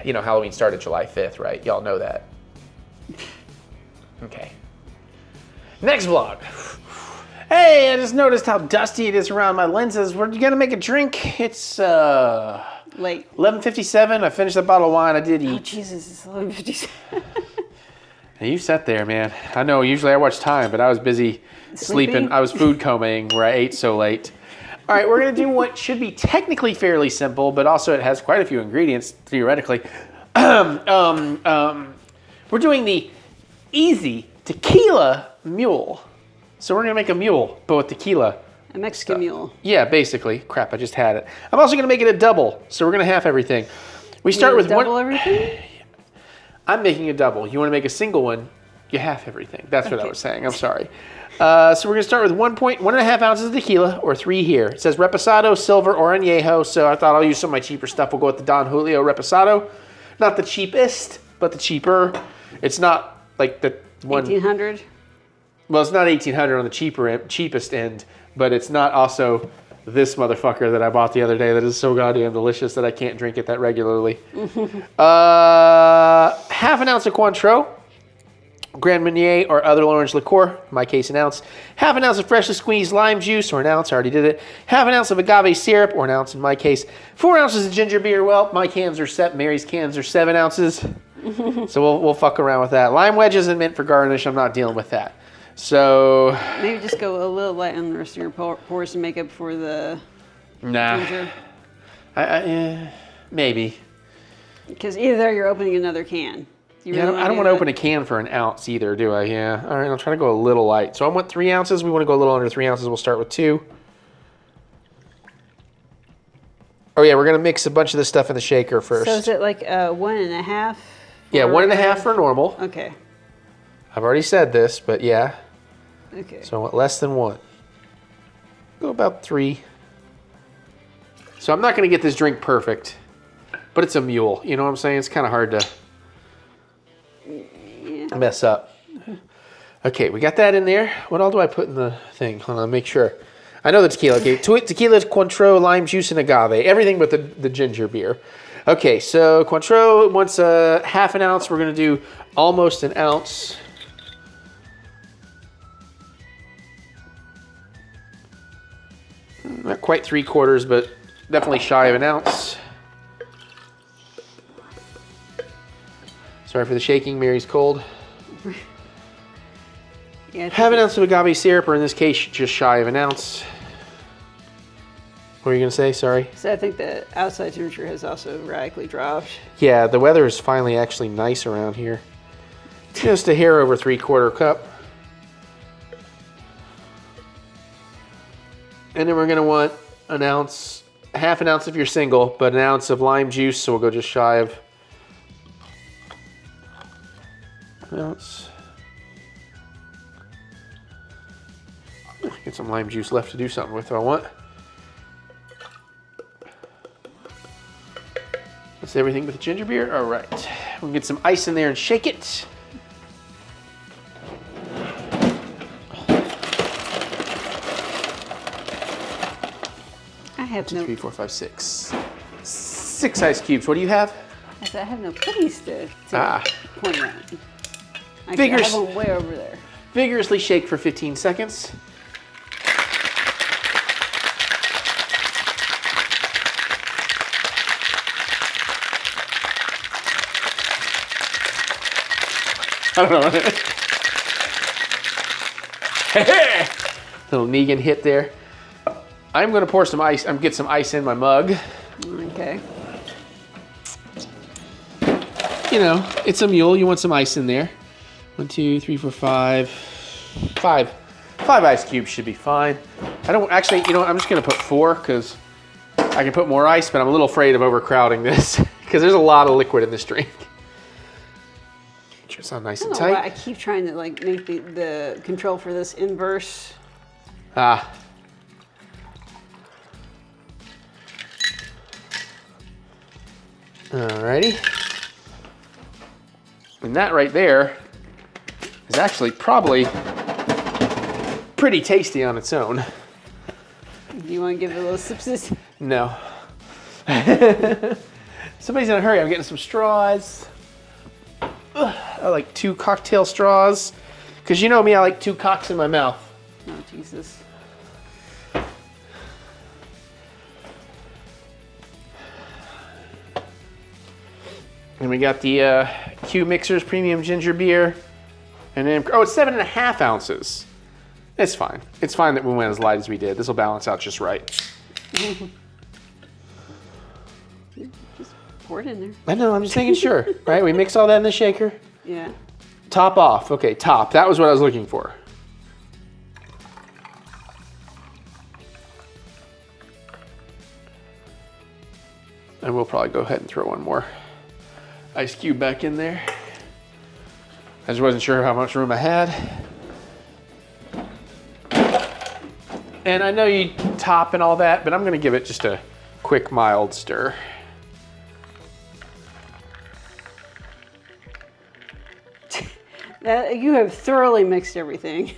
A: You know, Halloween started July 5th, right? Y'all know that. Okay. Next vlog. Hey, I just noticed how dusty it is around my lenses. We're gonna make a drink. It's
B: Late.
A: 11:57. I finished a bottle of wine. I did
B: Oh,
A: eat.
B: Jesus, it's 11:57.
A: You sat there, man. I know, usually I watch time, but I was busy sleeping. I was food combing where I ate so late. All right, we're gonna do what should be technically fairly simple, but also it has quite a few ingredients, theoretically. We're doing the easy Tequila Mule. So we're gonna make a mule, but with tequila.
B: A Mexican mule.
A: Yeah, basically. Crap, I just had it. I'm also gonna make it a double, so we're gonna half everything. We start with
B: double
A: one.
B: everything?
A: I'm making a double. You wanna make a single one, you half everything. That's what I was saying, I'm sorry. So we're gonna start with 1.5 ounces of tequila, or 3 here. It says Reposado, Silver, or Añejo, so I thought I'll use some of my cheaper stuff. We'll go with the Don Julio Reposado. Not the cheapest, but the cheaper. It's not like the one...
B: 1800?
A: Well, it's not 1800 on the cheapest end, but it's not also this motherfucker that I bought the other day that is so goddamn delicious that I can't drink it that regularly. Half an ounce of Cointreau, Grand Marnier, or other orange liqueur, in my case an ounce. Half an ounce of freshly squeezed lime juice, or an ounce, I already did it. Half an ounce of agave syrup, or an ounce in my case. 4 ounces of ginger beer. Well, my cans are set. Mary's cans are 7 ounces. So we'll fuck around with that. Lime wedges and mint for garnish. I'm not dealing with that. So
B: Maybe just go a little light on the rest of your pores to make up for the ginger.
A: Maybe.
B: Because either you're opening another can. Do you
A: Yeah,
B: really
A: I don't
B: do
A: want to
B: that?
A: open a can for an ounce either, do I? Yeah. All right, I'll try to go a little light. So I want 3 ounces. We want to go a little under 3 ounces. We'll start with 2. Oh yeah, we're gonna mix a bunch of this stuff in the shaker first.
B: So is it like 1.5?
A: Yeah, 1.5 for normal.
B: Okay.
A: I've already said this, but yeah.
B: Okay.
A: So I want less than 1. Go about 3. So I'm not gonna get this drink perfect, but it's a mule. You know what I'm saying? It's kind of hard to mess up. Okay, we got that in there. What all do I put in the thing? Hold on, make sure. I know the tequila. Okay, tequila, Cointreau, lime juice, and agave. Everything but the ginger beer. Okay, so Cointreau wants a half an ounce. We're gonna do almost an ounce. Not quite 3/4, but definitely shy of an ounce. Sorry for the shaking. Mary's cold.
B: Yeah,
A: Half an ounce of agave syrup, or in this case, just shy of an ounce. What were you going to say? Sorry.
B: So I think the outside temperature has also radically dropped.
A: Yeah, the weather is finally actually nice around here. Just a hair over 3/4 cup. And then we're going to want an ounce, half an ounce if you're single, but an ounce of lime juice, so we'll go just shy of an ounce. Get some lime juice left to do something with if I want. That's everything but the ginger beer. All right, we can get some ice in there and shake it.
B: I have
A: 2,
B: no.
A: 3, 4, 5, 6. 6 ice cubes. What do you have?
B: I said I have no putties to
A: Ah.
B: point at. Actually, I have one way over there.
A: Vigorously shake for 15 seconds. I don't know. Little Negan hit there. I'm gonna pour some ice. Get some ice in my mug.
B: Okay.
A: You know, it's a mule. You want some ice in there. 1, 2, 3, 4, 5. Five ice cubes should be fine. I don't actually. You know, I'm just gonna put 4 because I can put more ice, but I'm a little afraid of overcrowding this because there's a lot of liquid in this drink. It's not nice and tight.
B: I keep trying to like make the control for this inverse.
A: Ah. Alrighty. And that right there is actually probably pretty tasty on its own.
B: Do you want to give it a little sip?
A: No. Somebody's in a hurry. I'm getting some straws. I like 2 cocktail straws. Because you know me, I like 2 cocks in my mouth.
B: Oh, Jesus.
A: And we got the Q Mixers Premium Ginger Beer. And then, oh, it's 7.5 ounces. It's fine. It's fine that we went as light as we did. This will balance out just right.
B: Just pour it in there.
A: I know, I'm just making sure. Right, we mix all that in the shaker.
B: Yeah.
A: Top off. Okay, top. That was what I was looking for. And we'll probably go ahead and throw one more ice cube back in there. I just wasn't sure how much room I had. And I know you top and all that, but I'm gonna give it just a quick, mild stir.
B: You have thoroughly mixed everything.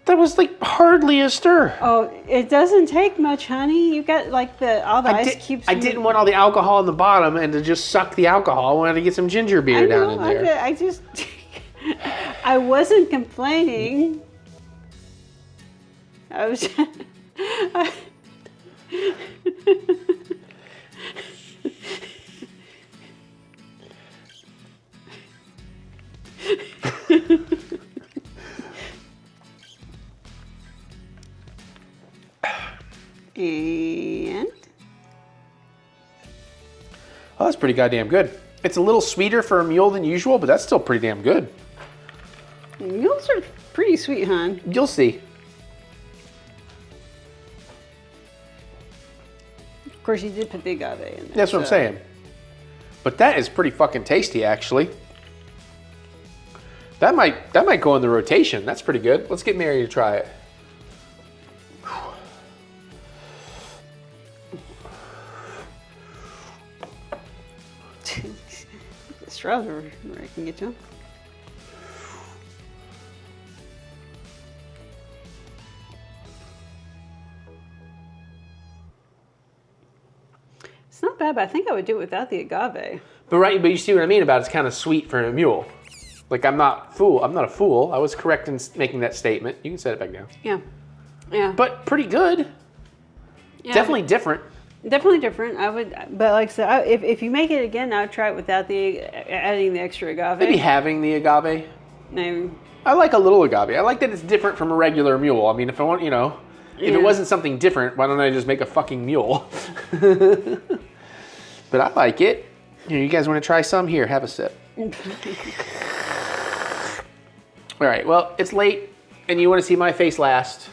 A: That was like hardly a stir.
B: Oh, it doesn't take much, honey. You got like all the ice cubes.
A: I didn't want all the alcohol in the bottom and to just suck the alcohol. I wanted to get some ginger beer down in there.
B: I just, I wasn't complaining. I was. And
A: oh, that's pretty goddamn good. It's a little sweeter for a mule than usual, but that's still pretty damn good.
B: mules are pretty sweet, hon.
A: You'll see.
B: Of course, you did put the agave in there.
A: That's what I'm saying. But that is pretty fucking tasty, actually. That might go in the rotation. That's pretty good. Let's get Mary to try it.
B: The straws are where I can get you. It's not bad, but I think I would do it without the agave.
A: But you see what I mean about it's kind of sweet for a mule. Like I'm not a fool. I was correct in making that statement. You can set it back down.
B: Yeah. Yeah.
A: But pretty good.
B: Yeah.
A: Definitely different.
B: Definitely different. I would, but like I said, if you make it again, I would try it without adding the extra agave.
A: Maybe having the agave.
B: Maybe.
A: I like a little agave. I like that it's different from a regular mule. I mean, if I want, if it wasn't something different, why don't I just make a fucking mule? But I like it. You guys want to try some? Here, have a sip. All right, well, it's late, and you want to see my face last.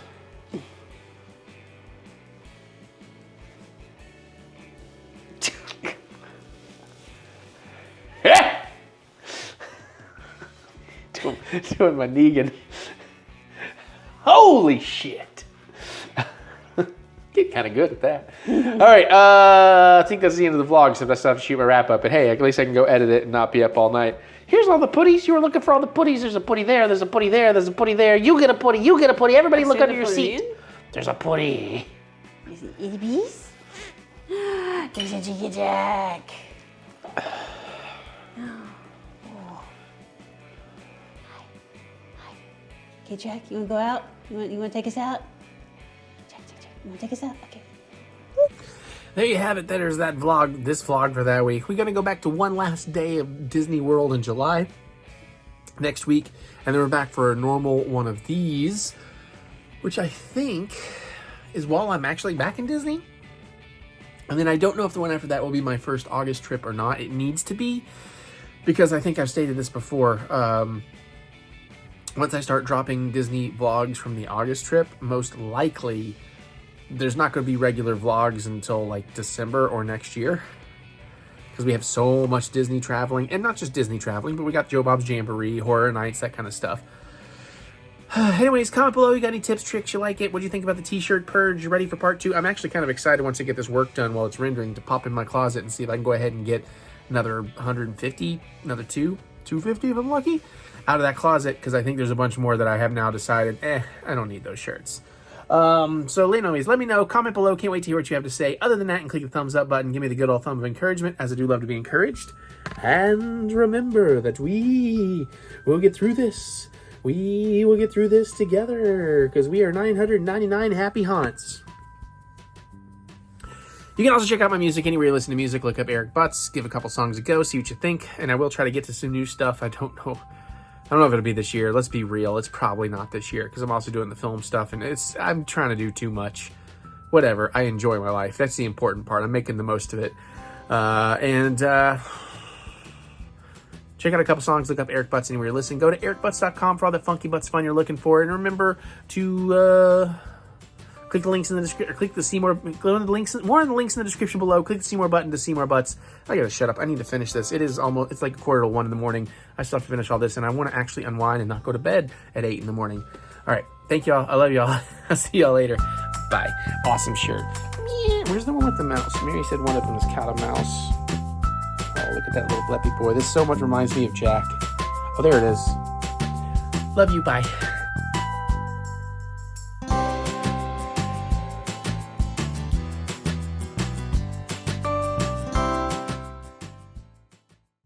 A: Doing my Negan. Holy shit. Get kind of good at that. All right, I think that's the end of the vlog, so I still have to shoot my wrap up. But hey, at least I can go edit it and not be up all night. Here's all the putties. You were looking for all the putties. There's a putty there. There's a putty there. There's a putty there. You get a putty. You get a putty. Everybody look under your seat. There's a putty.
B: Is it EBs? There's a Jiggy Jack. Okay, Jack, you wanna go out? You wanna take us out? Jack, you wanna take us out? Okay.
A: There you have it. There's that vlog, this vlog for that week. We're going to go back to one last day of Disney World in July next week. And then we're back for a normal one of these, which I think is while I'm actually back in Disney. And then I don't know if the one after that will be my first August trip or not. It needs to be, because I think I've stated this before. Once I start dropping Disney vlogs from the August trip, most likely there's not going to be regular vlogs until like December or next year, because we have so much Disney traveling, and not just Disney traveling, but we got Joe Bob's Jamboree, Horror Nights, that kind of stuff. Anyways, comment below. You got any tips, tricks, you like it? What do you think about the T Shirt Purge? You ready for part 2? I'm actually kind of excited once I get this work done while it's rendering to pop in my closet and see if I can go ahead and get another 150, another 250 if I'm lucky, out of that closet, because I think there's a bunch more that I have now decided, I don't need those shirts. So anyways, let me know, comment below. Can't wait to hear what you have to say. Other than that, and click the thumbs up button. Give me the good old thumb of encouragement, as I do love to be encouraged. And remember that we will get through this. We will get through this together, because we are 999 happy haunts. You can also check out my music anywhere you listen to music. Look up Eric Butts, give a couple songs a go, see what you think. And I will try to get to some new stuff. I don't know if it'll be this year. Let's be real. It's probably not this year, because I'm also doing the film stuff, and I'm trying to do too much. Whatever. I enjoy my life. That's the important part. I'm making the most of it. Check out a couple songs. Look up Eric Butts anywhere you listen. Go to ericbutts.com for all that funky butts fun you're looking for. And remember to click the links in the description. Click the see more. Go to the links. More on the links in the description below. Click the see more button to see more butts. I gotta shut up. I need to finish this. It's like 1:45 in the morning. I still have to finish all this, and I want to actually unwind and not go to bed at 8 in the morning. All right. Thank y'all. I love y'all. I'll see y'all later. Bye. Awesome shirt. Where's the one with the mouse? Mary said one of them was cat a mouse. Oh, look at that little bleppy boy. This so much reminds me of Jack. Oh, there it is. Love you. Bye.